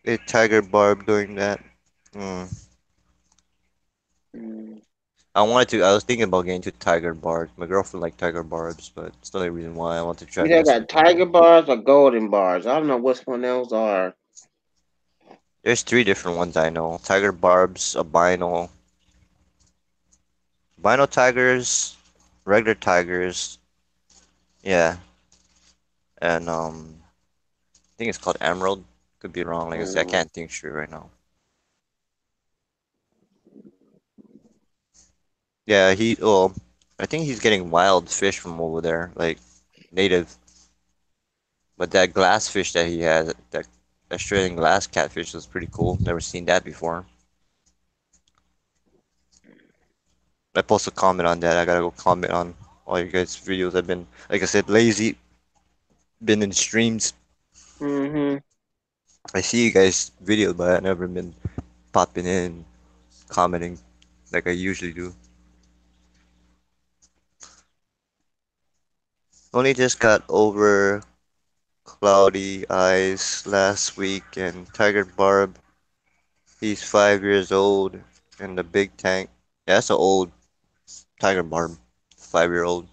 a tiger barb doing that. Hmm. Mm. I was thinking about getting to tiger barbs. My girlfriend liked tiger barbs, but it's the only reason why I want to try You either messing got with them. tiger bars or golden bars. I don't know which one those are. There's three different ones I know. Tiger barbs, albino tigers, regular tigers, yeah, and I think it's called emerald. Could be wrong. Like I said, I Mm. can't think straight right now. Yeah, I think he's getting wild fish from over there, like native. But that glass fish that he had, that Australian glass catfish was pretty cool. Never seen that before. I post a comment on that. I gotta go comment on all you guys' videos. I've been, like I said, lazy. Been in streams. Mm-hmm. I see you guys' videos, but I never been popping in, commenting like I usually do. Only just got over cloudy eyes last week, and Tiger Barb, he's 5 years old, and the big tank. Yeah, that's an old Tiger Barb, 5 year old.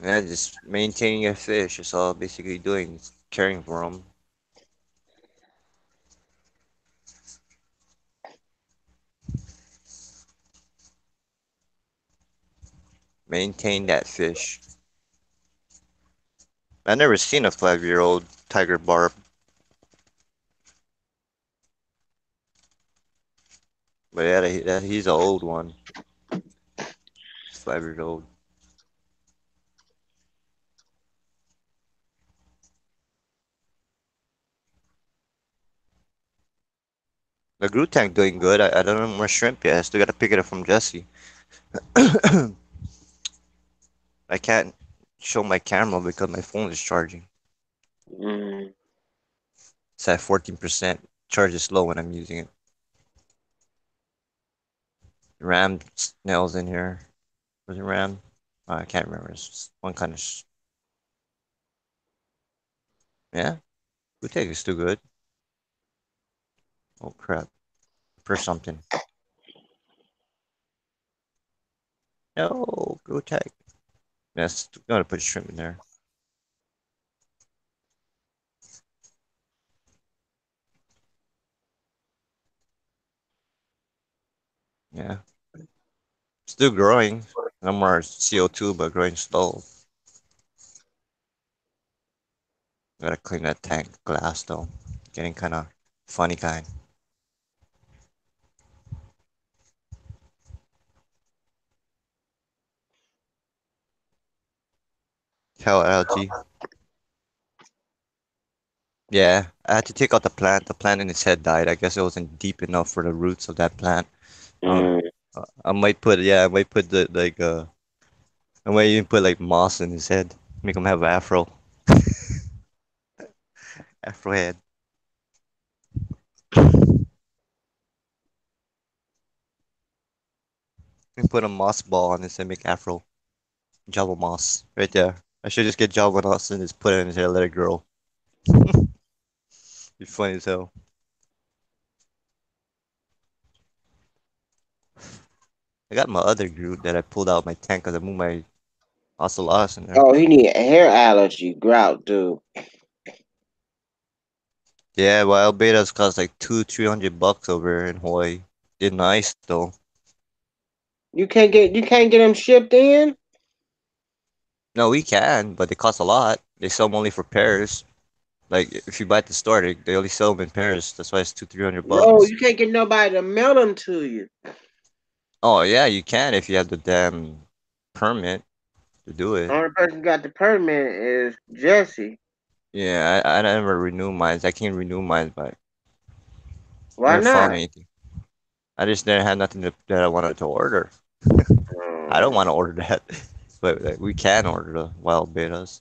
Yeah, just maintaining a fish is all basically doing, caring for them. Maintain that fish. I never seen a 5 year old Tiger Barb, but yeah, he's an old one. 5 years old. The Groot tank doing good. I don't know more shrimp yet. I still gotta pick it up from Jesse. I can't show my camera because my phone is charging. Mm. It's at 14%. Charge is low when I'm using it. RAM snails in here. Was it RAM? Oh, I can't remember. It's just one kind of. Yeah, Groot tank is still good. Oh crap! For something. No, Groot tank. Yes, gonna put shrimp in there. Yeah, still growing. No more CO2, but growing slow. Gotta clean that tank glass though. Getting kind of funny kind. Hell algae. Yeah, I had to take out the plant. The plant in its head died. I guess it wasn't deep enough for the roots of that plant. Um, Mm. I might put yeah, I might put the like I might even put like moss in his head. Make him have afro, afro head. We put a moss ball on this and make afro. Java moss. Right there. I should just get Java moss and just put it in his hair, let it grow. Be funny as hell. I got my other Groot that I pulled out my tank because I moved my Ocelots in there. Oh, he need a hair allergy, grout, dude. Yeah, wild betas cost like 300 bucks over in Hawaii. They're nice though. You can't get them shipped in. No, we can, but they cost a lot. They sell them only for pairs. Like if you buy at the store, they only sell them in pairs. That's why it's 300 No, bucks. you can't get nobody to mail them to you. Oh yeah, you can if you have the damn permit to do it. Only person got the permit is Jesse. Yeah, I never renew mine. I can't renew mine, but Why never found not? anything. I just didn't have nothing that I wanted to order. I don't Um, want to order that, but like, we can order the wild betas.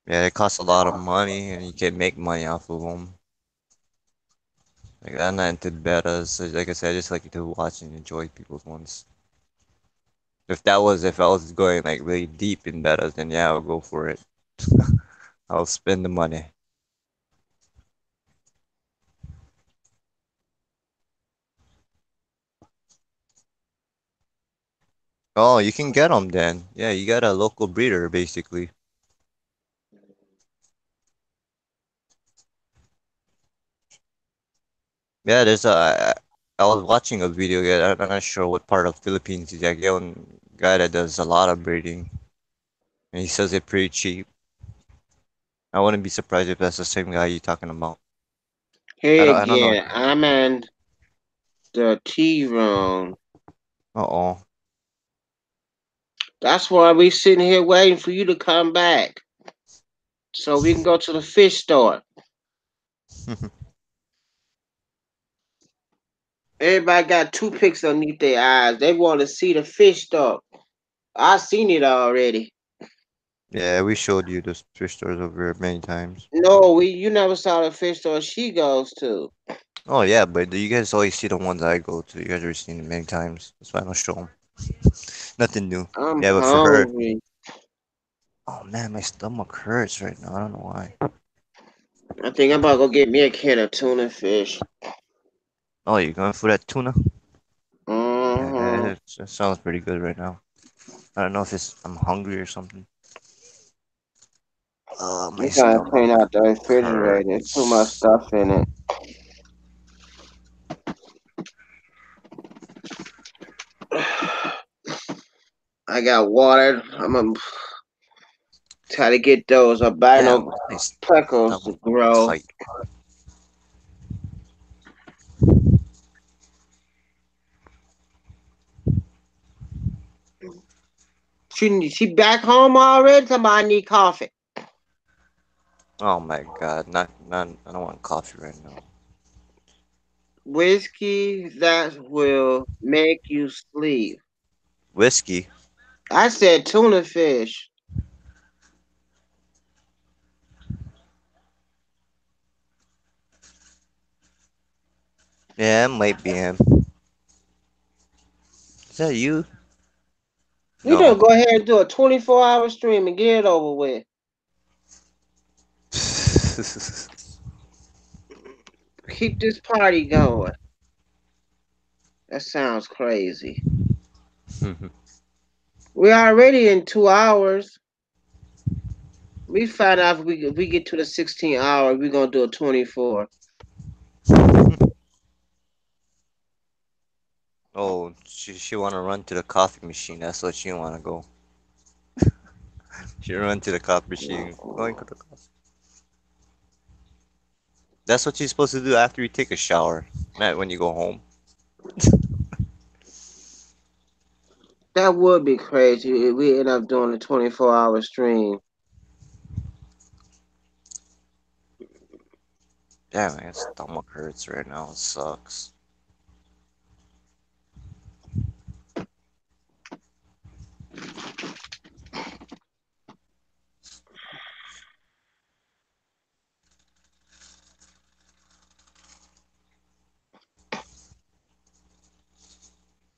Yeah, it costs a lot of money, and you can make money off of them. Like I'm not into betas. So like I said, I just like to watch and enjoy people's ones. If I was going like really deep in betas, then yeah, I'll go for it. I'll spend the money. Oh, you can get them then. Yeah, you got a local breeder basically. Yeah, I was watching a video. Yeah, I'm not sure what part of Philippines he's at. One guy that does a lot of breeding, and he sells it pretty cheap. I wouldn't be surprised if that's the same guy you're talking about. Here I don't know. again, I'm in the tea room. Uh-oh. That's why we sitting here waiting for you to come back so we can go to the fish store. Everybody got toothpicks underneath their eyes. They want to see the fish store. I seen it already. Yeah, we showed you the thrift stores over here many times. No, you never saw the fish store she goes to. Oh yeah, but you guys always see the ones I go to. You guys already seen them many times. That's why I don't show them. Nothing new. I'm Yeah, but for her, hungry. oh man, my stomach hurts right now. I don't know why. I think I'm about to go get me a can of tuna fish. Oh, you're going for that tuna? Yeah, Mm-hmm. that sounds pretty good right now. I don't know if it's I'm hungry or something. My I'm trying to stomach clean out the refrigerator. There's too much hurts. stuff in it. I got water. I'm gonna try to get those Damn, albino my peckles to stomach grow. tight. She back home already? Somebody need coffee. Oh my god, not. I don't want coffee right now. Whiskey that will make you sleep. Whiskey. I said tuna fish. Yeah, it might be him. Is that you? We don't No. go ahead and do a 24-hour stream and get it over with. Keep this party going. That sounds crazy. We already in 2 hours. We find out if we get to the 16 hour, we're gonna do a 24. Oh, she wanna run to the coffee machine. That's what she wanna go. She run to the coffee machine. Going to the coffee. That's what you're supposed to do after you take a shower, not when you go home. That would be crazy if we end up doing a 24-hour stream. Damn, my stomach hurts right now. It sucks.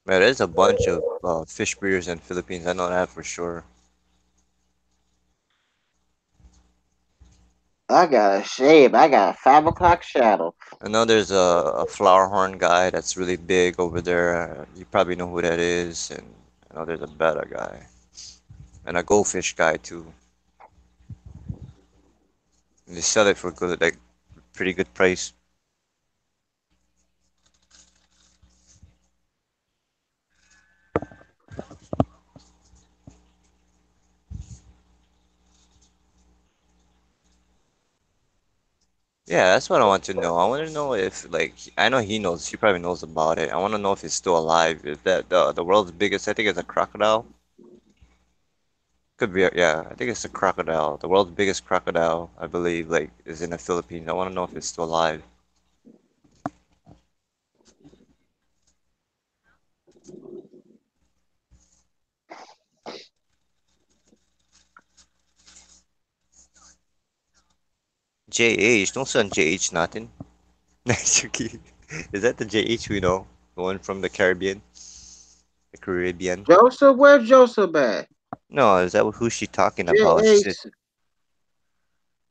Yeah, there's a bunch of fish breeders in Philippines. I know that for sure. I got a shave. I got a 5 o'clock shadow. I know there's a flower horn guy that's really big over there. You probably know who that is. And I know there's a betta guy and a goldfish guy too. And they sell it for good, like pretty good price. Yeah, that's what I want to know. I want to know if, like, I know he knows. He probably knows about it. I want to know if it's still alive. Is that the world's biggest? I think it's a crocodile. Could be. Yeah, I think it's a crocodile. The world's biggest crocodile, I believe, like, is in the Philippines. I want to know if it's still alive. JH, don't send JH nothing. Nice, okay. Is that the JH we know? The one from the Caribbean? The Caribbean? Joseph, where's Joseph at? No, is that who she talking about? She said J.H.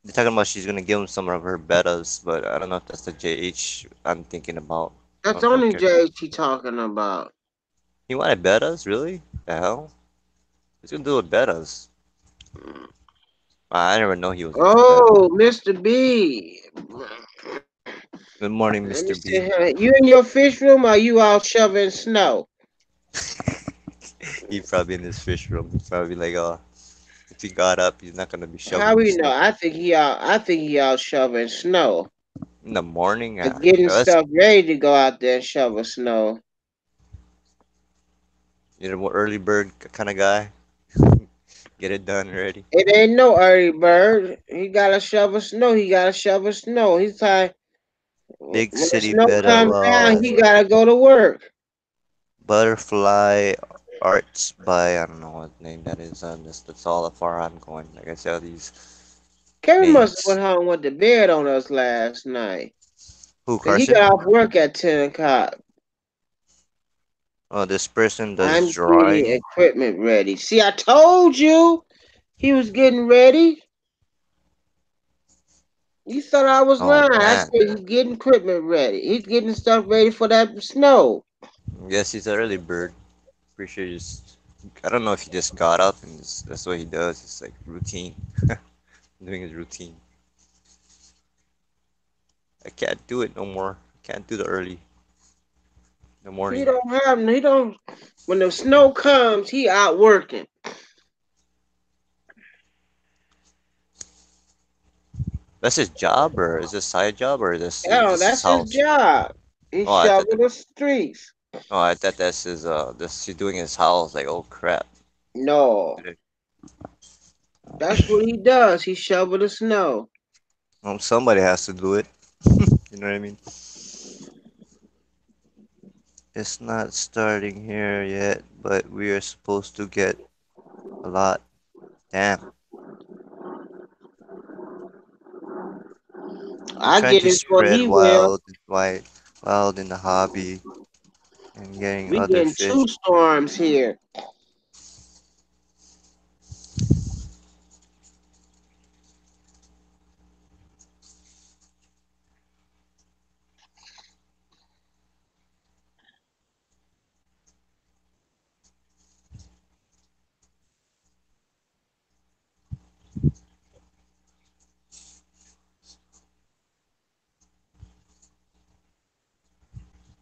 they're talking about she's gonna give him some of her betas, but I don't know if that's the JH I'm thinking about. That's From only J.H. he talking about. he wanted betas, really? The hell? What's gonna do with betas? I never know he was into beta. Oh, Mr. B. Good morning, Let me Mr. see B. here. You in your fish room or you out shoveling snow? He probably in his fish room. He's probably like, oh, if he got up, he's not gonna be How shoveling we know? snow I think he out shoveling snow. in the morning. Or Yeah, getting that's stuff ready to go out there and shovel snow. you're a early bird kind of guy. Get it done already. It ain't no early bird. He gotta shovel snow. He gotta shovel snow. He's like Big when the city snow beta. comes down, Well, he gotta go to work. Butterfly Arts by I don't know what name that is. That's all far I'm going. Like I said, all these Kevin must have names. went home went to bed on us last night. Who, Cause he Carson? got off work at 10 o'clock. Oh, this person does I'm getting drawing. equipment ready. See, I told you he was getting ready. You thought I was Oh lying. I man, said he's getting equipment ready. He's getting stuff ready for that snow. yes, he's an early bird. Pretty sure just. I don't know if he just got up and that's what he does. It's like routine, doing his routine. I can't do it no more. Can't do the early, the He morning. don't have he don't when the snow comes, he out working. That's his job, or is this side job, or is Oh, this his that's his house? job. He Oh, I thought shovel the streets. oh, I thought that's his this he's doing his house. Like, oh crap. No, that's what he does. He shovel the snow. Somebody has to do it. You know what I mean? It's not starting here yet, but we are supposed to get a lot. Damn. I'm I trying get to it before spread he will. wild in the hobby and getting We other getting fish. 2 storms here.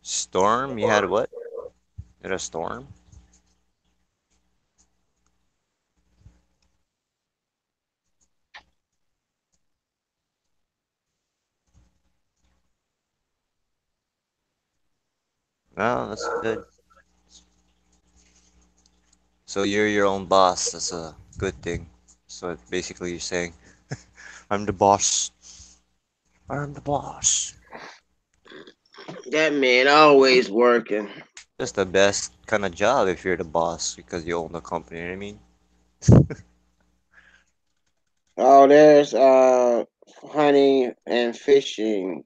Storm? You had what? You had a storm? No, that's good. So you're your own boss. That's a good thing. So basically you're saying, I'm the boss. I'm the boss. That man always working. That's the best kind of job if you're the boss because you own the company, you know what I mean? Oh, there's hunting and fishing.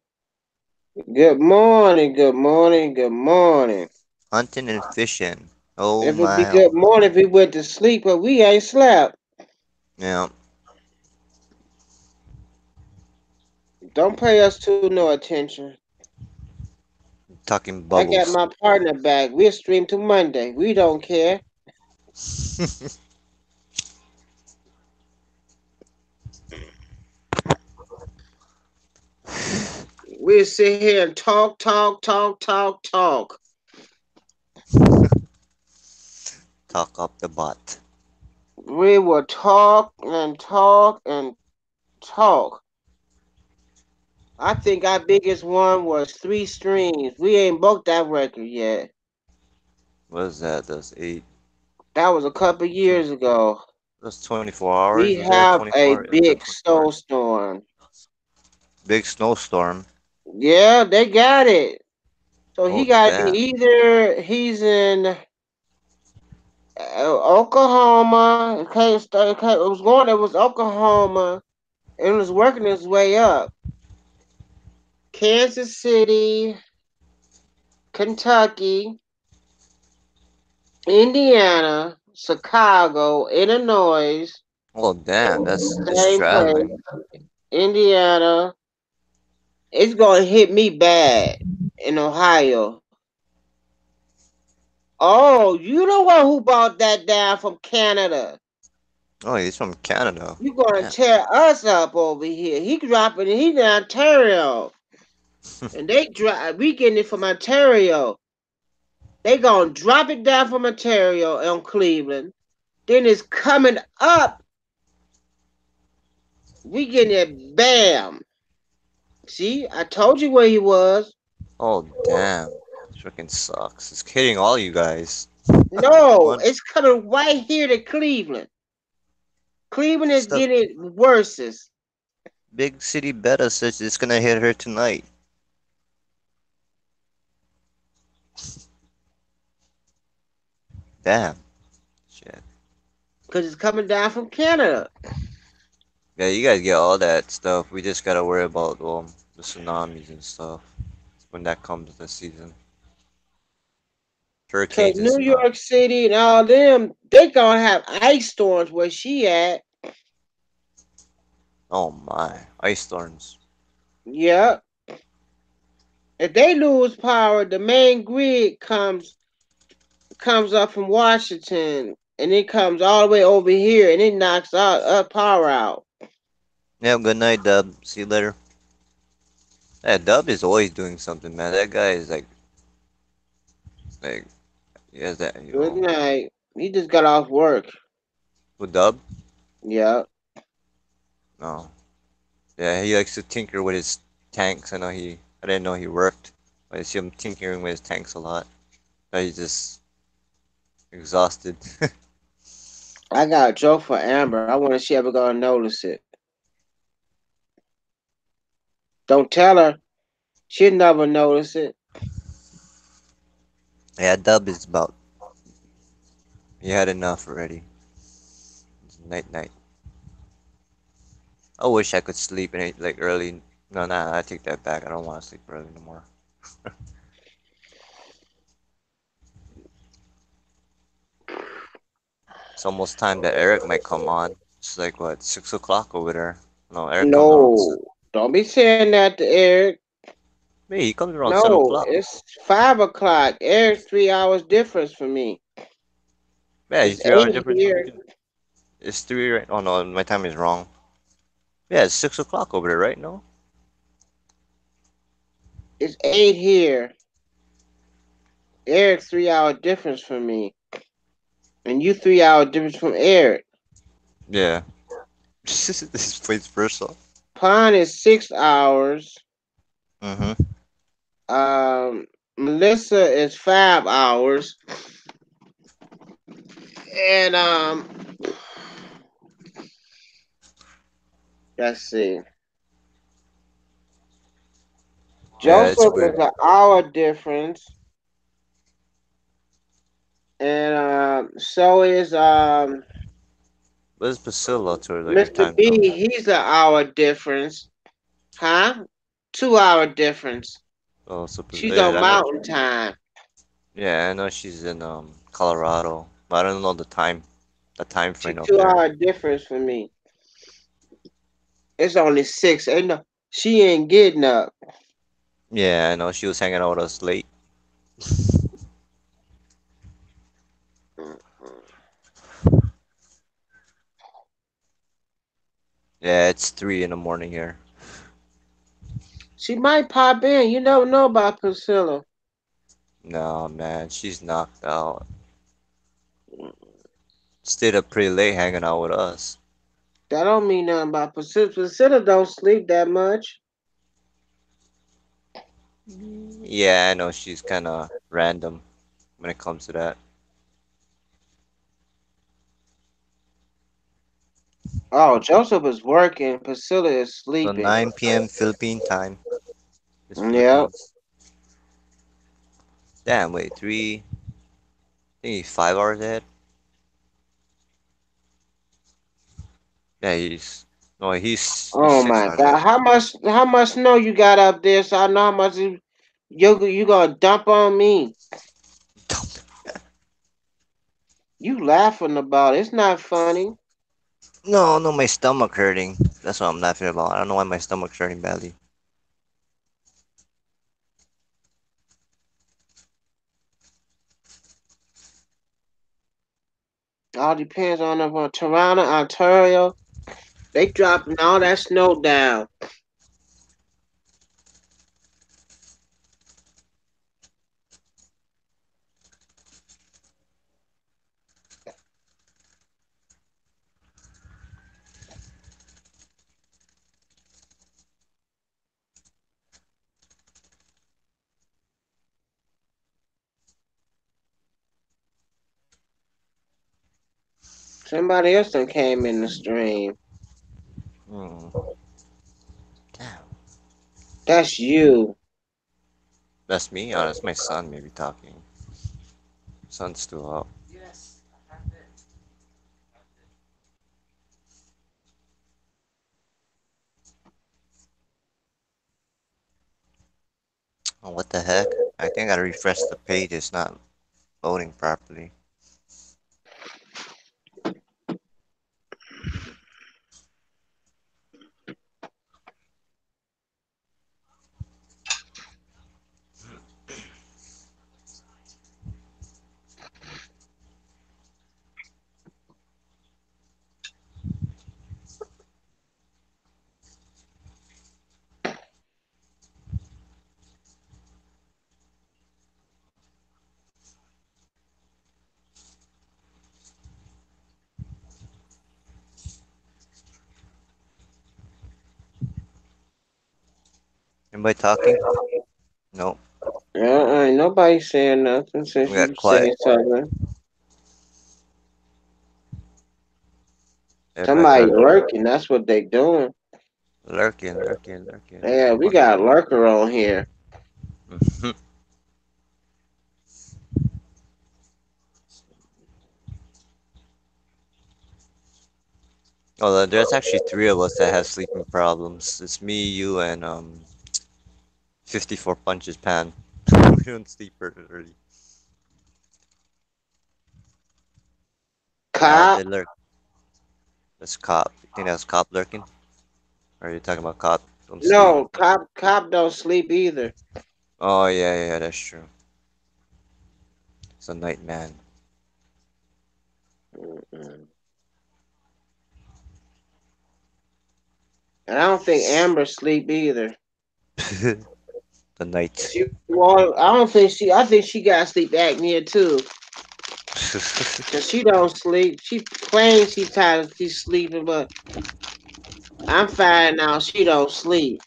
Good morning, good morning, good morning. Hunting and fishing. Oh If it'd be my. good morning if we went to sleep, but we ain't slept. Yeah. Don't pay us too no attention. Talking I got bubbles. my partner back. We'll stream to Monday. We don't care. We'll sit here and talk, talk, talk, talk, talk. Talk up the butt. We will talk and talk and talk. I think our biggest one was 3 streams. We ain't broke that record yet. What is that? That's 8. That was a couple years ago. That's 24 hours. We Is that have a 24? Is that big 24 hours? snowstorm. Big snowstorm. Yeah, they got it. So he Oh got to be damn. either he's in Oklahoma. It was going. It was Oklahoma, and it was working its way up. Kansas City, Kentucky, Indiana, Chicago, Illinois, Oh damn. That's same place, traveling. Indiana. It's gonna hit me bad in Ohio. Oh, you know what? Who bought that down from Canada? Oh, he's from Canada. You gonna Damn. tear us up over here? He dropping it. He in Ontario, and they drop. We getting it from Ontario. They gonna drop it down from Ontario on Cleveland. Then it's coming up. We getting it. Bam. See, I told you where he was. Oh damn. This freaking sucks. It's kidding all you guys. No, One it's coming right here to Cleveland. Cleveland is stuff. getting worse. Big City Beta says it's gonna hit her tonight. Damn. Shit. Because it's coming down from Canada. Yeah, you guys get all that stuff. We just gotta worry about the tsunamis and stuff when that comes this season. Because Hurricanes and New tsunamis. York City and all them, they gonna have ice storms where she at. Oh my. Ice storms. Yep. If they lose power, the main grid comes up from Washington and it comes all the way over here and it knocks out power out. Yeah, good night, Dub. See you later. Yeah, Dub is always doing something, man. That guy is like, he has that, Good night. He just got off work. With Dub? Yep. No. Yeah, he likes to tinker with his tanks. I didn't know he worked. I see him tinkering with his tanks a lot. But he's just exhausted. I got a joke for Amber. I wonder if she ever gonna notice it. Don't tell her. She'll never notice it. Yeah, Dub is about, he had enough already. It's night night. I wish I could sleep in it like early. No, nah, I take that back. I don't want to sleep early anymore. It's almost time that Eric might come on. It's like what, 6 o'clock over there. No, Eric comes around. No. Don't be saying that to Eric. Hey, he comes around seven No, o'clock. it's 5 o'clock. Eric's 3 hours difference for me. Yeah, It's he's 3 hours 8 difference. here. It's 3 right. Oh no, my time is wrong. Yeah, it's 6 o'clock over there, right? No. It's 8 here. Eric's 3 hour difference from me. And you 3 hour difference from Eric. Yeah. This is vice versa. Pine is 6 hours. Mm-hmm. Melissa is 5 hours. And let's see. Yeah, it's Joseph weird. is an hour difference. And so is Where's Priscilla to like your Mr. time zone? B, he's an hour difference. Huh? 2 hour difference. Oh, so She's yeah, on I know. mountain time. Yeah, I know she's in Colorado, but I don't know the time She frame up there. 2 hour difference for me. It's only 6. Ain't no, she ain't getting up. Yeah, I know she was hanging out with us late. Yeah, it's 3 in the morning here. She might pop in. You never know about Priscilla. No, man, she's knocked out. Stayed up pretty late hanging out with us. That don't mean nothing about Priscilla. Priscilla don't sleep that much. Yeah, I know she's kind of random when it comes to that. Oh, Joseph is working. Priscilla is So sleeping. 9 p.m. Philippine time. It's Yeah. Philippines. Damn, wait, I think he's 5 hours ahead. Yeah, no, he's Oh six my hours ahead. God. How much snow you got up there so I know how much you gonna dump on me? You laughing about it. It's not funny. No, no, my stomach hurting. That's what I'm laughing about. I don't know why my stomach's hurting badly. All depends on if Toronto, Ontario. They dropping all that snow down. Somebody else done came in the stream. Hmm. Damn, That's you. that's me. Oh, that's my son maybe talking. Son's still up. Oh, what the heck? I think I gotta refresh the page. It's not loading properly. Anybody talking? No. Ain't nobody saying nothing since We got you said quiet. something. Everybody Somebody got lurking. That's what they doing. lurking, lurking, lurking. Yeah, we Wonder. got a lurker on here. Oh, there's actually three of us that have sleeping problems. It's me, you, and 54 punches pan. We don't sleep early. They Cop? lurk. That's cop. You think that's cop lurking? Or are you talking about cop don't sleep? No, cop don't sleep either. Oh yeah, yeah, that's true. It's a night man. Mm-mm. And I don't think Amber sleep either. The night. I don't think I think she got sleep apnea too. Cause she don't sleep. She claims she tired. She's sleeping, but I'm finding out she don't sleep.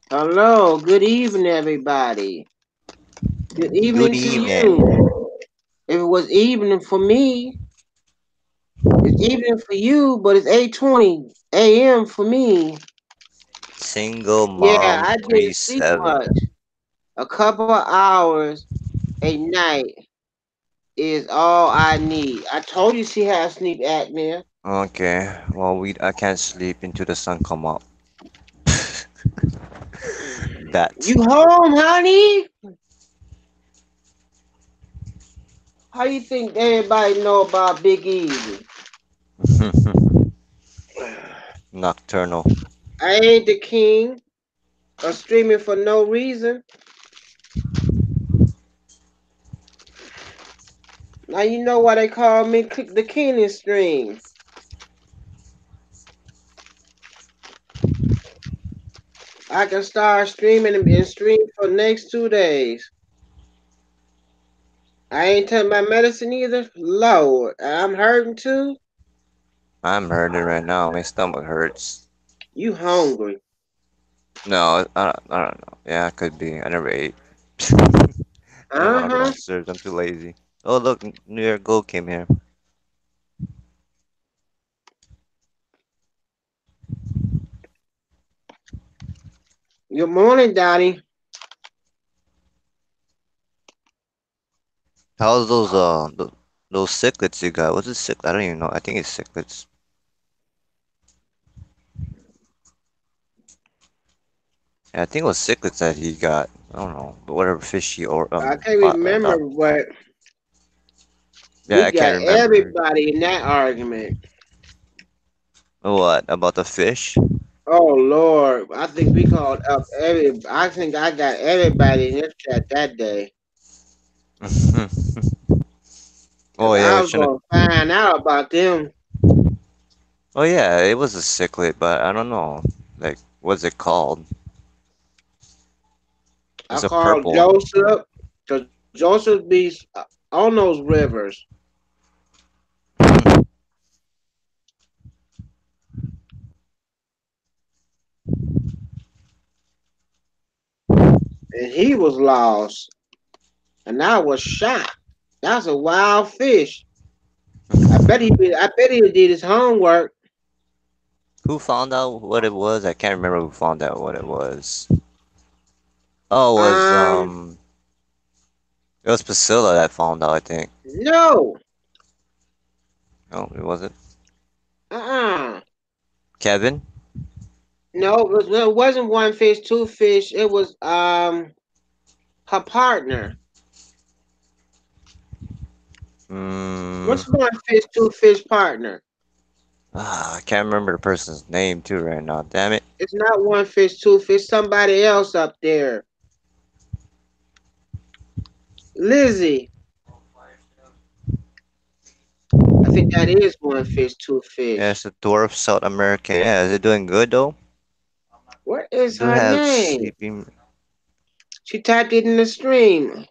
Hello, good evening, everybody. Good Good evening to evening. you. If it was evening for me, it's evening for you, but it's 8:20 a.m. for me. Single Yeah, mom I didn't sleep 37. much. A couple of hours a night is all I need. I told you she has sleep apnea. Okay, well I can't sleep until the sun come up. That. You home, honey? How you think everybody know about Big Easy? Nocturnal. I ain't the king of streaming for no reason. Now you know why they call me the king of stream. I can start streaming and stream for the next 2 days. I ain't taking my medicine either. Lord, I'm hurting too. I'm hurting right now. My stomach hurts. You hungry? No, I don't know. Yeah, it could be. I never ate. I didn't want to go Uh-huh. downstairs. I'm too lazy. Oh, look, New York Gold came here. Good morning, Donnie. How's those cichlids you got? What's it cichlid? I don't even know. I think it's cichlids. Yeah, I think it was cichlids that he got. I don't know, but whatever fish he or I can't caught. remember, Not. but Yeah, we I can't got remember. everybody in that argument. What about the fish? Oh Lord, I think we called up every. I think I got everybody in this chat that day Oh because yeah, I we're was trying to. gonna find out about them. Oh yeah, it was a cichlid, but I don't know. Like, what's it called? I It's a called purple. Joseph because Joseph be on those rivers, and he was lost, and I was shocked. That's a wild fish. I bet he. I bet he did his homework. Who found out what it was? I can't remember who found out what it was. Oh, Um, it was Priscilla that found out, I think. no. No, it wasn't. Uh-uh. Kevin? No, it wasn't one fish, two fish. It was her partner. Mm, What's one fish, two fish partner? I can't remember the person's name too right now. Damn it. It's not one fish, two fish. Somebody else up there. Lizzie. I think that is one fish, two Yeah, fish. it's a dwarf South American. Yeah, is it doing good though? What is Do her have name? sleeping. She typed it in the stream.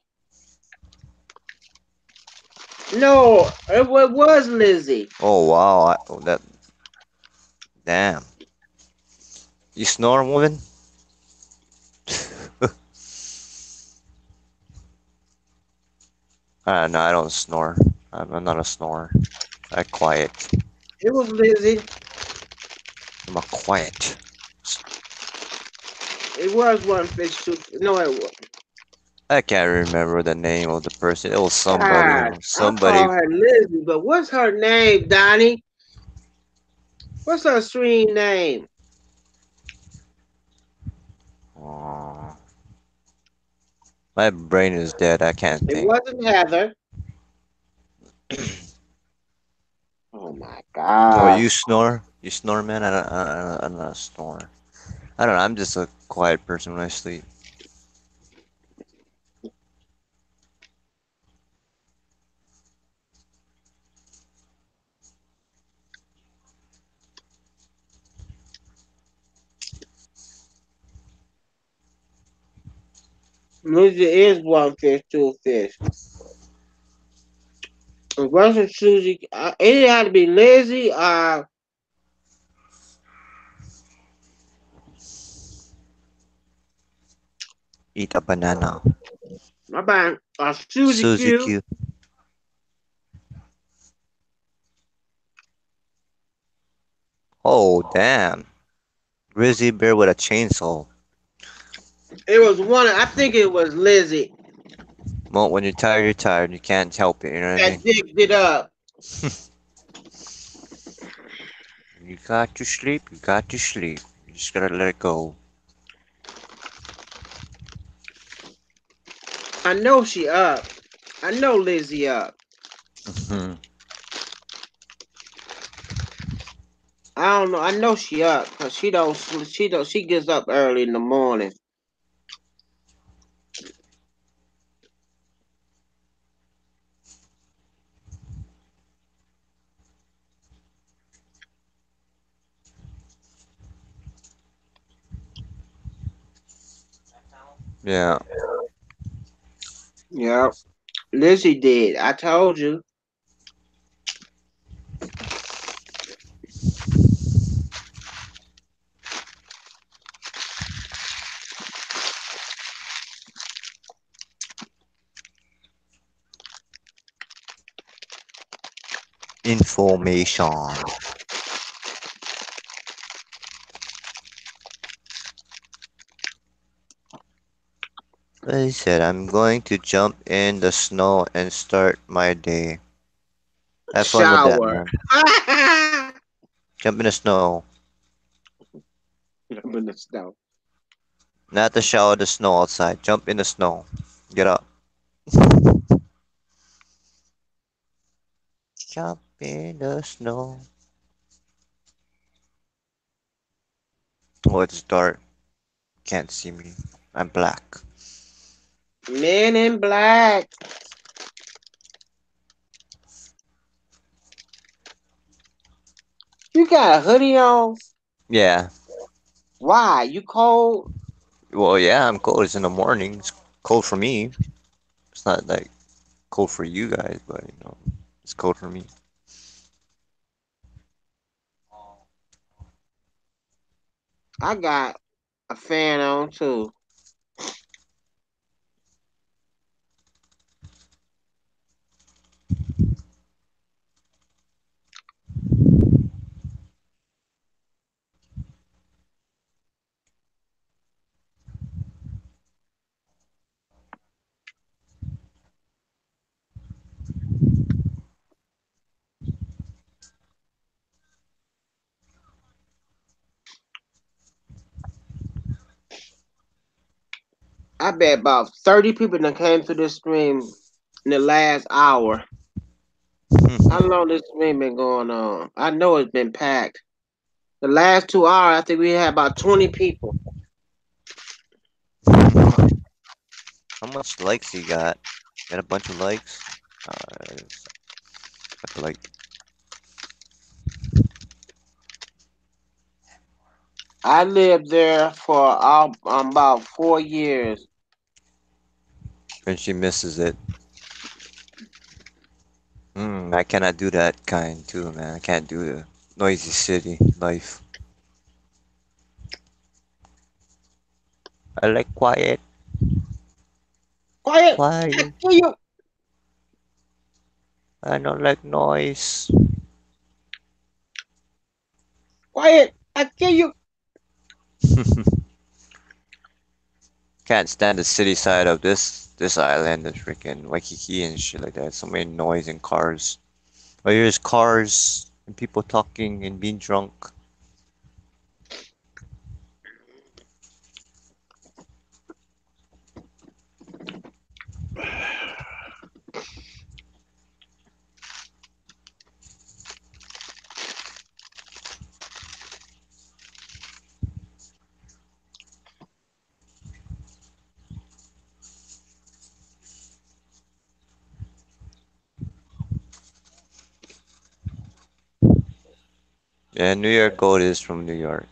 No, it was Lizzie. Oh wow, oh, that damn. You snore, woman? No, I don't snore. I'm not a snorer. I quiet. It was Lizzie. I'm a quiet. It was one fish, two. No, it was. I can't remember the name of the person. It was somebody. God, I Somebody. call her Lizzie, but what's her name, Donnie? What's her stream name? Aw, my brain is dead. I can't It think. wasn't Heather. Oh my Oh, God. you snore? You snore, man? I'm not a snorer. I don't know. I'm just a quiet person when I sleep. Lizzie is one fish, two fish. It wasn't Susie. It had to be Lizzie. Eat a banana. My bad. Susie Suzy Q. Q. Oh, damn. Grizzly bear with a chainsaw. It was one. I think it was Lizzie Well, when you're tired, you're tired. You can't help it, you know what I that mean? digged it up. You got to sleep, you got to sleep. You just gotta let it go. I know she up. I know Lizzie up. Mhm. I don't know. I know she up because she don't. She don't. She gets up early in the morning. Yeah. Yep. Lizzie did. I told you. Information. I said I'm going to jump in the snow and start my day. Have fun with that, Shower. man. Jump in the snow. I'm in the snow. Not the shower, the snow outside. Jump in the snow. Get up. Jump in the snow. Oh, it's dark. Can't see me. I'm black. Men in black. You got a hoodie on? Yeah. Why? You cold? Well, yeah, I'm cold. It's in the morning. It's cold for me. It's not like cold for you guys, but it's cold for me. I got a fan on too. I bet about 30 people that came to this stream in the last hour. How long this stream been going on? I know it's been packed. The last 2 hours, I think we had about 20 people. How much likes you got? Got a bunch of likes? Got the like. I lived there for about 4 years. And she misses it. I cannot do that kind too, man. I can't do the noisy city life. I like quiet, Quiet! I quiet. kill you! I don't like noise. Quiet! I kill you! Can't stand the city side of this island, the freaking Waikiki and shit like that. So many noise and cars. Oh, here's cars and people talking and being drunk. Yeah, New York Gold is from New York.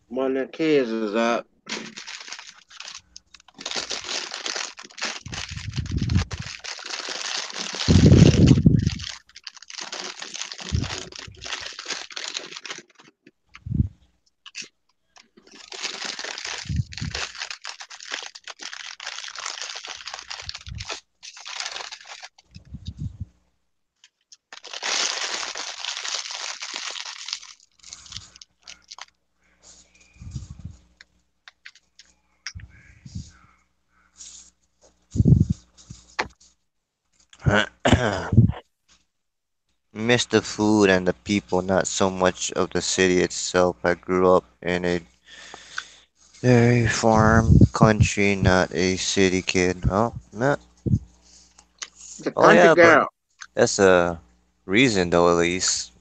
One of the kids is up. miss the food and the people, not so much of the city itself. I grew up in a dairy farm country, not a city kid. Oh, no. The Oh country yeah, but girl. that's a reason though, at least.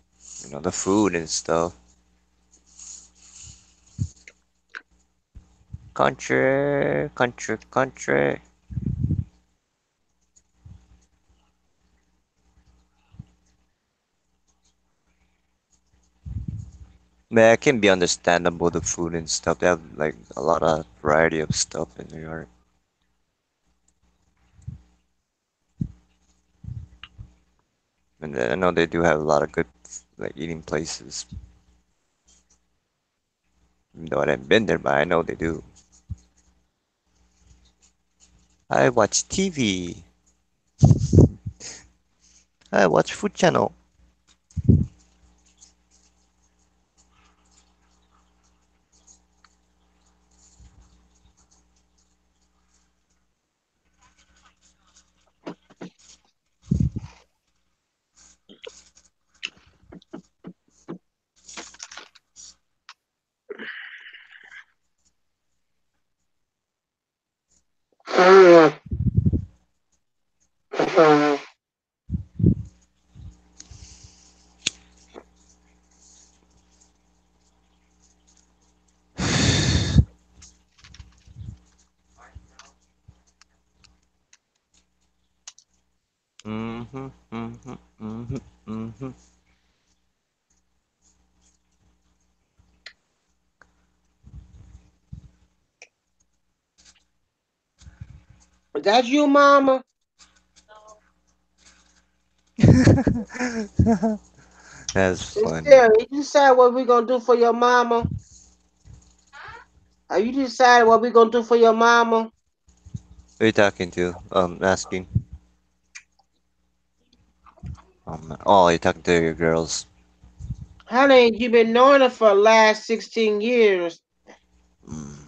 The food and stuff. Country, country, country. Man, it can be understandable the food and stuff. They have like a lot of variety of stuff in New York. And I know they do have a lot of good like eating places. Even though I haven't been there, but I know they do. I watch TV. I watch Food Channel. Mm-hmm, mm-hmm, mm-hmm, mm-hmm. Is that you, mama? That's funny. Sister, you decide what we gonna do for your mama? Are you decided what we gonna do for your mama? Who are you talking to? Asking. Oh, you're talking to your girls. Honey, you been knowing her for the last 16 years. Mm.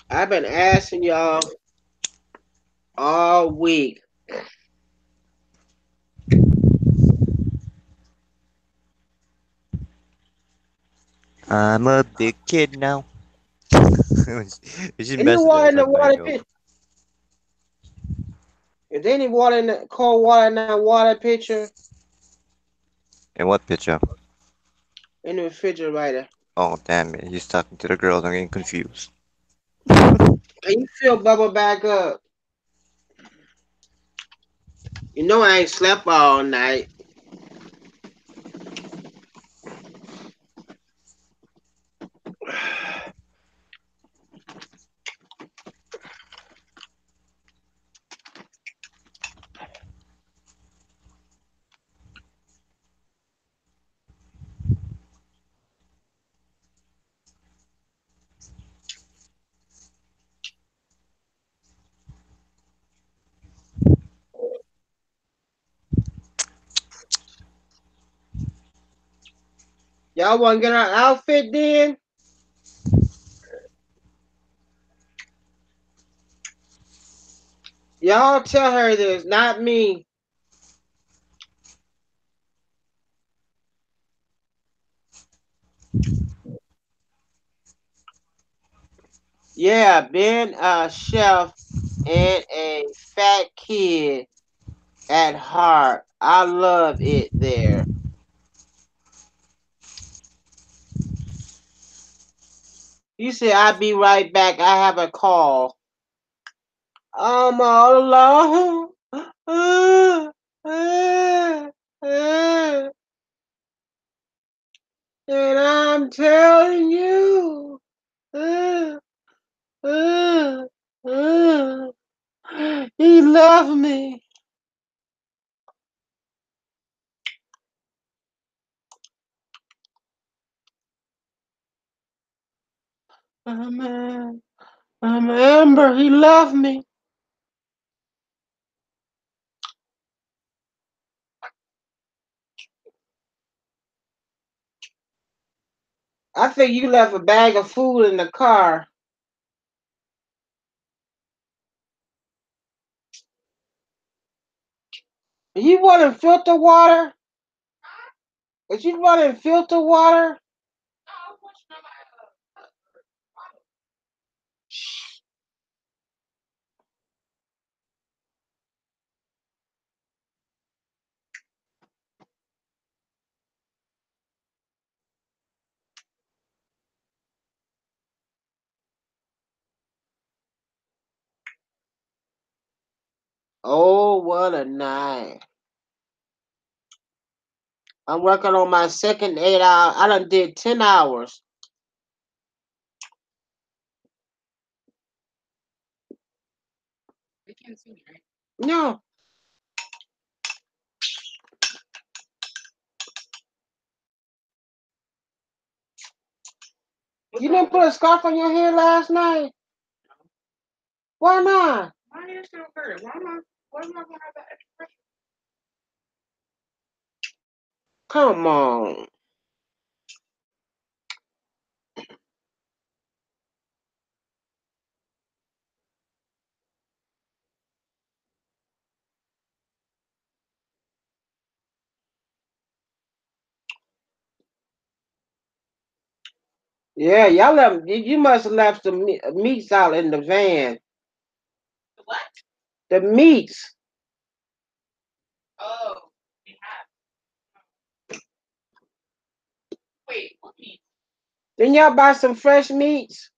I've been asking y'all all week. I'm a big kid now. She Any messaged water us in the on night water though. pitcher? Is there any water in the cold water in that water pitcher In what picture? in the refrigerator? Oh damn it, he's talking to the girls. I'm getting confused. Can you fill bubble back up? You know I ain't slept all night. Y'all want to get our outfit then? Y'all tell her this, not me. Yeah, being a chef and a fat kid at heart, I love it there. You said I'll be right back. I have a call. I'm all alone. And I'm telling you, uh, uh, uh, he left me. I'm, I'm Amber. He left me. I think you left a bag of food in the car. You wanting filter water? Is you running filter water? Oh, what a night. I'm working on my second 8 hour. I done did 10 hours. No. You didn't put a scarf on your hair last night? Why not? Come on. Yeah, y'all left. You must have left the meats out in the van. The meats. Didn't y'all buy some fresh meats?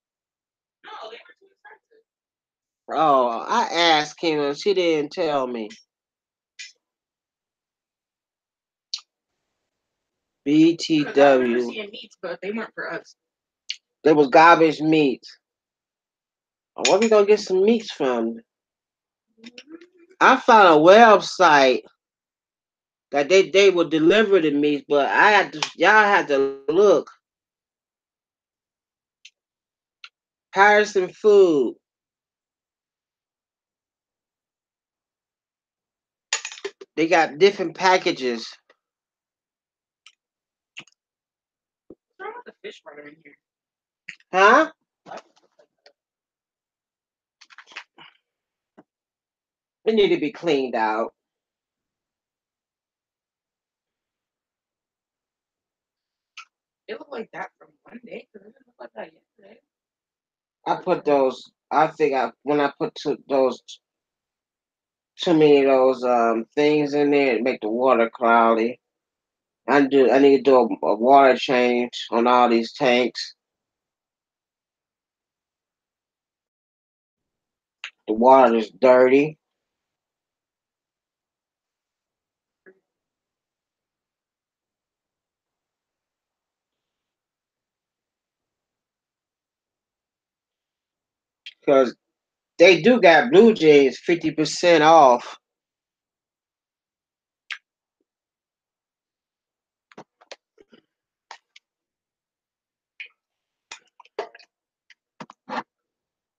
Oh, I asked Kim and she didn't tell me. BTW. There was garbage meats. Where we gonna get some meats from? I found a website that they would deliver the meats, but I had to y'all had to look. Harrison Food. They got different packages. Huh? It need to be cleaned out. I put those. I think when I put those too many of those things in there, it make the water cloudy. I need to do a water change on all these tanks. The water is dirty. Because they do got Blue Jays 50% off.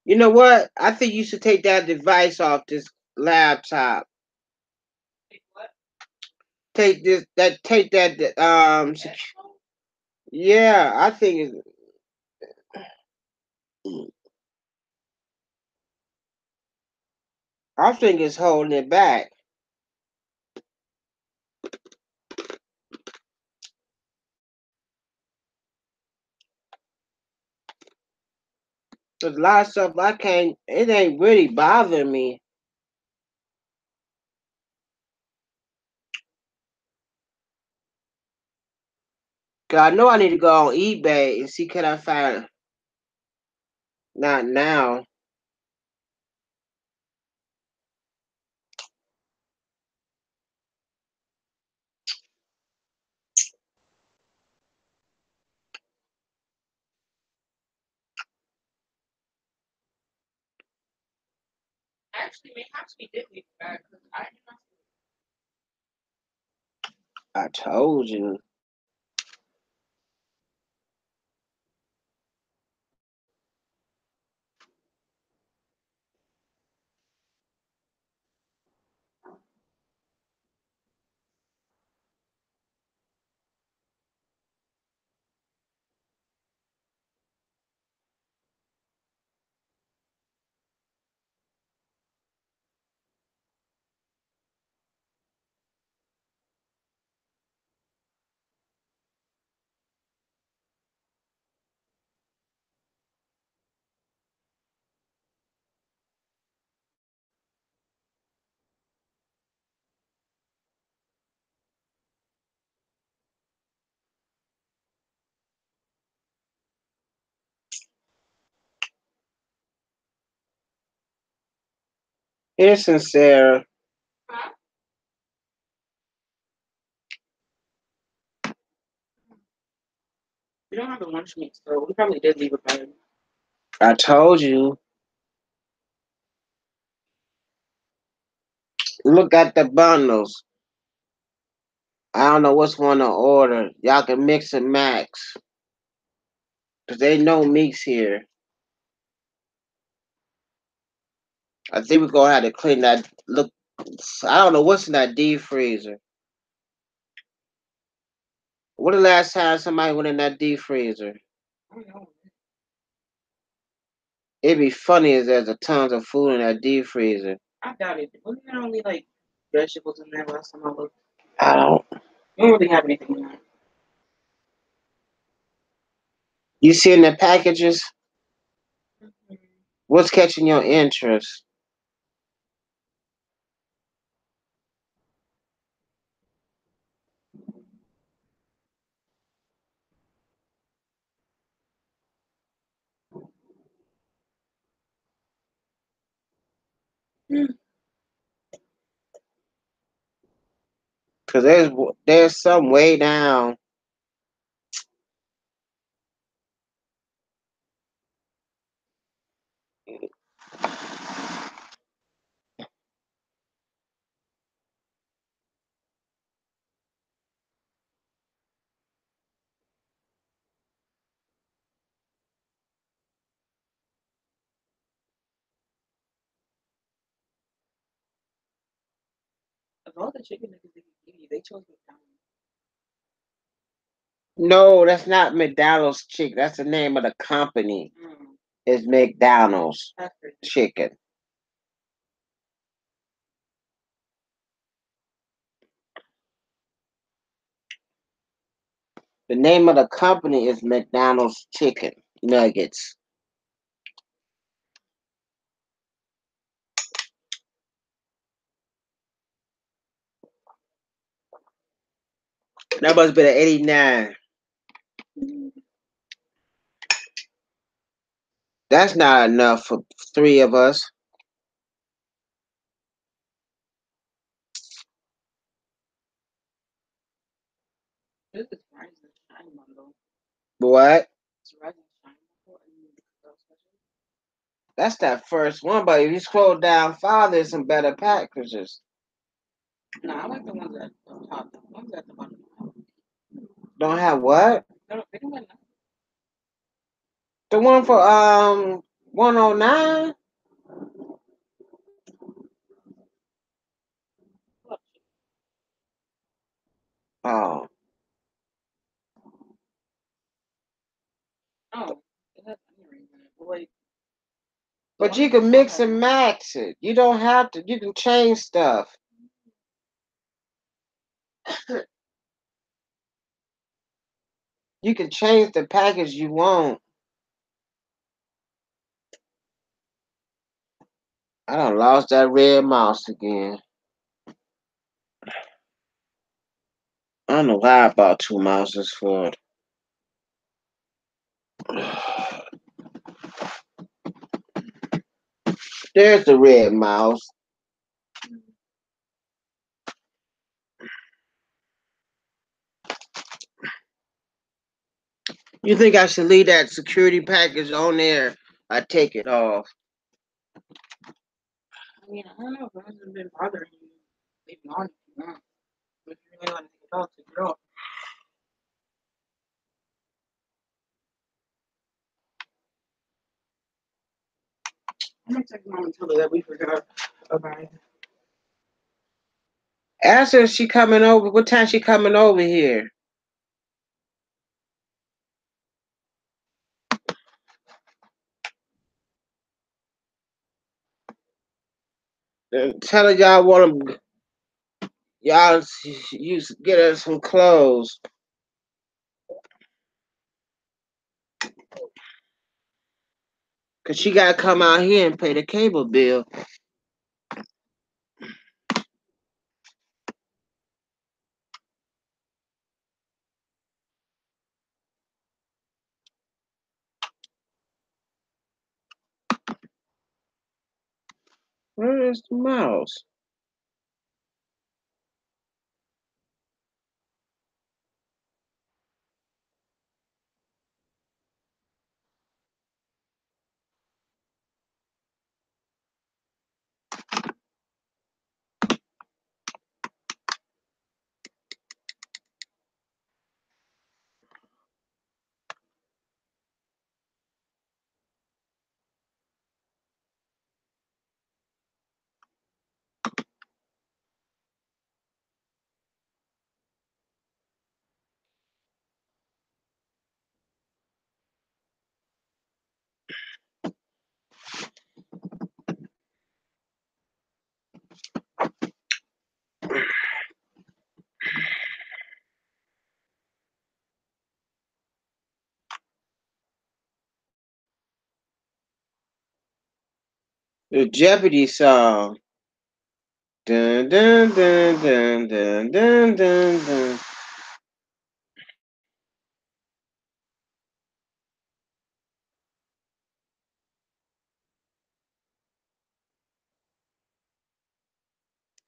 You know what? I think you should take that device off this laptop. Take that yeah, I think it's holding it back. There's a lot of stuff I can't. It ain't really bothering me. Cause I know I need to go on eBay and see can I find. Not now. I told you. Here's Sarah. We don't have a lunch meat, so we probably did leave a bag. I told you. Look at the bundles. I don't know what's going to order. Y'all can mix and max. Because they know Meek's here. I think we're going to have to clean that. Look, I don't know what's in that deep freezer. When the last time somebody went in that deep freezer? I don't know. It'd be funny as there's a tons of food in that deep freezer. I doubt it. Wasn't there only like vegetables in there last time I looked? I don't. We don't really have anything in there. You see in the packages? Mm-hmm. What's catching your interest? Because there's some way down. Of all the chicken nuggets they could give you, they chose McDonald's. No, that's not McDonald's chicken. That's the name of the company. It's McDonald's That's crazy. chicken. The name of the company is McDonald's Chicken Nuggets. That must be the 89. That's not enough for three of us. This is Rise and Shine bundle. What? It's Rise and Shine bundle and Girl Special. That's that first one, but if you scroll down far, there's some better packages. No, I like the ones at the top. The ones at the bottom. Don't have what? They don't have The one for 109? Oh. Oh, it has onion rings in it. But like, But you can mix and match it. You don't have to. You can change stuff. You can change the package you want. I done lost that red mouse again. I don't know why I bought two mouses for it. There's the red mouse. You think I should leave that security package on there? I take it off. I mean, I don't know if it hasn't been bothering you. Leave it on if you want. If you really want to take it off, take it off. I'm gonna take mom and tell her that we forgot about it. Ask her if she coming over. What time she coming over here? Tell her y'all want to. Y'all get her some clothes. Cause she gotta come out here and pay the cable bill. Where is the mouse? The Jeopardy song. Dun dun dun dun dun dun dun dun.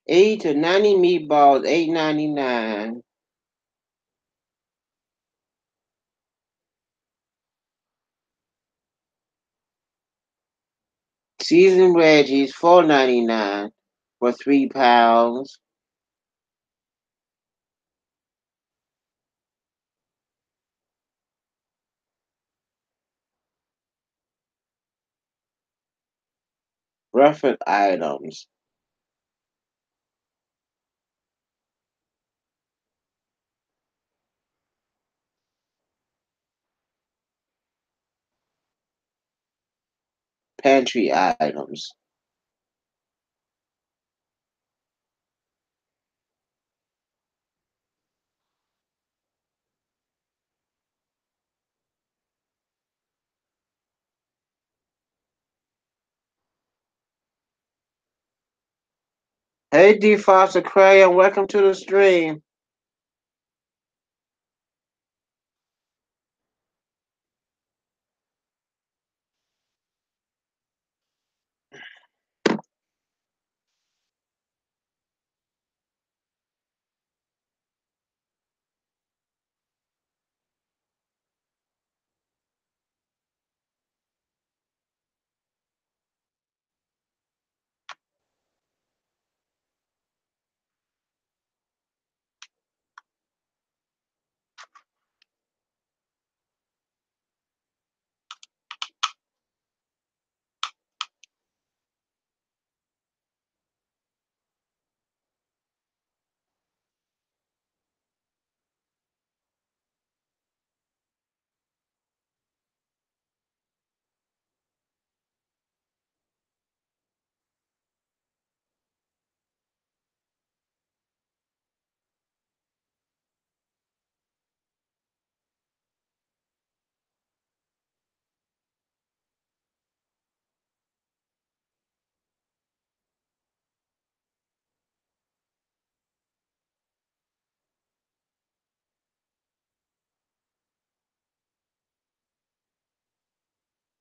80 to 90 meatballs, $8.99. Seasoned veggies, $4.99 for 3 pounds. Breakfast items. Pantry items. Hey D Foster Crayon, welcome to the stream.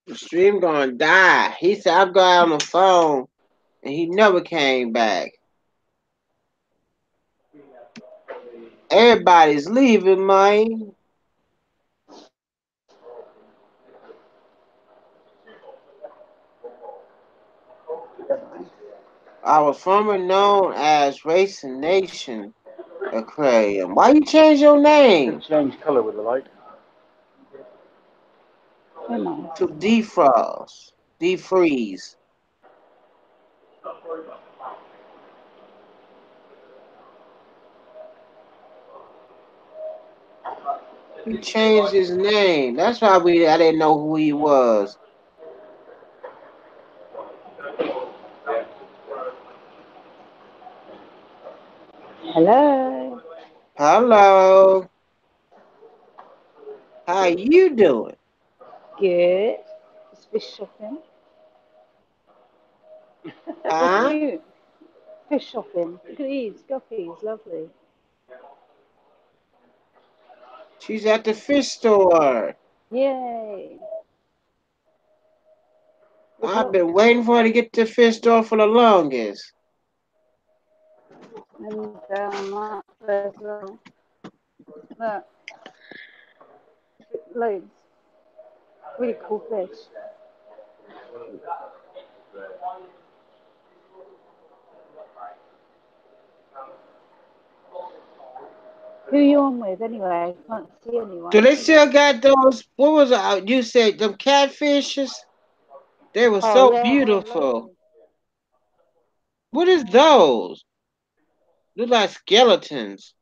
The stream gonna die. He said I'll go out on the phone and he never came back. Everybody's leaving, man. I was formerly known as Racing Nation Aquarium. Why you change your name Change colour with the light. to Defrost? Defreeze. He changed his name. That's why I didn't know who he was. Hello. Hello. How you doing? Good. Just fish shopping. What's Huh? new? Fish shopping. Look at these guppies. Lovely. She's at the fish store. Yay. I've been waiting for her to get to the fish store for the longest. And there's look, loads. Really cool fish. Who you on with anyway? I can't see anyone. Do they still got those? What was it? You said them catfishes? They were so yeah, beautiful. loads. What is those? Look like skeletons.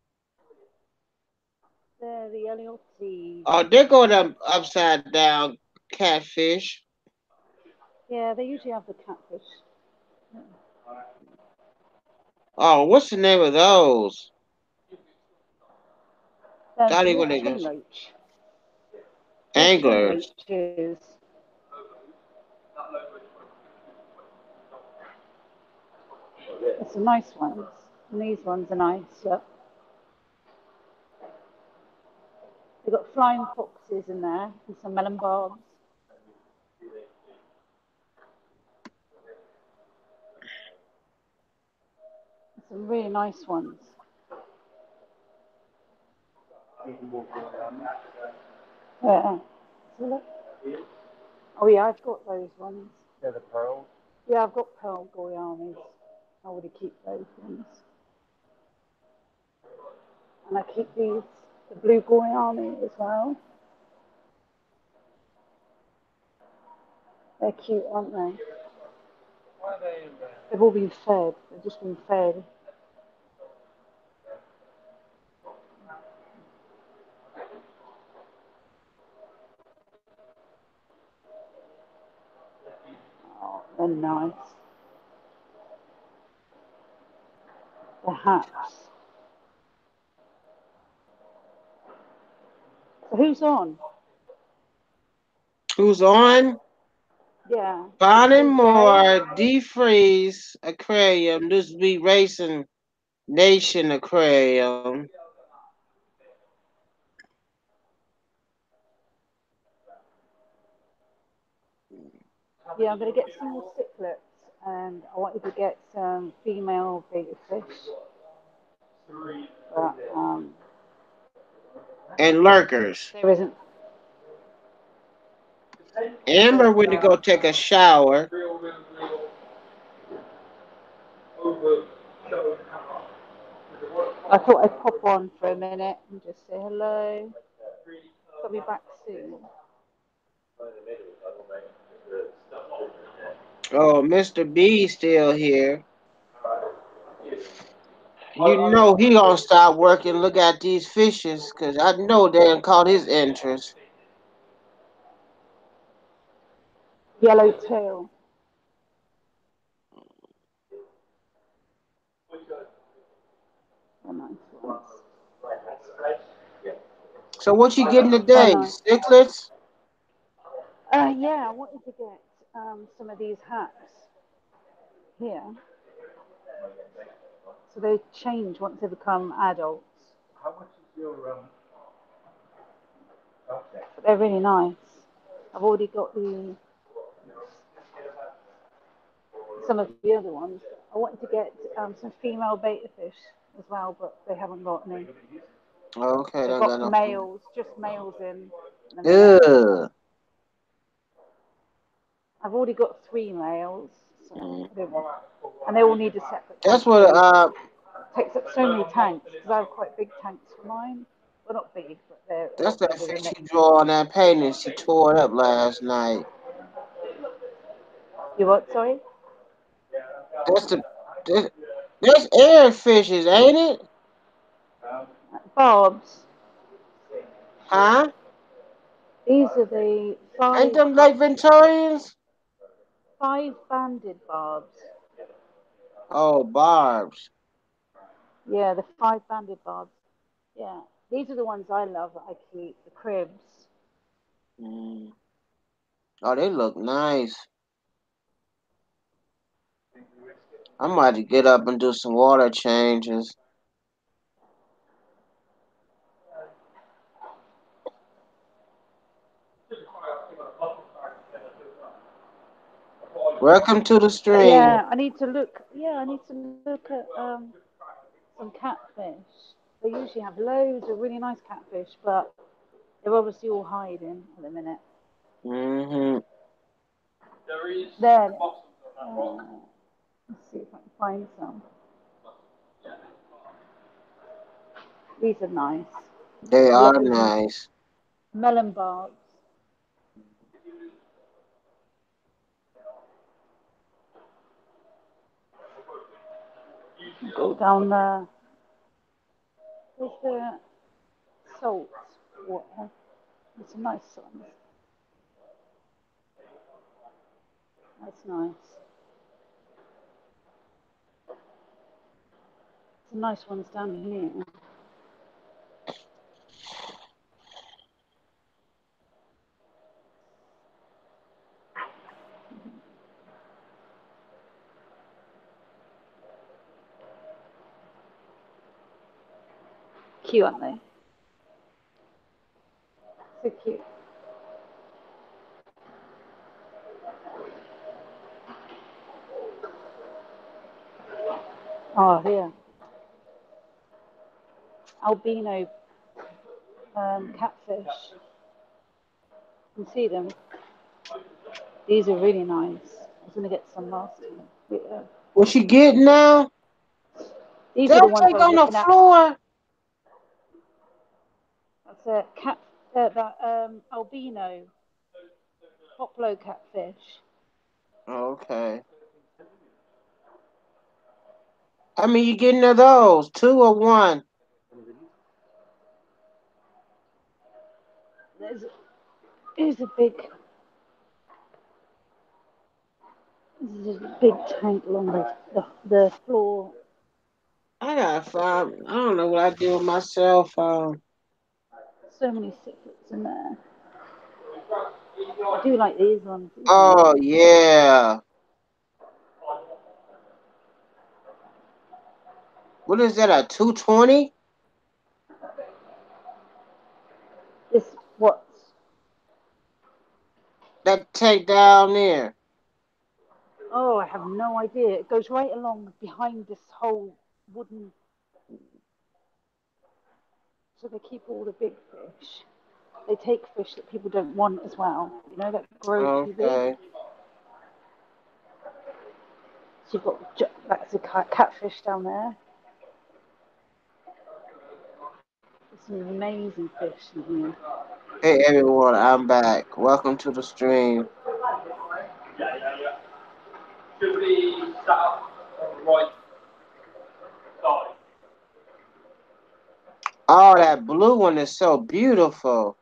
They're the Elliotties. Oh, they go them upside down catfish. Yeah, they usually have the catfish. Oh, what's the name of those? Thought he would They're have chin roach. anglers. Roaches. It's some nice ones. And these ones are nice. Look. They've got flying foxes in there and some melon barbs. Some really nice ones. Yeah. Oh yeah, I've got those ones. Yeah, the pearls. Yeah, I've got pearl goyamis. I would keep those ones. And I keep these, the blue goyami as well. They're cute, aren't they? They've all been fed. They've just been fed. Oh, they're nice. The hats. So who's on? Who's on? Yeah. Bonnie DJ? Moore, Defreeze Aquarium, this be Racing Nation Aquarium. Yeah, I'm going to get some more cichlids, and I wanted to get some female beta fish. But And lurkers. there isn't. Amber went to go take a shower. I thought I'd pop on for a minute and just say hello. I'll be back soon. Oh, Mr. B still here. You know he gonna stop working, look at these fishes, cause I know they done caught his interest. Yellowtail. They're nice ones. So what you getting Oh, today? nice. Cichlids? Yeah, I wanted to get some of these hats here. So they change once they become adults. How much is your But they're really nice. I've already got some of the other ones. I wanted to get some female beta fish as well, but they haven't got any. Okay, They've don't got got no. males, just males in. Ugh. I've already got 3 males, so Mm. and they all need a separate That's tank. what It takes up so many tanks because I have quite big tanks for mine. Well, not big, but they're a that's lot that bigger than fish it. you draw on that painting she tore it up last night. You what? Sorry. That's there's air fishes, ain't it? Barbs. Huh? These are the Ain't them Lake Victorians? 5-banded barbs. Oh, barbs. Yeah, the 5-banded barbs. Yeah, these are the ones I love that I keep. The cribs. Mm. Oh, they look nice. I might to get up and do some water changes. Welcome to the stream. Yeah, I need to look. Yeah, I need to look at some catfish. They usually have loads of really nice catfish, but they're obviously all hiding at the minute. Mm-hmm. There. Let's see if I can find some. These are nice. They are Yellow nice. melon barbs. Go down there. There's the salt water. It's a nice one. That's nice. Some nice ones down here. Cute, aren't they? So cute. Oh, here. Albino catfish. You can see them. These are really nice. I was going to get some last time. Yeah. What she getting now? These are the Don't ones take I was on the looking at. floor. That's a that albino poplo catfish. Okay. How many you getting of those? 2 or 1? Here's a big. This is a big tank along the floor. I gotta find. I don't know what I do with my cell phone. So many cichlids in there. I do like these ones. These are Oh nice. yeah. What is that? A 220? This what? That tank down there. Oh, I have no idea. It goes right along behind this whole wooden. So they keep all the big fish. They take fish that people don't want as well. You know that grow too big. Okay. So you've got that's a catfish down there. There's some amazing fish in here. Hey everyone, I'm back. Welcome to the stream. Should we set up on the right side? Oh, that blue one is so beautiful.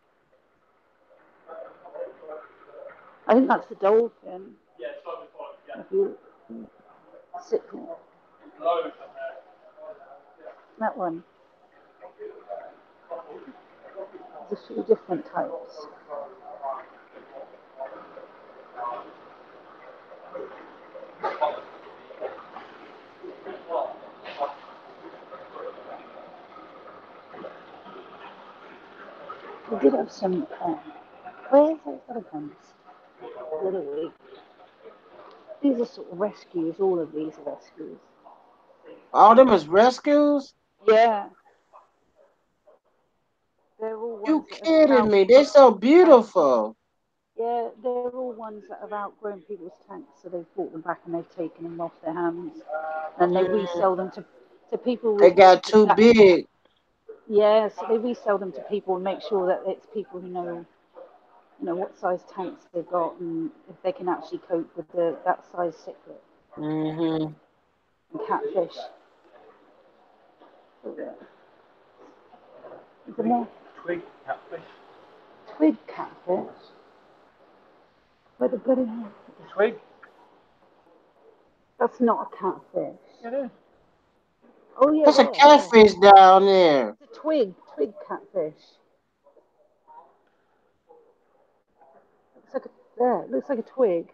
I think that's the dolphin. Yeah, side by side. If you sit there. Yeah. Loads on there. That one. There's a few different types. We did have some. Where's those other ones? Little week. These are sort of rescues. All of these are rescues. All them is rescues? Yeah, they're all You ones that have kidding me? They're so beautiful. yeah, they're all ones that have outgrown people's tanks, so they've brought them back and they've taken them off their hands, and they Mm, resell them to people they with got too big. yeah, so they resell them to people and make sure that it's people who know, you know, what size tanks they've got and if they can actually cope with that size cichlid Mm-hmm. and catfish. So, yeah. Is there more Twig catfish. twig catfish? Where the bloody hell? Twig? That's not a catfish. It is. Oh yeah, There's a there. catfish down there. It's a twig catfish. Looks like there. It looks like a twig.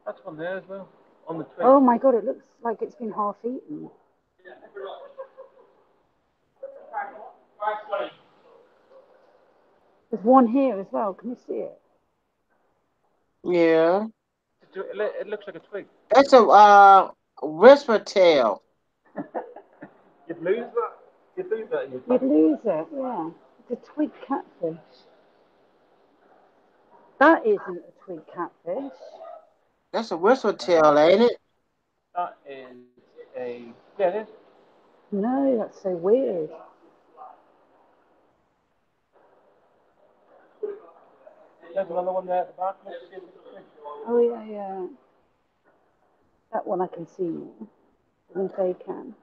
That's one there as well. On the twig. Oh my god, it looks like it's been half eaten. There's one here as well. Can you see it? Yeah. It's It looks like a twig. That's a whisper tail. You'd lose that. You'd lose that in your You'd lose it, yeah. It's a twig catfish. That isn't a twig catfish. That's a whisper tail, ain't it? That is a yeah. It is. No, that's so weird. There's another one there at the back. Let's see if it's a twig. Oh yeah, yeah. That one I can see more than they can.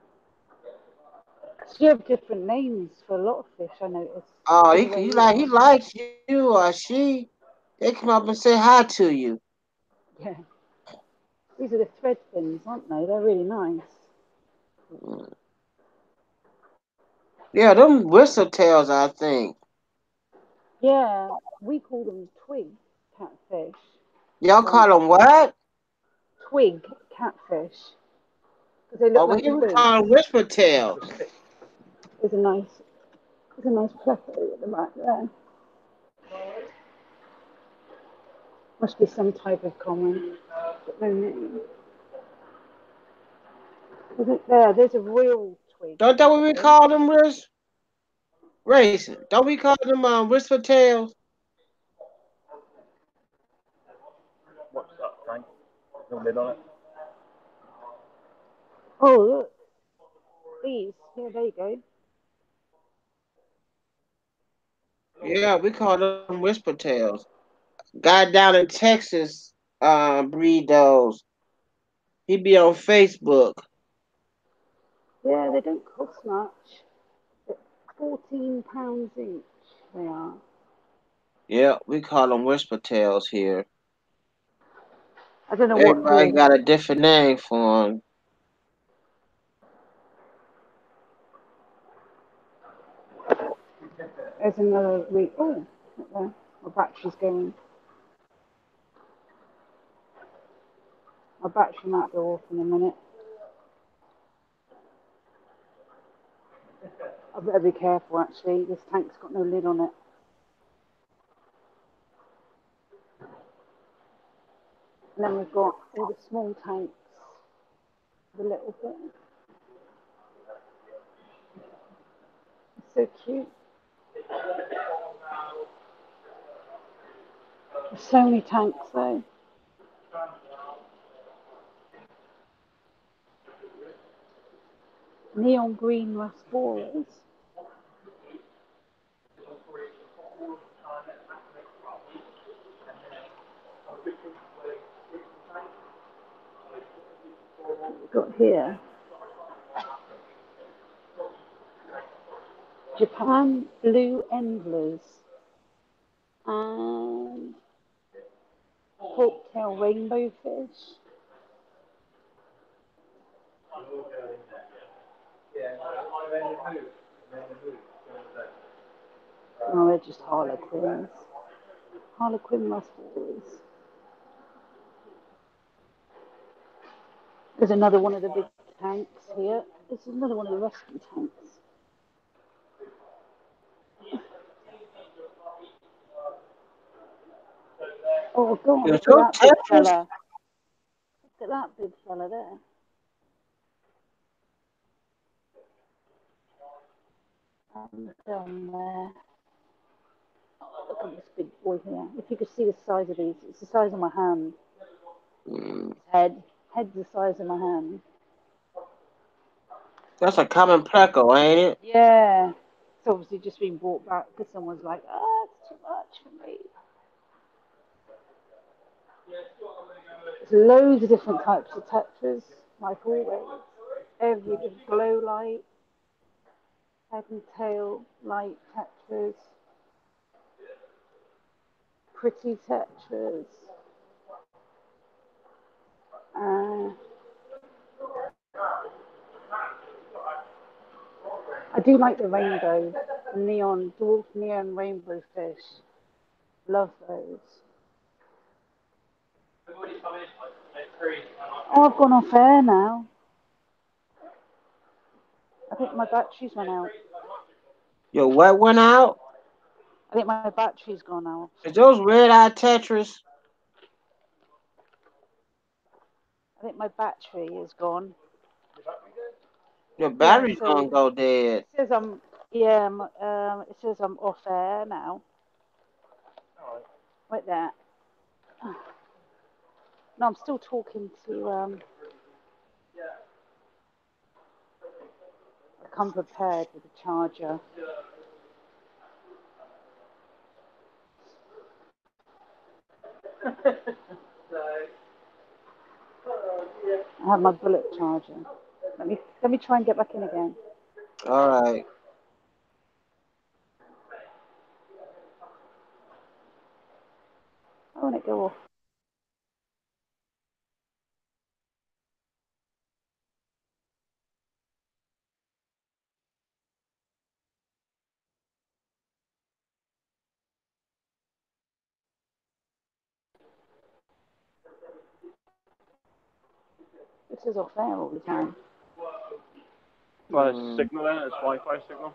So you have different names for a lot of fish, I noticed. Oh, Anywhere he you like he are. likes you or she. They come up and say hi to you. Yeah. These are the thread fins, aren't they? They're really nice. Yeah, them whistle tails, I think. Yeah, we call them twig catfish. Y'all call them what? Twig catfish. Because they look Over like here we twigs. call them whisper tails. There's a nice plethora at the back there. Must be some type of common, but no name. There's a real twig. Don't that what we catfish. call them, Racing? Don't we call them whisper tails? What's that, Frank? There's no lid on it. Oh, look. These. Here, there you go. Yeah, we call them whisper tails. Guy down in Texas breed those. He be on Facebook. Yeah, they don't cost much. £14 each, they are. Yeah, we call them whisper tails here. I don't know Everybody what got a different name for them. There's another week. Oh, look there. My battery's going. My battery might go off in a minute. I better be careful actually. This tank's got no lid on it. And then we've got all the small tanks, the little bit. It's so cute. There's so many tanks though. Neon green Rasboras. We've got here Japan blue endlers and forktail rainbow fish. Oh, they're just harlequins. Harlequin Rasboras. There's another one of the big tanks here. This is another one of the rescue tanks. Oh God, You're look so at that big Tetris. fella. Look at that big fella there. And down there. Oh, look at this big boy here. If you could see the size of these, it's the size of my hand. His head's the size of my hand. That's a common pleco, ain't it? Yeah. It's obviously just been brought back because someone's like, it's too much for me. There's loads of different types of tetras, like always. Every glow light, head and tail light tetras, pretty tetras. I do like the rainbow, the dwarf neon rainbow fish. Love those. Oh, I've gone off air now. I think my battery's run out. Your what went out? I think my battery's gone out. Is those red-eye Tetris? I think my battery is gone. Your Yeah, battery's so gonna go dead. it says I'm it says I'm off air now. Like that. No, I'm still talking to I come prepared with a charger. I have my bullet charger. Let me try and get back in again. All right. I want it go off. This is off air all the time. Well, it's signal then, it's Wi-Fi signal.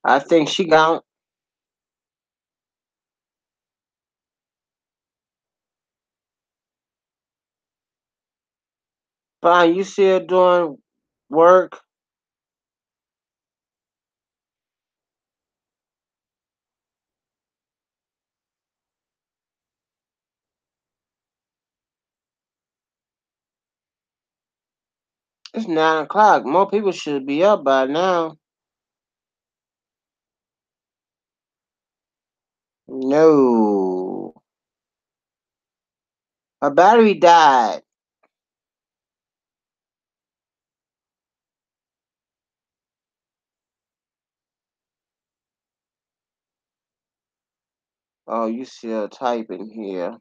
I think she gone. Fine, you still doing work? It's 9 o'clock. More people should be up by now. No. Her battery died. Oh, you still typing here.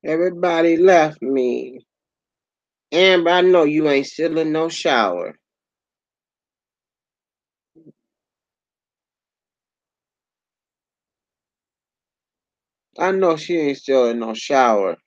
Everybody left me. Amber, I know you ain't still in no shower. I know she ain't still in no shower.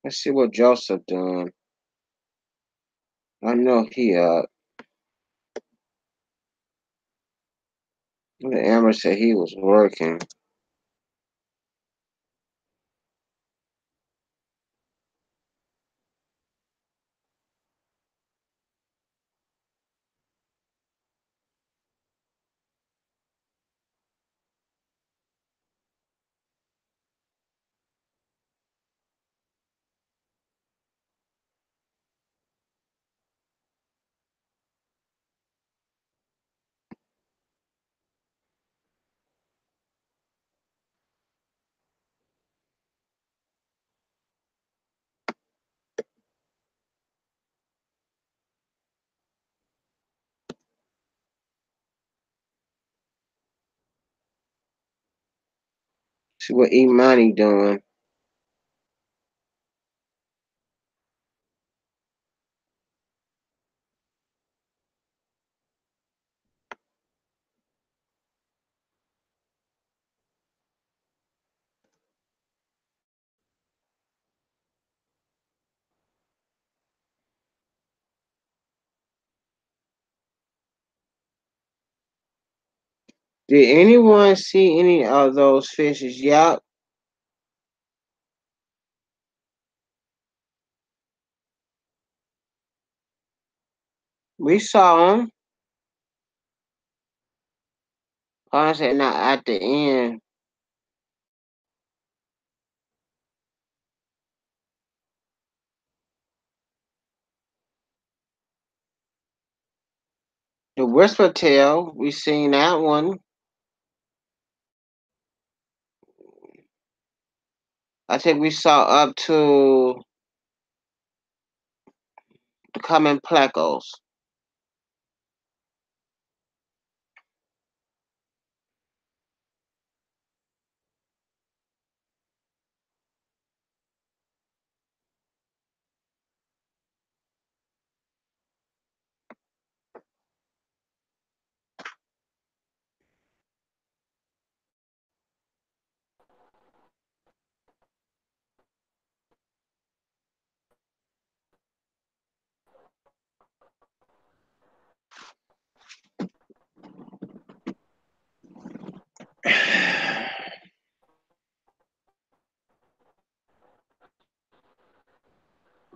Let's see what Joseph done. I know he up. Amber said he was working. See what Imani doing. Did anyone see any of those fishes? Yep. We saw them. I said not at the end. The whisper tail, we seen that one. I think we saw up to the common plecos.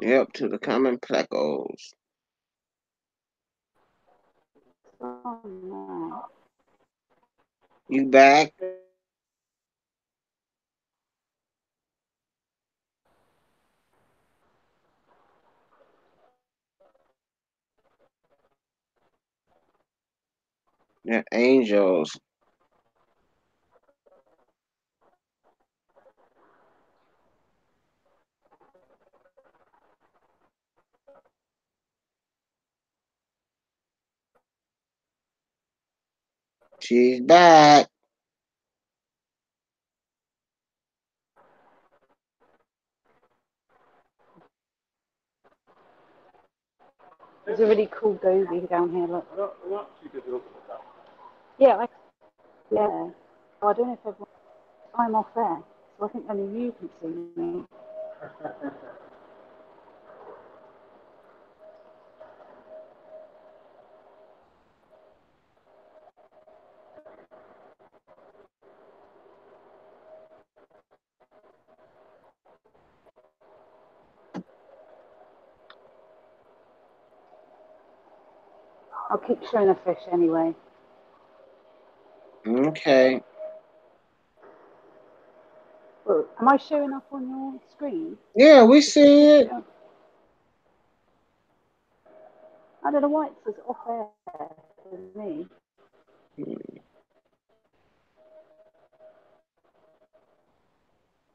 Yep, to the common plecos. Oh, no. You back? They're angels. She's back. There's a really cool goby down here. Look. Yeah, yeah. Oh, I don't know if everyone. I'm off there, so I think only you can see me. I'll keep showing the fish anyway. Okay. Well, am I showing up on your screen? Yeah, we see it. I don't know why it says off air for me.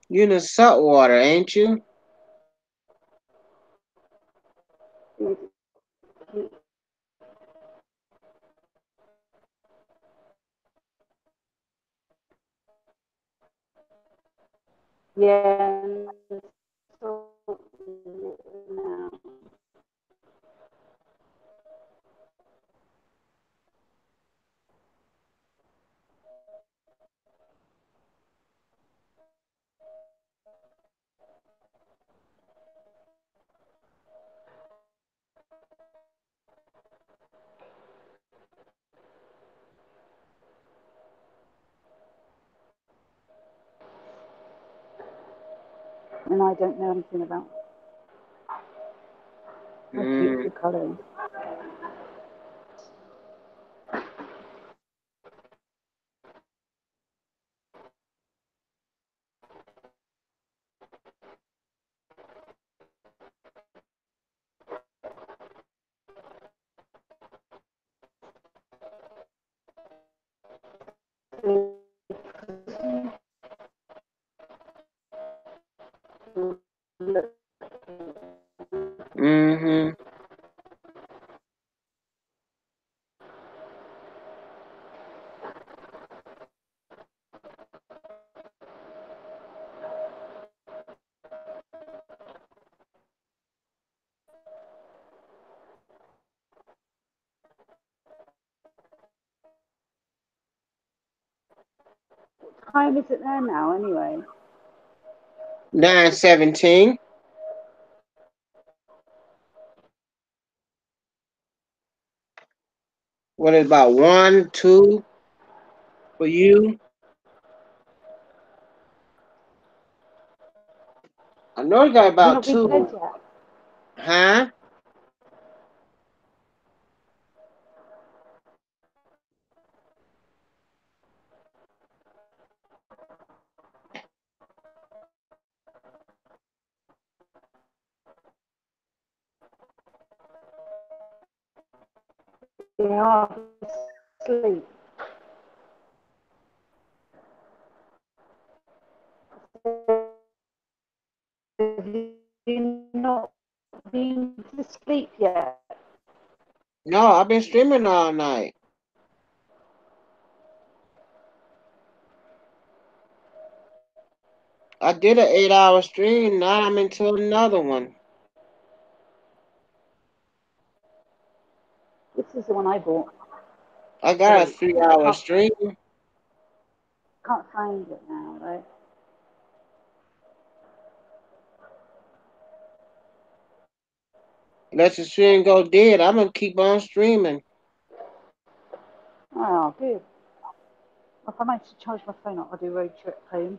You in the salt water, ain't you? Yeah. So, now. And I don't know anything about beautiful colours. Mm-hmm. time is it there now, anyway? 9:17. What is about 1, 2 for you? I know you got Have you about not been to bed 2. yet? Huh? Yeah, sleep. Have you not been to sleep yet? No, I've been streaming all night. I did an 8-hour stream. Now I'm into another one. This is the one I bought. I got a So I 3-hour stream. can't find it now, right? Let the stream go dead. I'm gonna keep on streaming. Oh, good. If I manage to charge my phone up, I'll do a road trip home.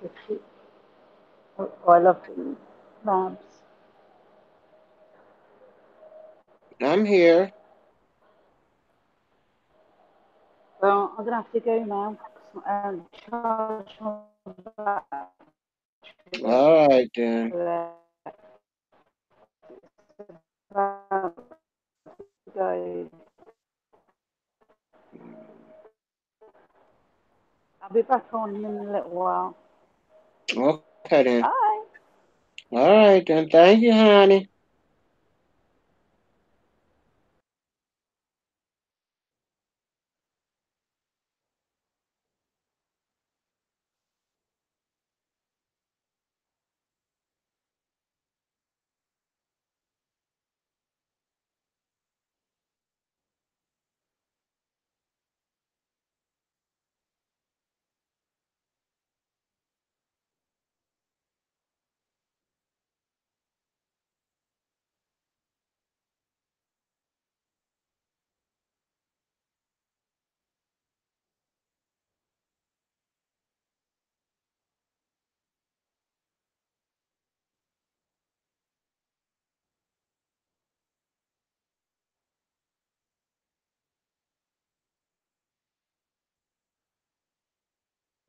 So cute. Oh, I love these lamps. I'm here. Well, I'm gonna have to go now and charge my battery. All right then. Go. I'll be back on in a little while. Okay then. Bye. All right then. Thank you, honey.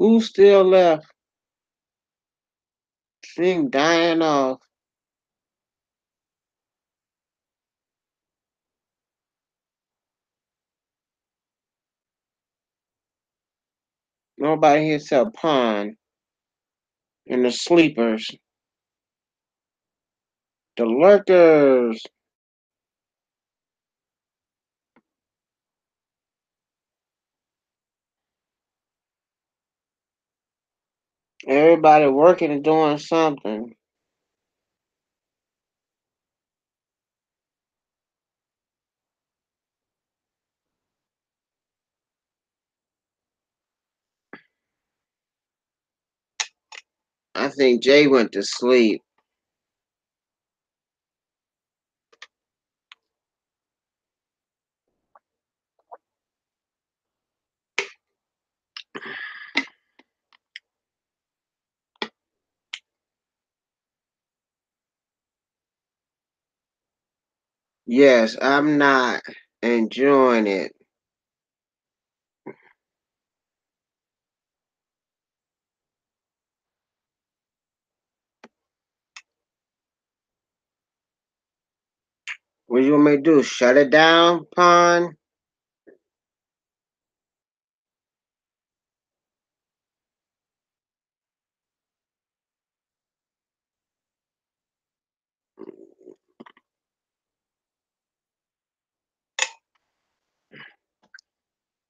Who's still left? Thing dying off. Nobody here except Pond and the sleepers. The lurkers. Everybody working and doing something. I think Jay went to sleep. Yes, I'm not enjoying it. What you want me to do? Shut it down, Pond?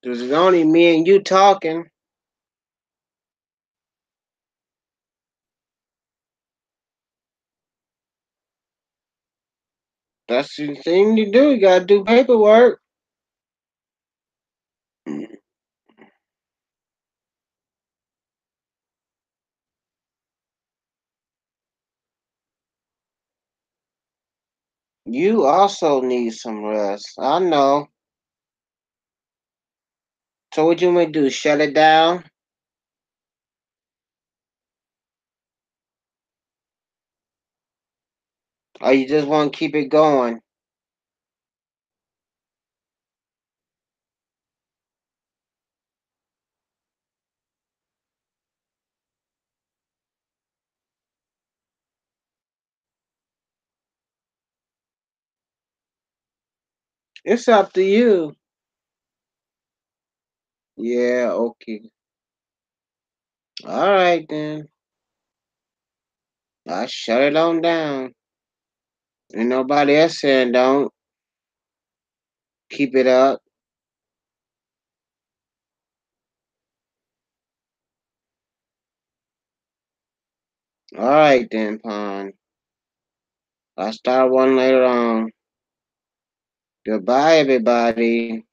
Cause it's only me and you talking. That's the thing to do. You gotta do paperwork. You also need some rest. I know. So what you want to do? Shut it down? Or you just want to keep it going? It's up to you. Yeah, okay. All right then. I shut it on down. Ain't nobody else saying don't. Keep it up. All right then, Pond. I'll start one later on. Goodbye, everybody.